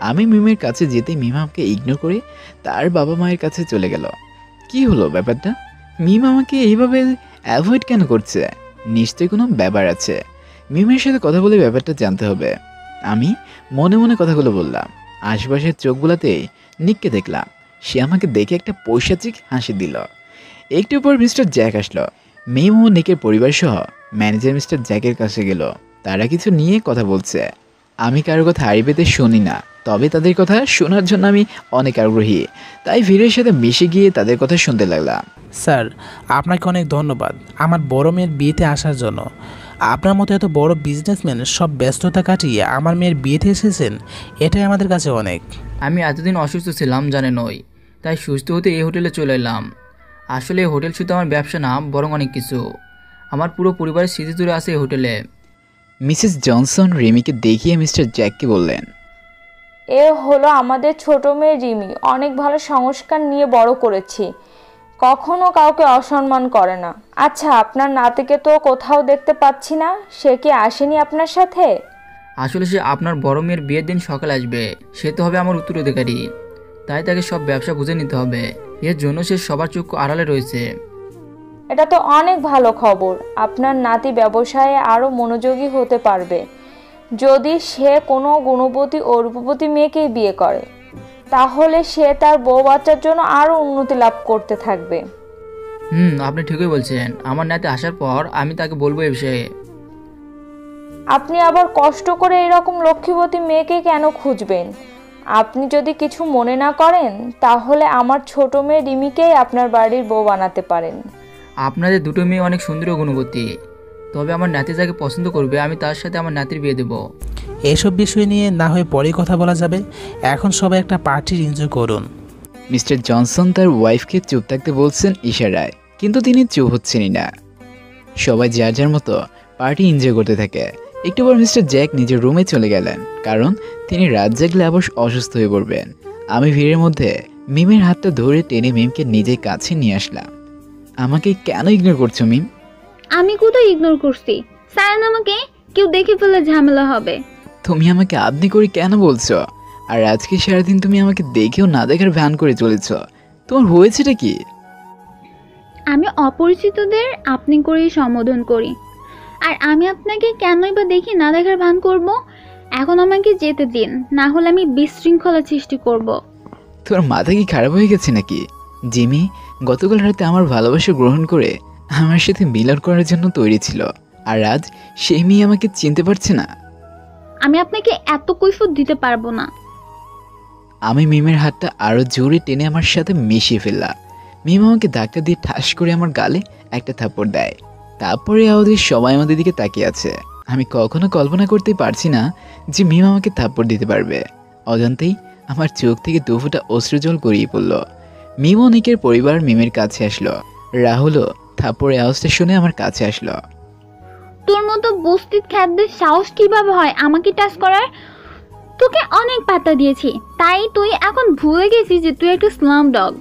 আমি মিমের কাছে যেতে মিম আমাকে ইগনোর করে তার বাবা মায়ের কাছে চলে গেল। কি হলো ব্যাপারটা? মিম আমাকে এইভাবে অ্যাভয়েড কেন করছে? নিশ্চয়ই কোনো ব্যাপার আছে। মিমের সাথে কথা বলে ব্যাপারটা জানতে হবে। আমি মনে মনে কথাগুলো বললাম। আশপাশের চোখ বোলাতেই নিককে দেখলাম। সে আমাকে দেখে একটা পৈশাচিক হাসি দিল। একটু পর মিস্টার জ্যাক আসলো। মিম ও নিকের পরিবার সহ ম্যানেজার মিস্টার জ্যাকের কাছে গেল। তারা কিছু নিয়ে কথা বলছে। আমি কারোর কথা হাড়ি পেতে শুনি না, তবে তাদের কথা শোনার জন্য আমি অনেক আগ্রহী। তাই ভিড়ের সাথে মিশে গিয়ে তাদের কথা শুনতে লাগলাম। স্যার, আপনাকে অনেক ধন্যবাদ আমার বড় মেয়ের বিয়েতে আসার জন্য। আপনার মতো এত বড় বিজনেসম্যান সব ব্যস্ততা কাটিয়ে আমার মেয়ের বিয়েতে এসেছেন, এটাই আমাদের কাছে অনেক। আমি এতদিন অসুস্থ ছিলাম জানেনই, তাই সুস্থ হতে এই হোটেলে চলে এলাম। আসলে এই হোটেল শুধু আমার ব্যবসা না, বরং অনেক কিছু। আমার পুরো পরিবারের স্মৃতি জুড়ে আছে এই হোটেলে। মিসেস জনসন রিমিকে দেখিয়ে মিস্টার জ্যাককে বললেন, এ হলো আমাদের ছোট মেয়ে রিমি। অনেক ভালো সংস্কার নিয়ে বড় করেছি, কখনো কাউকে অসম্মান করে না। আচ্ছা, আপনার নাতিকে তো কোথাও দেখতে পাচ্ছি না, সে কি আসেনি আপনার সাথে? আসলে সে আপনার বড় মেয়ের বিয়ের দিন সকালে আসবে, সে তো হবে আমার উত্তরাধিকারী, তাই তাকে সব ব্যবসা বুঝে নিতে হবে। এর জন্য সে সবার চক্ষু আড়ালে রয়েছে। এটা তো অনেক ভালো খবর। আপনার নাতি ব্যবসায়ে আরও মনোযোগী হতে পারবে যদি সে কোনো গুণবতী ও রূপবতী মেয়েকেই বিয়ে করে। তাহলে সে তার বউ বাচ্চার জন্য আরও উন্নতি লাভ করতে থাকবে। আপনি ঠিকই বলছেন। আমার নাতি আসার পর আমি তাকে বলবো এই বিষয়ে। আপনি আবার কষ্ট করে এরকম লক্ষ্মীবতী মেয়েকে কেন খুঁজবেন? আপনি যদি কিছু মনে না করেন তাহলে আমার ছোট মেয়ে রিমিকেই আপনার বাড়ির বউ বানাতে পারেন। আপনাদের দুটো মেয়ে অনেক সুন্দর ও গুণবতী, তবে আমার নাতি যাকে পছন্দ করবে আমি তার সাথে আমার নাতির বিয়ে দেবো। এসব বিষয় নিয়ে না হয় পরে কথা বলা যাবে, এখন সবাই একটা পার্টির এনজয় করুন। মিস্টার জনসন তার ওয়াইফকে চুপ থাকতে বলছেন ইশারায়, কিন্তু তিনি চুপ হচ্ছেনই না। সবাই যার যার মতো পার্টি এনজয় করতে থাকে। একটু পর মিস্টার জ্যাক নিজের রুমে চলে গেলেন, কারণ তিনি রাত জাগলে আবার অসুস্থ হয়ে পড়বেন। আমি ভিড়ের মধ্যে মিমের হাতটা ধরে টেনে মিমকে নিজের কাছে নিয়ে আসলাম। আমাকে কেন ইগনোর করছো মিম? আমি কোথায় ইগনোর করছি? সায়ান, আমাকে কেউ দেখে ফেলে ঝামেলা হবে। তুমি আমাকে আপনি করে কেন বলছো? আর আজকে সারাদিন তুমি আমাকে দেখেও না দেখার ভ্যান করে চলেছ। তোমার হয়েছেটা কি? আমি অপরিচিতদের আপনি করেই সম্বোধন করি, আর আমি আপনাকে কেনই বা দেখি না দেখার ভান করব? এখন আমাকে যেতে দিন, না হলে আমি বিশৃঙ্খলা সৃষ্টি করব। তোমার মাথা কি খারাপ হয়ে গেছে নাকি? জিমি গতকাল রাতে আমার ভালোবাসা গ্রহণ করে আমার সাথে মিলন করার জন্য তৈরি ছিল, আর আজ সেই মেয়ে আমাকে চিনতে পারছে না। আমি আপনাকে এত কৈফিয়ত দিতে পারবো না। আমি মিমের হাতটা আরো জোরে টেনে আমার সাথে মিশিয়ে ফেললাম। মিম আমাকে ধাক্কা দিয়ে ঠাস করে আমার গালে একটা থাপ্পড় দেয়। তারপরে আমাদের সবাই আমাদের দিকে তাকিয়ে আছে। আমি কখনো কল্পনা করতে পারছি না যে মিম আমাকে থাপ্পড় দিতে পারবে। অজান্তেই আমার চোখ থেকে দু ফোঁটা অশ্রুজল গড়িয়ে পড়ল। মিম ও নিকের পরিবার মিমের কাছে আসলো। রাহুলও থাপ্পড়ের আওয়াজটা শুনে আমার কাছে আসলো। তোর মতো বস্তির খাদ্যের সাহস কিভাবে হয় আমাকে টাচ করার? তোকে অনেক পাত্তা দিয়েছি, তাই তুই এখন ভুলে গেছিস যে তুই একটা স্লাম ডগ।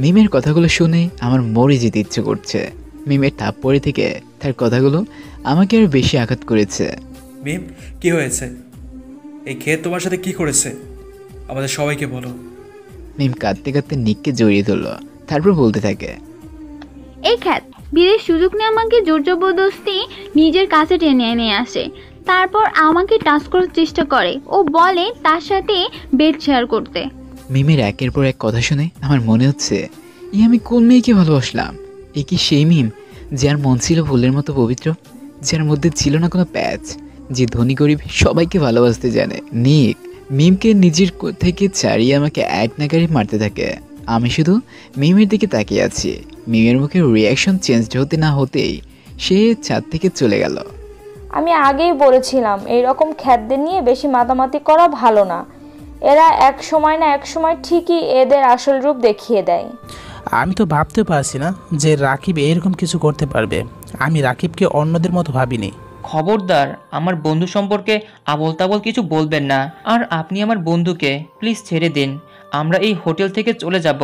মিমের কথাগুলো শুনে আমার মরে যেতে ইচ্ছে করছে। মিমের থাপ্পড়ে থেকে তার কথাগুলো আমাকে আরো বেশি আঘাত করেছে। মিম, কি হয়েছে? এই ক্ষেত তোমার সাথে কি করেছে? আমাদের সবাইকে বলো। মিম কাঁদতে কাঁদতে নিককে জড়িয়ে ধরলো, তারপর বলতে থাকে, এই খ্যাত বিয়ের সুযোগ নিয়ে আমাকে জোর জবরদস্তি নিজের কাছে টেনে নিয়ে আসে, তারপর আমাকে টাচ করার চেষ্টা করে। ও বলে তার সাথে বেড শেয়ার করতে। মিমের একের পর এক কথা শুনে আমার মনে হচ্ছে আমি কোন মেয়েকে ভালোবাসলাম। এ কি সেই মিম যার মন ছিল ফুলের মতো পবিত্র, যার মধ্যে ছিল না কোনো প্যাচ, যে ধনী গরিব সবাইকে ভালোবাসতে জানে। নিক মিমকে নিজের থেকে ছাড়িয়ে আমাকে এক নাগারে মারতে থাকে। আমি শুধু মিমের দিকে তাকিয়ে আছি। মিমের মুখের রিয়াকশন চেঞ্জ হতে না হতেই সে ছাদ থেকে চলে গেল। আমি আগেই বলেছিলাম এইরকম খ্যাতদের নিয়ে বেশি মাতামাতি করা ভালো না। এরা এক সময় না এক সময় ঠিকই এদের আসল রূপ দেখিয়ে দেয়। আমি তো ভাবতে পারছি না যে রাকিব এরকম কিছু করতে পারবে। আমি রাকিবকে অন্যদের মতো ভাবিনি। খবরদার, আমার বন্ধু সম্পর্কে আবল তাবল কিছু বলবেন না। আর আপনি আমার বন্ধুকে প্লিজ ছেড়ে দিন। আমরা এই হোটেল থেকে চলে যাব,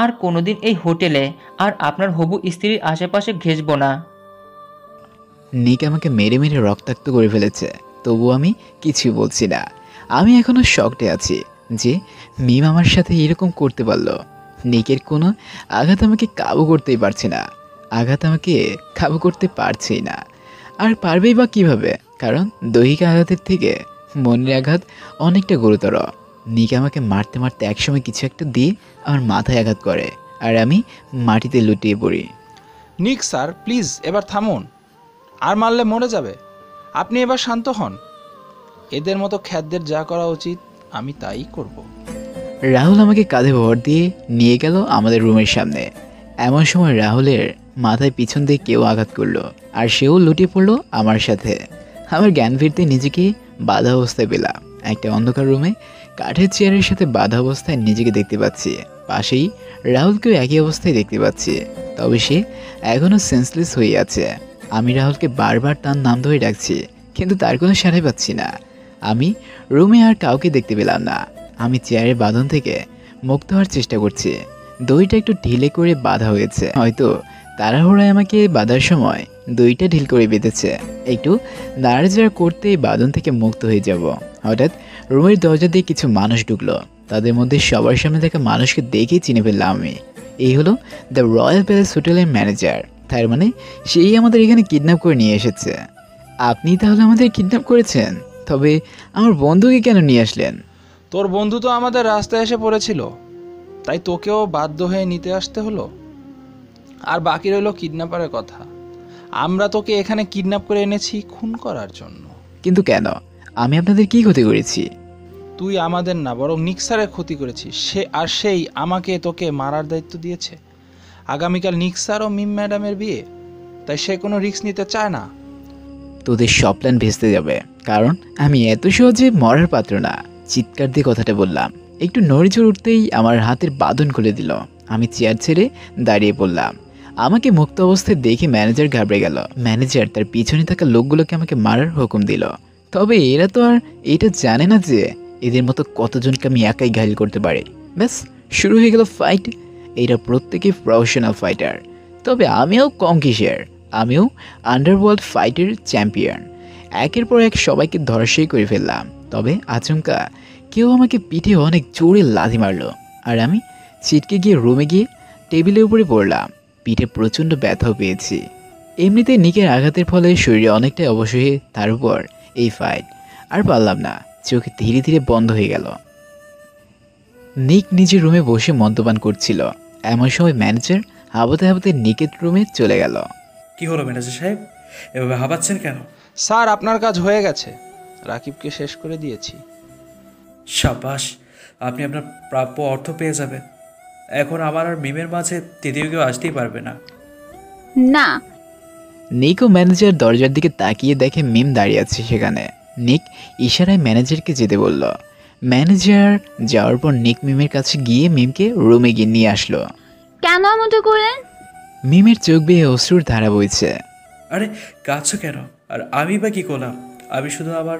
আর কোনোদিন এই হোটেলে আর আপনার হবু স্ত্রীর আশেপাশে ঘেঁষব না। নিক আমাকে মেরে মেরে রক্তাক্ত করে ফেলেছে, তবু আমি কিছুই বলছি না। আমি এখনো শকটে আছি যে মিম আমার সাথে এরকম করতে পারলো। নিকের কোনো আঘাত আমাকে কাবু করতেই পারছে না, আঘাত আমাকে কাবু করতে পারছেই না। আর পারবেই বা কীভাবে? কারণ দৈহিক আঘাতের থেকে মনের আঘাত অনেকটা গুরুতর। নিক আমাকে মারতে মারতে একসময় কিছু একটা দিয়ে আমার মাথায় আঘাত করে, আর আমি মাটিতে লুটিয়ে পড়ি। নিক স্যার, প্লিজ এবার থামুন। আর মারলে মরে যাবে। আপনি এবার শান্ত হন। এদের মতো খ্যাতদের যা করা উচিত আমি তাই করব। রাহুল আমাকে কাঁধে ভর দিয়ে নিয়ে গেল আমাদের রুমের সামনে। এমন সময় রাহুলের মাথায় পিছন দিয়ে কেউ আঘাত করলো, আর সেও লুটিয়ে পড়লো আমার সাথে। আমার জ্ঞান ফিরতে নিজেকে বাধা অবস্থায় পেলাম একটা অন্ধকার রুমে। কাঠের চেয়ারের সাথে বাঁধা অবস্থায় নিজেকে দেখতে পাচ্ছি। পাশেই রাহুলকেও একই অবস্থায় দেখতে পাচ্ছি, তবে সে এখনও সেন্সলেস হয়ে আছে। আমি রাহুলকে বারবার তার নাম ধরে ডাকছি, কিন্তু তার কোনো সাড়াই পাচ্ছি না। আমি রুমে আর কাউকে দেখতে পেলাম না। আমি চেয়ারের বাঁধন থেকে মুক্ত হওয়ার চেষ্টা করছি। দড়িটা একটু ঢিলে করে বাঁধা হয়েছে, হয়তো তাড়াহুড়ায় আমাকে বাঁধার সময় দড়িটা ঢিল করে বেঁধেছে। একটু নাড়াচাড়া করতেই বাঁধন থেকে মুক্ত হয়ে যাব। হঠাৎ রুমের দরজা দিয়ে কিছু মানুষ ঢুকলো। তাদের মধ্যে সবার সামনে থাকা মানুষকে দেখেই চিনে ফেললাম আমি। এই হলো দ্য রয়্যাল প্যালেস হোটেলের ম্যানেজার। তার মানে সেই আমাদের এখানে কিডন্যাপ করে নিয়ে এসেছে। আপনি তাহলে আমাদের কিডন্যাপ করেছেন? তবে আমার বন্ধুকে কেন নিয়ে আসলেন? তোর বন্ধু তো আমাদের রাস্তায় এসে পড়েছিল, তাই তোকেও বাধ্য হয়ে নিতে আসতে হলো। আর বাকি রইল কিডন্যাপারের কথা। আমরা তোকে এখানে কিডন্যাপ করে এনেছি খুন করার জন্য। কিন্তু কেন? আমি আপনাদের কি ক্ষতি করেছি? তুই আমাদের না, বরং নিক্সারের ক্ষতি করেছিস। সেই আমাকে তোকে মারার দায়িত্ব দিয়েছে। আগামীকাল নিক্সার ও মিম ম্যাডামের বিয়ে, তাই সে কোনো রিস্ক নিতে চায় না। তোদের সব প্ল্যান ভেস্তে যাবে, কারণ আমি এত সহজে মরার পাত্র না। চিৎকার দিয়ে কথাটা বললাম। একটু নড়িচড় উঠতেই আমার হাতের বাঁধন খুলে দিল। আমি চেয়ার ছেড়ে দাঁড়িয়ে পড়লাম। আমাকে মুক্ত অবস্থায় দেখে ম্যানেজার ঘাবড়ে গেল। ম্যানেজার তার পিছনে থাকা লোকগুলোকে আমাকে মারার হুকুম দিল। তবে এরা তো আর এটা জানে না যে এদের মতো কতজনকে আমি একাই ঘায়ল করতে পারি। ব্যাস শুরু হয়ে গেল ফাইট। এরা প্রত্যেকেই প্রফেশনাল ফাইটার, তবে আমিও কম কিসের। আমিও আন্ডারওয়ার্ল্ড ফাইটের চ্যাম্পিয়ন। একের পর এক সবাইকে ধরাশায়ী করে ফেললাম। তবে আচমকা কেউ আমাকে পিঠে অনেক জোরে লাথি মারলো, আর আমি ছিটকে গিয়ে রুমে গিয়ে টেবিলের উপরে পড়লাম। পিঠে প্রচণ্ড ব্যথাও পেয়েছি। এমনিতে নিকের আঘাতের ফলে শরীরে অনেকটাই অবশ হয়ে, তার উপর এই ফাইট। আর পারলাম না, চোখে ধীরে ধীরে বন্ধ হয়ে গেল। নিক নিজের রুমে বসে মদ্যপান করছিল। এমন সময় ম্যানেজার হাবাতে হাবাতে নিকের রুমে চলে গেল। কি হলো ম্যানেজার সাহেব, এভাবে হাবাচ্ছেন কেন? স্যার, আপনার কাজ হয়ে গেছে। রাকিবকে শেষ করে দিয়েছি। সাবাস, আপনি আপনার প্রাপ্য অর্থ পেয়ে যাবেন। এখন আমার আর মিমের মাঝে তৃতীয় কেউ আসতেই পারবে না। না। নিক ও ম্যানেজার দরজার দিকে তাকিয়ে দেখে মিম দাঁড়িয়ে আছে সেখানে। নিক ইশারায় ম্যানেজারকে যেতে বলল। ম্যানেজার যাওয়ার পর নিক মিমের কাছে গিয়ে মিমকে রুমে গিয়ে নিয়ে আসলো। কেন এমনটা করলেন? মিমের চোখ বেয়ে অশ্রুর ধারা বইছে। আরে কাঁদছো কেন? আর আমি বা কি করলাম? আমি শুধু আমার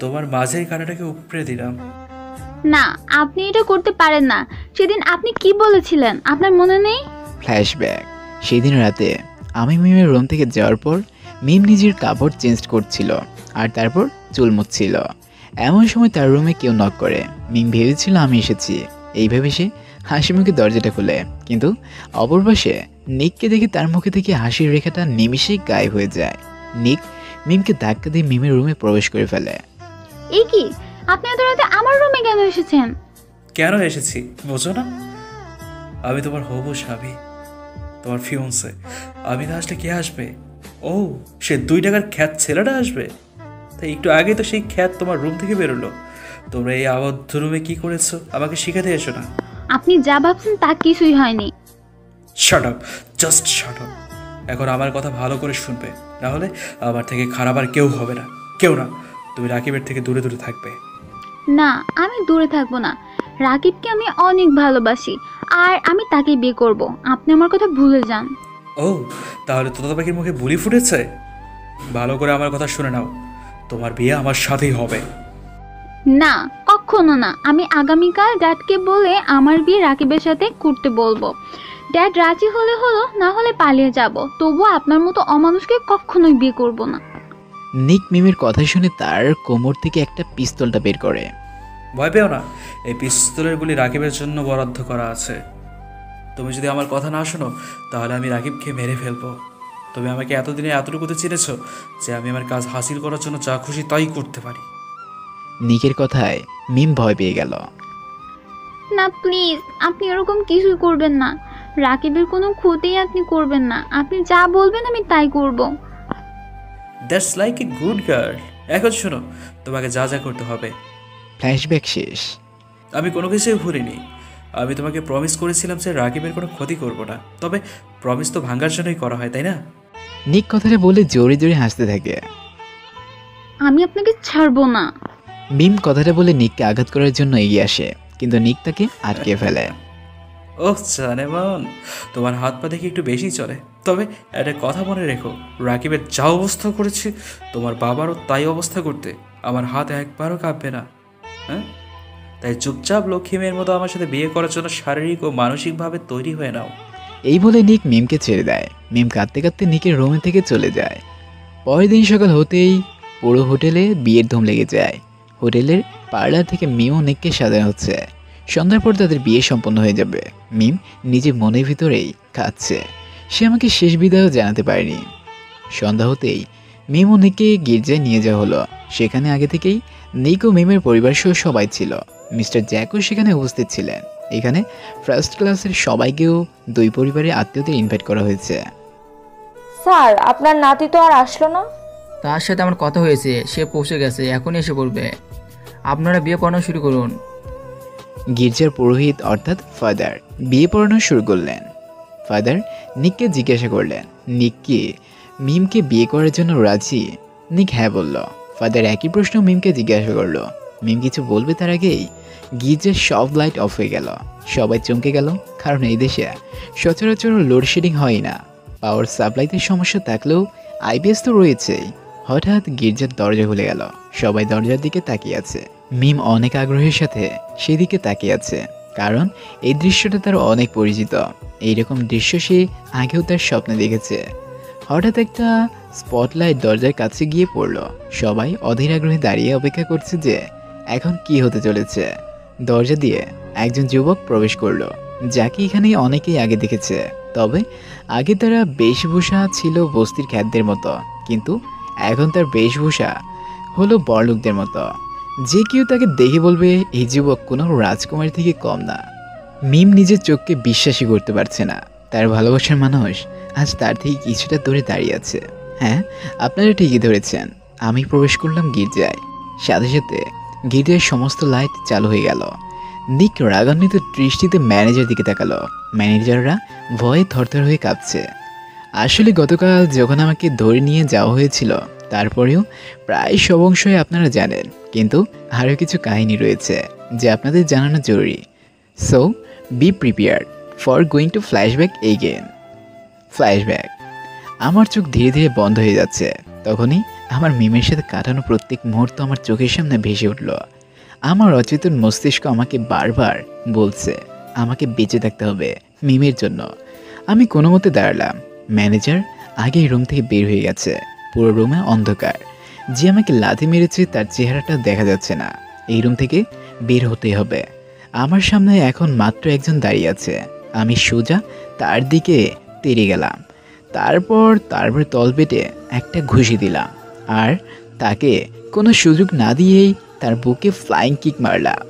তোমার মাঝের কাঁটাটাকে উপড়ে দিলাম। না, আপনি এটা করতে পারেন না। সেদিন আপনি কি বলেছিলেন আপনার মনে নেই? ফ্ল্যাশব্যাক। সেদিন রাতে আমি মিমের রুম থেকে যাওয়ার পর মিম নিজের কাপড় চেঞ্জ করছিল আর তারপর চুল মুছছিল। এমন সময় তার রুমে কেউ নক করে। মিম ভেবেছিল আমি এসেছি। এই ভেবে সে হাসি মুখে দরজাটা খুলে, কিন্তু অপর পাশে নিককে দেখে তার মুখে থেকে হাসির রেখাটা নিমিষেই গায়েব হয়ে যায়। নিক মিমকে ধাক্কা দিয়ে মিমের রুমে প্রবেশ করে ফেলে। এই কি, আপনি এত রাতে আমার রুমে কেন এসেছেন? কেন এসেছি বোঝো না? আমি তোমার হবু স্বামী, তোমার ফিয়ন্সে। আমি না আসলে কে আসবে? ও, সে 2 টাকার খ্যাত ছেলেটা আসবে। তাই একটু আগে তো সেই খ্যাত তোমার রুম থেকে বেরোলো। তোমরা এই আবদ্ধ রুমে কি করেছো আমাকে শিখাতে এসো না। আপনি যা ভাবছেন তা কিছুই হয়নি। Shut up, just shut up. এখন আমার কথা ভালো করে শুনবে, না হলে আমার থেকে খারাপ আর কেউ হবে না। কেউ না। তুমি রাকিবের থেকে দূরে দূরে থাকবে। না, আমি দূরে থাকবো না। রাকিবকে আমি অনেক ভালোবাসি, আর আমি তাকে বিয়ে করব। আপনি আমার কথা ভুলে যান। ও, তাহলে তোতা পাখির মুখে বুলি ফুটেছে? ভালো করে আমার কথা শুনে নাও, তোমার বিয়ে আমার সাথেই হবে। না, কখনো না। আমি আগামীকাল ড্যাডকে বলে আমার বিয়ে রাকিবের সাথে করতে বলবো। ড্যাড রাজি হলে হলো, না হলে পালিয়ে যাব। তবুও আপনার মতো অমানুষকে কখনোই বিয়ে করব না। নিক মিমের কথা শুনে তার কোমর থেকে একটা পিস্তলটা বের করে। ভয় পেও না, এই পিস্তলের গুলি রাকিবের জন্য বরাদ্দ করা আছে। তুমি যদি আমার কথা না শোনো তাহলে আমি রাকিবকে মেরে ফেলবো। তুমি আমাকে এতদিনে এতটুকুতে চিনেছ যে আমি আমার কাজ হাসিল করার জন্য যা খুশি তাই করতে পারি। নিকের কথায় মিম ভয় পেয়ে গেল। না প্লিজ, আপনি এরকম কিছুই করবেন না। রাকিবের কোনো ক্ষতি আপনি করবেন না। আপনি যা বলবেন আমি তাই করব। That's like a good girl. এখন শোনো, তোমাকে যা যা করতে হবে। ফ্ল্যাশব্যাক শেষ। আমি কোনো কিছুই ভুলিনি। আমি তোমাকে প্রমিস করেছিলাম যে রাকিবের কোনো ক্ষতি করব না। তবে প্রমিস তো ভাঙার জন্যই করা হয়, তাই না? নিক কথাটা বলে জোরে জোরে হাসতে থাকে। আমি আপনাকে ছাড়বো না। মিম কথাটা বলে নিককে আঘাত করার জন্য এগিয়ে আসে, কিন্তু নিক তাকে আটকে ফেলে। ওহ জানেমান, তোমার হাত পা দেখে একটু বেশি চলে। তবে একটা কথা মনে রেখো, রাকিবের যা অবস্থা করেছে তোমার বাবারও তাই অবস্থা করতে আমার হাত একবারও কাঁপবে না। হ্যাঁ, তাই চুপচাপ লক্ষ্মী মেয়ের মতো আমার সাথে বিয়ে করার জন্য শারীরিক ও মানসিকভাবে তৈরি হয়ে নাও। এই বলে নিক মিমকে ছেড়ে দেয়। মিম কাঁদতে কাঁদতে নিকের রুমে থেকে চলে যায়। পরের দিন সকাল হতেই পুরো হোটেলে বিয়ের ধুম লেগে যায়। হোটেলের পার্লার থেকে মিম ও নিককে সাজানো হচ্ছে। সন্ধ্যার পর তাদের বিয়ে সম্পন্ন হয়ে যাবে। মিম নিজে মনের ভিতরেই কাঁদছে। সে আমাকে শেষ বিদায়ও জানাতে পারেনি। সন্ধ্যা হতেই মিম ও নিককে গির্জায় নিয়ে যাওয়া হলো। সেখানে আগে থেকেই নিক ও মিমের পরিবার সহ সবাই ছিল। মিস্টার জ্যাকও সেখানে উপস্থিত ছিলেন। এখানে ফার্স্ট ক্লাসের সবাইকেও দুই পরিবারের আত্মীয়দের ইনভাইট করা হয়েছে। স্যার, আপনার নাতি তো আর আসলো না। তার সাথে আমার কথা হয়েছে, সে পৌঁছে গেছে, এখনই এসে পড়বে। আপনারা বিয়ে পড়ানো শুরু করুন। গির্জার পুরোহিত অর্থাৎ ফাদার বিয়ে পড়ানো শুরু করলেন। ফাদার নিককে জিজ্ঞাসা করলেন, নিক কি মিমকে বিয়ে করার জন্য রাজি? নিক হ্যাঁ বলল। ফাদার একই প্রশ্ন মিমকে জিজ্ঞাসা করলো। মিম কিছু বলবে তার আগেই গির্জার সব লাইট অফ হয়ে গেল। সবাই চমকে গেল, কারণ এই দেশে সচরাচর লোডশেডিং হয় না। পাওয়ার সাপ্লাইতে সমস্যা থাকলেও আইপিএস তো রয়েছেই। হঠাৎ গির্জার দরজা খুলে গেল। সবাই দরজার দিকে তাকিয়ে আছে। মিম অনেক আগ্রহের সাথে সেদিকে তাকিয়ে আছে, কারণ এই দৃশ্যটা তার অনেক পরিচিত। এইরকম দৃশ্য সে আগেও তার স্বপ্নে দেখেছে। হঠাৎ একটা স্পটলাইট দরজার কাছে গিয়ে পড়ল। সবাই অধীর আগ্রহে দাঁড়িয়ে অপেক্ষা করছে যে এখন কি হতে চলেছে। দরজা দিয়ে একজন যুবক প্রবেশ করলো, যাকে এখানে অনেকেই আগে দেখেছে। তবে আগে তারা বেশভূষা ছিল বস্তির খ্যাতদের মতো, কিন্তু এখন তার বেশভূষা হলো বড়লোকদের মতো। যে কেউ তাকে দেখে বলবে এই যুবক কোনো রাজকুমারী থেকে কম না। মিম নিজের চোখকে বিশ্বাসই করতে পারছে না। তার ভালোবাসার মানুষ আজ তার থেকে কিছুটা দূরে দাঁড়িয়ে আছে। হ্যাঁ, আপনারা ঠিকই ধরেছেন, আমি প্রবেশ করলাম গির্জায়। সাথে সাথে গির্জার সমস্ত লাইট চালু হয়ে গেল। নিক রাগান্বিত দৃষ্টিতে ম্যানেজার দিকে তাকালো। ম্যানেজাররা ভয়ে থরথর হয়ে কাঁপছে। আসলে গতকাল যখন আমাকে ধরে নিয়ে যাওয়া হয়েছিল, তারপরেও প্রায় সব অংশই আপনারা জানেন, কিন্তু আরও কিছু কাহিনী রয়েছে যা আপনাদের জানানো জরুরি। So be prepared for going to flashback again. Flashback. আমার চোখ ধীরে ধীরে বন্ধ হয়ে যাচ্ছে। তখনই আমার মিমের সাথে কাটানো প্রত্যেক মুহূর্ত আমার চোখের সামনে ভেসে উঠল। আমার অচেতন মস্তিষ্ক আমাকে বারবার বলছে আমাকে বেঁচে থাকতে হবে মিমের জন্য। আমি কোনো মতে দাঁড়ালাম। ম্যানেজার আগেই রুম থেকে বের হয়ে গেছে। পুরো রুমে অন্ধকার। যে আমাকে লাথি মেরেছে তার চেহারাটা দেখা যাচ্ছে না। এই রুম থেকে বের হতে হবে। আমার সামনে এখন মাত্র একজন দাঁড়িয়ে আছে। আমি সোজা তার দিকে তেড়ে গেলাম। তারপর তলপেটে একটা ঘুষি দিলাম, আর তাকে কোনো সুযোগ না দিয়েই তার বুকে ফ্লাইং কিক মারলাম।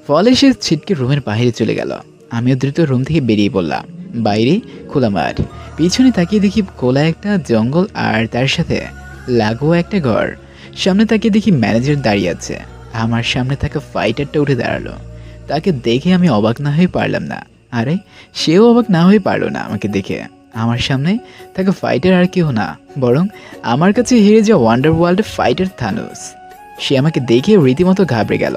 ফলে সে ছিটকে রুমের বাইরে চলে গেল। আমিও দ্রুত রুম থেকে বেরিয়ে পড়লাম। বাইরে খোলা মাঠ। পিছনে তাকিয়ে দেখি খোলা একটা জঙ্গল, আর তার সাথে লাগোয়া একটা ঘর। সামনে তাকিয়ে দেখি ম্যানেজার দাঁড়িয়ে আছে। আমার সামনে থাকা ফাইটারটা উঠে দাঁড়ালো। তাকে দেখে আমি অবাক না হয়ে পারলাম না। আরে সেও অবাক না হয়ে পারলো না আমাকে দেখে। আমার সামনে থাকা ফাইটার আর কেউ না, বরং আমার কাছে হেরে যাওয়া ওয়ান্ডার ওয়ার্ল্ডের ফাইটার থানোস। সে আমাকে দেখে রীতিমতো ঘাবড়ে গেল।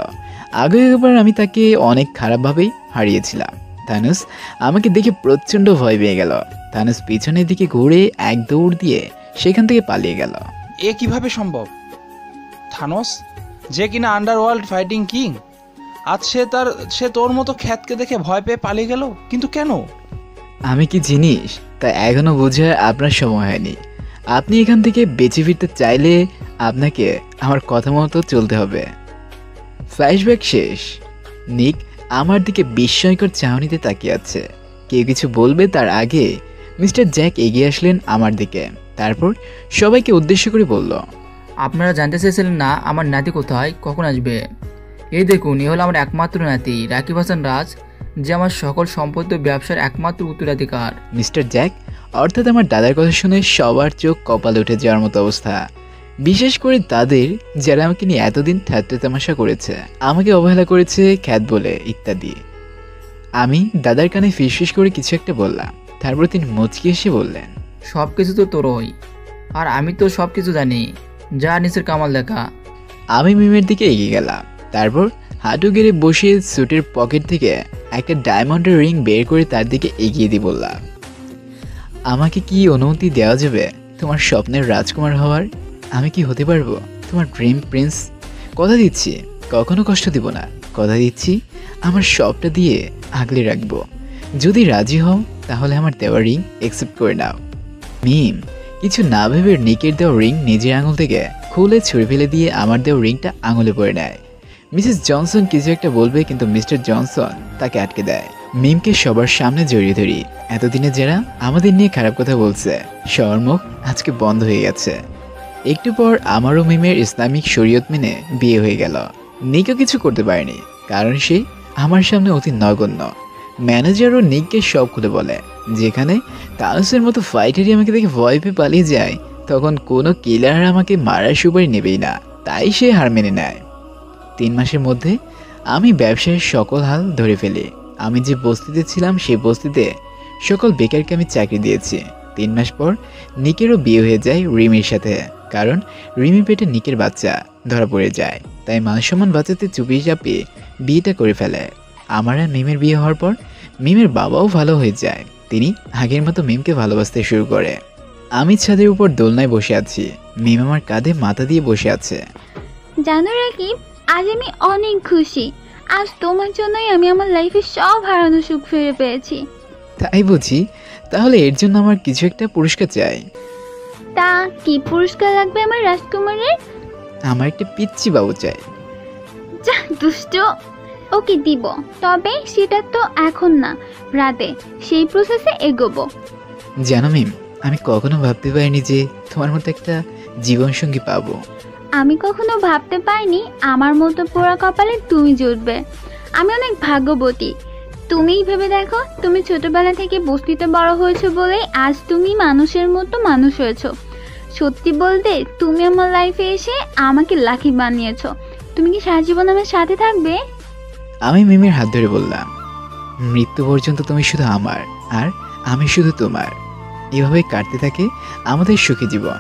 আগে একবার আমি তাকে অনেক খারাপভাবেই হারিয়েছিলাম। থানোস আমাকে দেখে প্রচণ্ড ভয় পেয়ে গেল। থানোস পিছনের দিকে ঘুরে এক দৌড় দিয়ে সেখান থেকে পালিয়ে গেল। এ কিভাবে সম্ভব? থানোস, যে কিনা আন্ডারওয়ার্ল্ড ফাইটিং কিং, আজ সে তোর মতো খ্যাতকে দেখে ভয় পেয়ে পালিয়ে গেল, কিন্তু কেন? আমি কি জিনিস তা এখনো বোঝার আপনার সময় হয়নি। আপনি এখান থেকে বেঁচে ফিরতে চাইলে আপনাকে আমার কথা মতো চলতে হবে। ফ্ল্যাশব্যাক শেষ। নিক আমার দিকে বিস্ময়কর চাহনিতে তাকিয়ে আছে। কেউ কিছু বলবে তার আগে মিস্টার জ্যাক এগিয়ে আসলেন আমার দিকে। তারপর সবাইকে উদ্দেশ্য করে বলল, আপনারা জানতে চেয়েছিলেন না আমার নাতি কোথায়, কখন আসবে? এই দেখুন, এ হলো আমার একমাত্র নাতি রাকিব হাসান রাজ, যে আমার সকল সম্পত্তি ও ব্যবসার একমাত্র উত্তরাধিকার। মিস্টার জ্যাক অর্থাৎ আমার দাদার কথা শুনে সবার চোখ কপালে উঠে যাওয়ার মতো অবস্থা। বিশেষ করে তাদের যারা আমাকে নিয়ে এতদিন ঠাট্টা তামাশা করেছে, আমাকে অবহেলা করেছে খ্যাত বলে ইত্যাদি। আমি দাদার কানে ফিসফিস করে কিছু একটা বললাম। তারপর তিনি মুচকি এসে বললেন, সব কিছু তো তোরই, আর আমি তো সব কিছু জানি, যা নিচের কামাল দেখা। আমি মিমের দিকে এগিয়ে গেলাম। তারপর হাঁটু গেড়ে বসে স্যুটের পকেট থেকে একটা ডায়মন্ডের রিং বের করে তার দিকে এগিয়ে দিয়ে বললাম, আমাকে কি অনুমতি দেওয়া যাবে তোমার স্বপ্নের রাজকুমার হওয়ার? আমি কি হতে পারবো তোমার ড্রিম প্রিন্স? কথা দিচ্ছি কখনো কষ্ট দিব না, কথা দিচ্ছি আমার সবটা দিয়ে আগলে রাখবো। যদি রাজি হও তাহলে আমার দেওয়া রিং অ্যাকসেপ্ট করে নাও। মিম কিছু না ভেবে নিকের দেওয়া রিং নিজের আঙুল থেকে খুলে ছুঁড়ে ফেলে দিয়ে আমার দেওয়া রিংটা আঙুলে পরে নেয়। মিসেস জনসন কিছু একটা বলবে, কিন্তু মিস্টার জনসন তাকে আটকে দেয়। মিমকে সবার সামনে জড়িয়ে ধরি। এতদিনে যারা আমাদের নিয়ে খারাপ কথা বলছে সবার মুখ আজকে বন্ধ হয়ে গেছে। একটু পর আমারও মিমের ইসলামিক শরীয়ত মেনে বিয়ে হয়ে গেল। নিকও কিছু করতে পারেনি, কারণ সে আমার সামনে অতি নগণ্য। ম্যানেজারও নিককে সব খুলে বলে। যেখানে তানসের মতো ফাইটারই আমাকে দেখে ভয় পেয়ে পালিয়ে যায়, তখন কোনো কিলার আমাকে মারার সুপারি নেবেই না, তাই সে হার মেনে নেয়। 3 মাসের মধ্যে আমি ব্যবসায়ের সকল হাল ধরে ফেলি। আমি যে বস্তিতে ছিলাম সেই বস্তিতে সকল বেকারকে আমি চাকরি দিয়েছি। 3 মাস পর নিকেরও বিয়ে হয়ে যায় রিমির সাথে, কারণ রিমি পেটে নিকের বাচ্চা ধরা পড়ে যায়। তাই মানসম্মান বাঁচাতে চুপিয়ে চাপিয়ে বিয়েটা করে ফেলে। আমার আর মিমের বিয়ে হওয়ার পর মিমের বাবাও ভালো হয়ে যায়। তিনি আগের মতো মিমকে ভালোবাসতে শুরু করে। আমি ছাদের উপর দোলনায় বসে আছি, মিম আমার কাঁধে মাথা দিয়ে বসে আছে। জানো রাকিব, আজ আমি অনেক খুশি। আজ তোমার জন্যই আমি আমার লাইফে সব হারানো সুখ ফিরে পেয়েছি। তাই বুঝি? তাহলে এর জন্য আমার কিছু একটা পুরস্কার চাই। তা কি পুরস্কার লাগবে আমার রাজকুমারের? আমার একটা পিচ্চি বাবু চাই। যা দুষ্ট। ওকে দিব, তবে সেটা তো এখন না, রাতে সেই প্রসেসে এগোবো। জানো মিম, আমি কখনো ভাবতে পারিনি যে তোমার মতো একটা জীবনসঙ্গী পাবো। আমি কখনো ভাবতে পারিনি আমার মতো পোড়া কপালে তুমি জুটবে। আমি অনেক ভাগ্যবতী। তুমিই ভেবে দেখো, তুমি ছোটবেলা থেকে বস্তিতে বড় হয়েছো বলেই আজ তুমি মানুষের মতো মানুষ হয়েছো। সত্যি বলতে তুমি আমার লাইফে এসে আমাকে লাকি বানিয়েছো। তুমি কি সারা জীবন আমার সাথে থাকবে? আমি মিমের হাত ধরে বললাম, মৃত্যু পর্যন্ত তুমি শুধু আমার আর আমি শুধু তোমার। এভাবে কাটতে থাকে আমাদের সুখী জীবন।